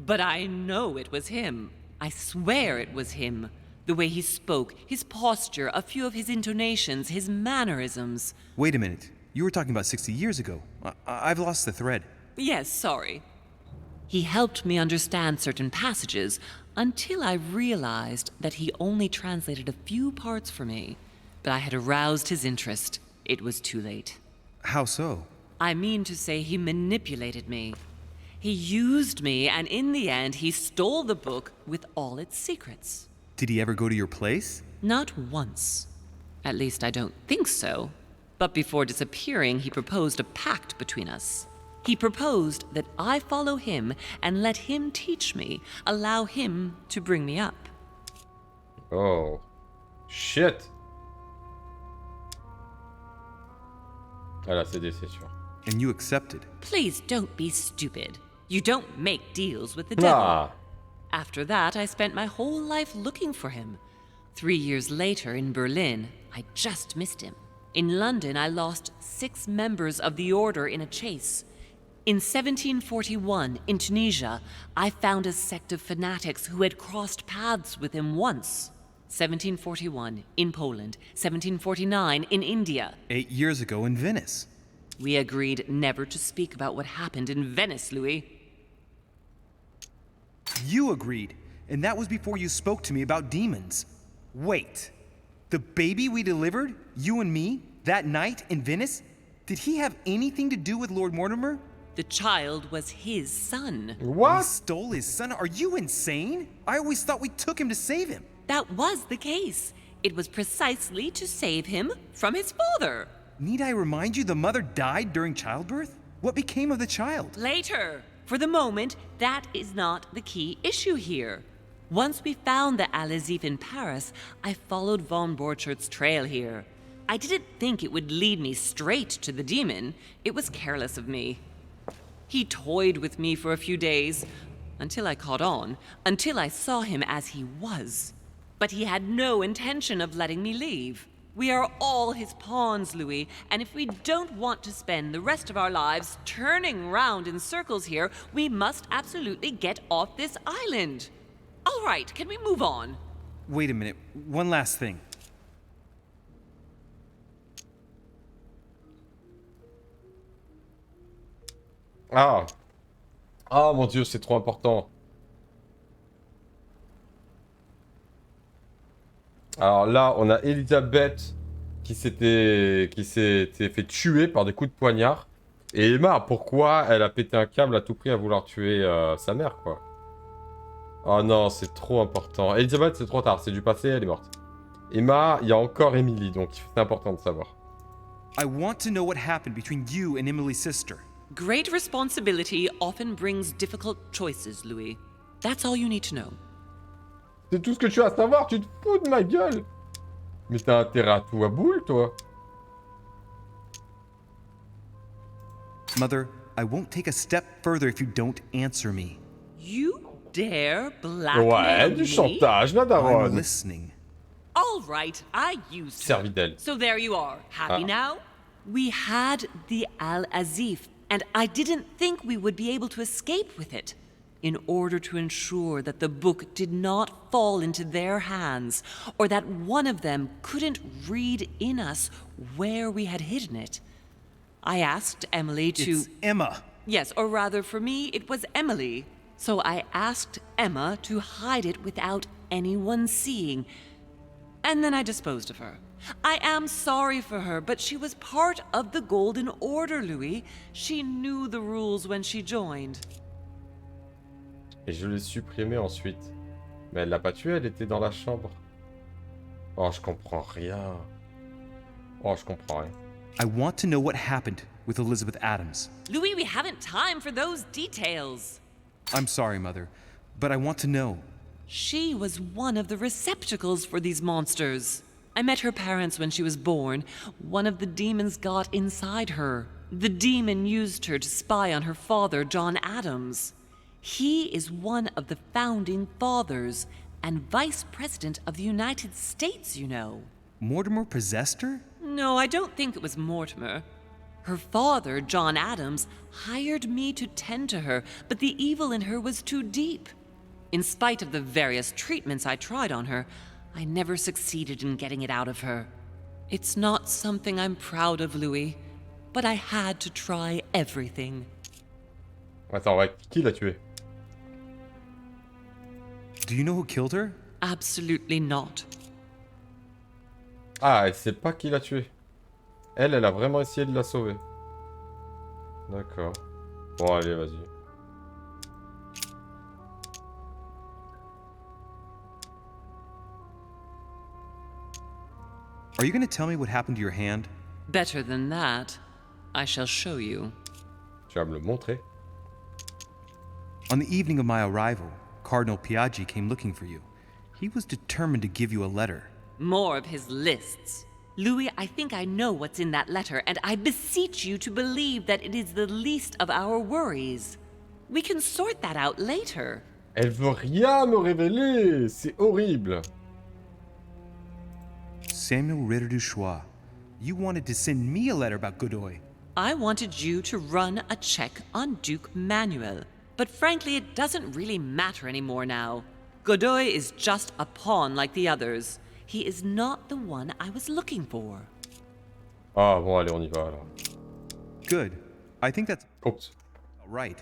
But I know it was him. I swear it was him. The way he spoke, his posture, a few of his intonations, his mannerisms. Wait a minute. You were talking about 60 years ago. I've lost the thread. Yes, sorry. He helped me understand certain passages until I realized that he only translated a few parts for me. But I had aroused his interest. It was too late. How so? I mean to say he manipulated me. He used me, and in the end, he stole the book with all its secrets. Did he ever go to your place? Not once. At least I don't think so. But before disappearing, he proposed a pact between us. He proposed that I follow him and let him teach me, allow him to bring me up. Oh. Shit. Voilà, c'est sûr. And you accepted. Please don't be stupid. You don't make deals with the devil. Ah. After that, I spent my whole life looking for him. 3 years later, in Berlin, I just missed him. In London, I lost 6 members of the order in a chase. In 1741, in Tunisia, I found a sect of fanatics who had crossed paths with him once. 1741, in Poland. 1749, in India. 8 years ago in Venice. We agreed never to speak about what happened in Venice, Louis. You agreed, and that was before you spoke to me about demons. Wait, the baby we delivered, you and me, that night in Venice, did he have anything to do with Lord Mortimer? The child was his son. What? We stole his son? Are you insane? I always thought we took him to save him. That was the case. It was precisely to save him from his father. Need I remind you the mother died during childbirth? What became of the child? Later. For the moment, that is not the key issue here. Once we found the Al-Azif in Paris, I followed von Borchardt's trail here. I didn't think it would lead me straight to the demon. It was careless of me. He toyed with me for a few days, until I caught on, until I saw him as he was. But he had no intention of letting me leave. We are all his pawns, Louis, and if we don't want to spend the rest of our lives turning round in circles here, we must absolutely get off this island. All right, can we move on? Wait a minute, one last thing. Ah. Ah mon dieu, c'est trop important. Alors là, on a Elisabeth qui s'était fait tuer par des coups de poignard. Et Emma, pourquoi elle a pété un câble à tout prix à vouloir tuer sa mère, quoi. Oh non, c'est trop important. Elisabeth, c'est trop tard, c'est du passé, elle est morte. Emma, il y a encore Emily, donc c'est important de savoir. I want to know what happened between you and Emily's sister. Great responsibility often brings difficult choices, Louis. That's all you need to know. C'est tout ce que tu as à savoir, tu te fous de ma gueule. Mais t'as intérêt à tout à boule, toi. Mother, I won't take a step further if you don't answer me. You dare blackmail Ouais, du chantage, la daronne. I'm listening. All right, I used her. Servi d'elle. So there you are. Happy now? We had the Al-Azif, and I didn't think we would be able to escape with it. In order to ensure that the book did not fall into their hands, or that one of them couldn't read in us where we had hidden it, I asked Emily to... It's Emma. Yes, or rather for me, it was Emily. So I asked Emma to hide it without anyone seeing, and then I disposed of her. I am sorry for her, but she was part of the Golden Order, Louis. She knew the rules when she joined. Et je l'ai supprimée ensuite. Mais elle l'a pas tuée, elle était dans la chambre. Oh, je comprends rien. Oh, je comprends rien. I want to know what happened with Elizabeth Adams. Louis, we haven't time for those details. I'm sorry, Mother, but I want to know. She was one of the receptacles for these monsters. I met her parents when she was born. One of the demons got inside her. The demon used her to spy on her father, John Adams. He is one of the founding fathers and vice president of the United States, you know. Mortimer possessed her? No, I don't think it was Mortimer. Her father, John Adams, hired me to tend to her, but the evil in her was too deep. In spite of the various treatments I tried on her, I never succeeded in getting it out of her. It's not something I'm proud of, Louis, but I had to try everything. Attends, ouais, qui l'a tuée? Do you know who killed her? Absolutely not. Ah, elle sait pas qui l'a tuée. Elle a vraiment essayé de la sauver. D'accord. Bon, allez, vas-y. Are you going to tell me what happened to your hand? Better than that, I shall show you. Tu vas me le montrer? On the evening of my arrival, Cardinal Piaggi came looking for you. He was determined to give you a letter. More of his lists. Louis, I think I know what's in that letter, and I beseech you to believe that it is the least of our worries. We can sort that out later. Elle veut rien me révéler. C'est horrible. Samuel Ritter du Choix, you wanted to send me a letter about Godoy. I wanted you to run a check on Duke Manuel, but frankly, it doesn't really matter anymore now. Godoy is just a pawn like the others. He is not the one I was looking for. Ah bon, allez, on y va alors. Good. I think that's Oops. right.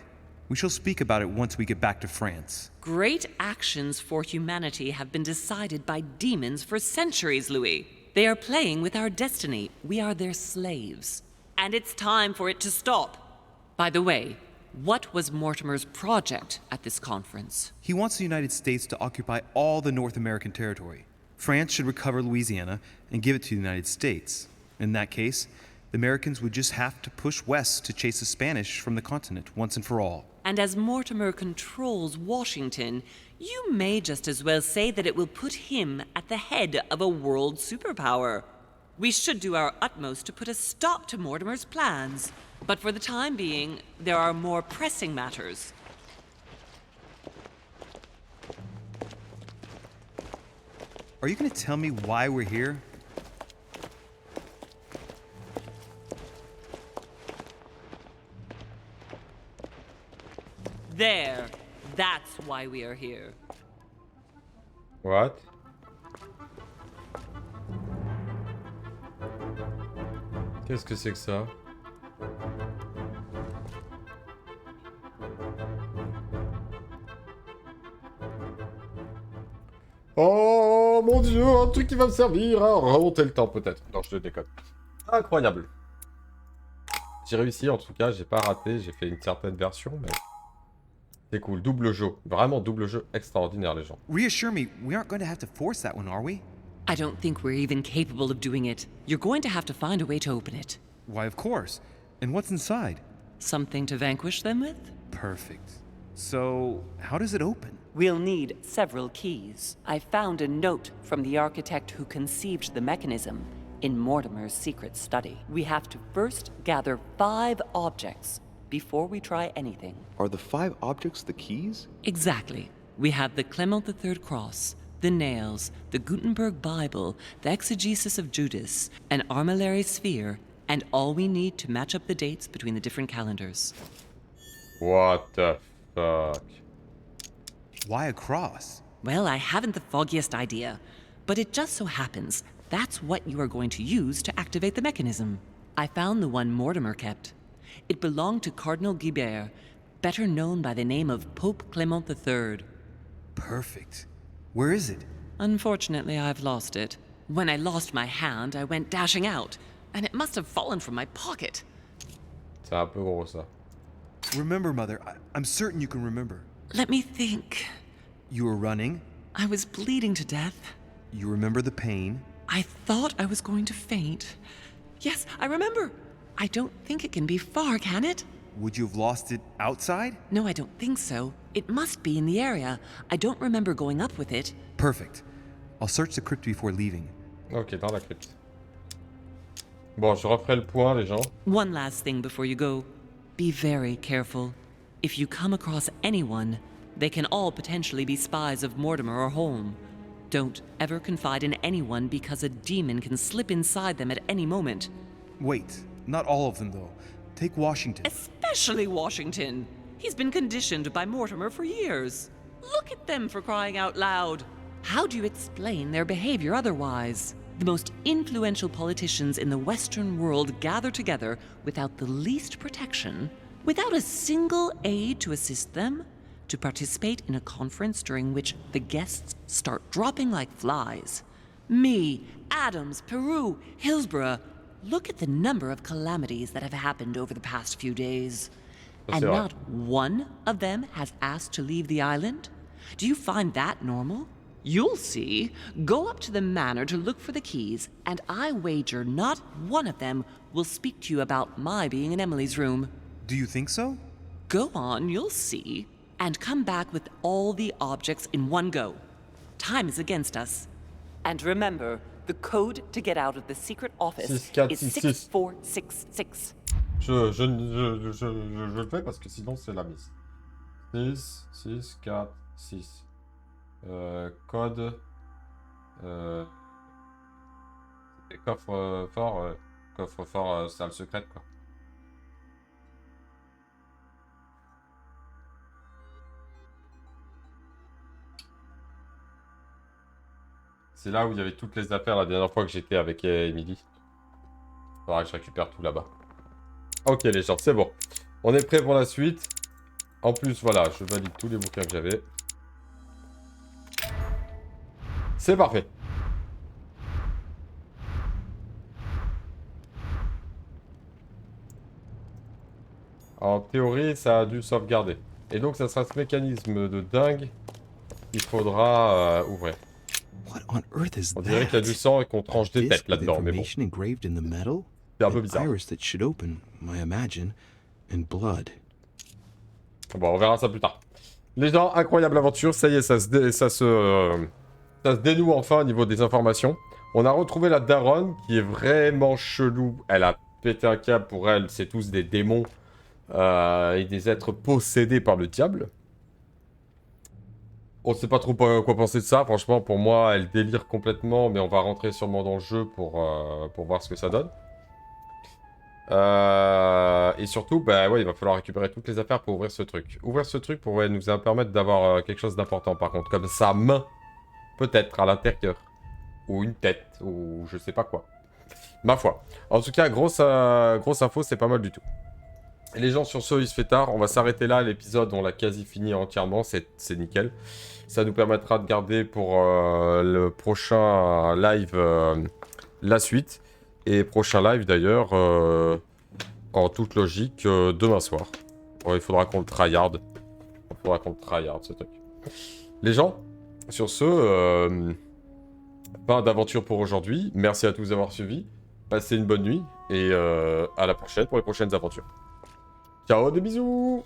We shall speak about it once we get back to France. Great actions for humanity have been decided by demons for centuries, Louis. They are playing with our destiny. We are their slaves. And it's time for it to stop. By the way, what was Mortimer's project at this conference? He wants the United States to occupy all the North American territory. France should recover Louisiana and give it to the United States. In that case, the Americans would just have to push west to chase the Spanish from the continent once and for all. And as Mortimer controls Washington, you may just as well say that it will put him at the head of a world superpower. We should do our utmost to put a stop to Mortimer's plans. But for the time being, there are more pressing matters. Are you going to tell me why we're here? There. That's why we are here. What? Qu'est-ce que c'est que ça? Oh mon dieu, un truc qui va me servir à remonter le temps peut-être. Non, je te déconne. Incroyable. J'ai réussi en tout cas, j'ai pas raté, j'ai fait une certaine version, mais... C'est cool, double jeu. Vraiment double jeu extraordinaire les gens. Reassure me, we aren't going to have to force that one, are we? I don't think we're even capable of doing it. You're going to have to find a way to open it. Why, of course. And what's inside? Something to vanquish them with? Perfect. So, how does it open? We'll need several keys. I found a note from the architect who conceived the mechanism in Mortimer's secret study. We have to first gather 5 objects before we try anything. Are the 5 objects the keys? Exactly. We have the Clement III cross, the nails, the Gutenberg Bible, the exegesis of Judas, an armillary sphere, and all we need to match up the dates between the different calendars. What the fuck? Why a cross? Well, I haven't the foggiest idea, but it just so happens that's what you are going to use to activate the mechanism. I found the one Mortimer kept. It belonged to Cardinal Guibert, better known by the name of Pope Clement III. Perfect. Where is it? Unfortunately, I've lost it. When I lost my hand, I went dashing out, and it must have fallen from my pocket. C'est un peu gros ça. Remember, Mother. I'm certain you can remember. Let me think. You were running. I was bleeding to death. You remember the pain. I thought I was going to faint. Yes, I remember. I don't think it can be far, can it? Would you have lost it outside? No, I don't think so. It must be in the area. I don't remember going up with it. Perfect. I'll search the crypt before leaving. Ok, dans la crypte. Bon, je referai le point, les gens. One last thing before you go. Be very careful. If you come across anyone, they can all potentially be spies of Mortimer or Holm. Don't ever confide in anyone because a demon can slip inside them at any moment. Wait, not all of them though. Take Washington. Especially Washington. He's been conditioned by Mortimer for years. Look at them, for crying out loud. How do you explain their behavior otherwise? The most influential politicians in the Western world gather together without the least protection, without a single aid to assist them, to participate in a conference during which the guests start dropping like flies. Me, Adams, Peru, Hillsborough. Look at the number of calamities that have happened over the past few days. And not one of them has asked to leave the island? Do you find that normal? You'll see. Go up to the manor to look for the keys, and I wager not one of them will speak to you about my being in Emily's room. Do you think so? Go on, you'll see. And come back with all the objects in one go. Time is against us. And remember, the code to get out of the secret office is 6466. Je le fais parce que sinon c'est la mise. 6, 6, 4, 6. Code. Coffre-fort. Coffre-fort, salle secrète quoi. C'est là où il y avait toutes les affaires la dernière fois que j'étais avec Emily. Faudra que je récupère tout là-bas. Ok les gens, c'est bon. On est prêt pour la suite. En plus, voilà, je valide tous les bouquins que j'avais. C'est parfait. En théorie, ça a dû sauvegarder. Et donc, ça sera ce mécanisme de dingue qu'il faudra ouvrir. On dirait qu'il y a du sang et qu'on tranche des têtes là-dedans, mais bon. C'est un peu bizarre. Bon, on verra ça plus tard. Les gens, incroyable aventure. Ça y est, ça se dénoue enfin au niveau des informations. On a retrouvé la daronne qui est vraiment chelou. Elle a pété un câble pour elle. C'est tous des démons et des êtres possédés par le diable. On sait pas trop quoi penser de ça. Franchement, pour moi, elle délire complètement. Mais on va rentrer sûrement dans le jeu pour voir ce que ça donne. Et surtout, bah ouais, il va falloir récupérer toutes les affaires pour ouvrir ce truc. Ouvrir ce truc pourrait nous permettre d'avoir quelque chose d'important. Par contre, comme sa main, peut-être, à l'intérieur. Ou une tête, ou je sais pas quoi. Ma foi. En tout cas, grosse info, c'est pas mal du tout. Et les gens, sur ce, il se fait tard. On va s'arrêter là. L'épisode, on l'a quasi fini entièrement. C'est nickel. Ça nous permettra de garder pour le prochain live la suite. Et prochain live, d'ailleurs, en toute logique, demain soir. Bon, il faudra qu'on le tryhard. Il faudra qu'on le tryhard, ce truc. Les gens, sur ce, fin d'aventure pour aujourd'hui. Merci à tous d'avoir suivi. Passez une bonne nuit. Et à la prochaine pour les prochaines aventures. Ciao, des bisous!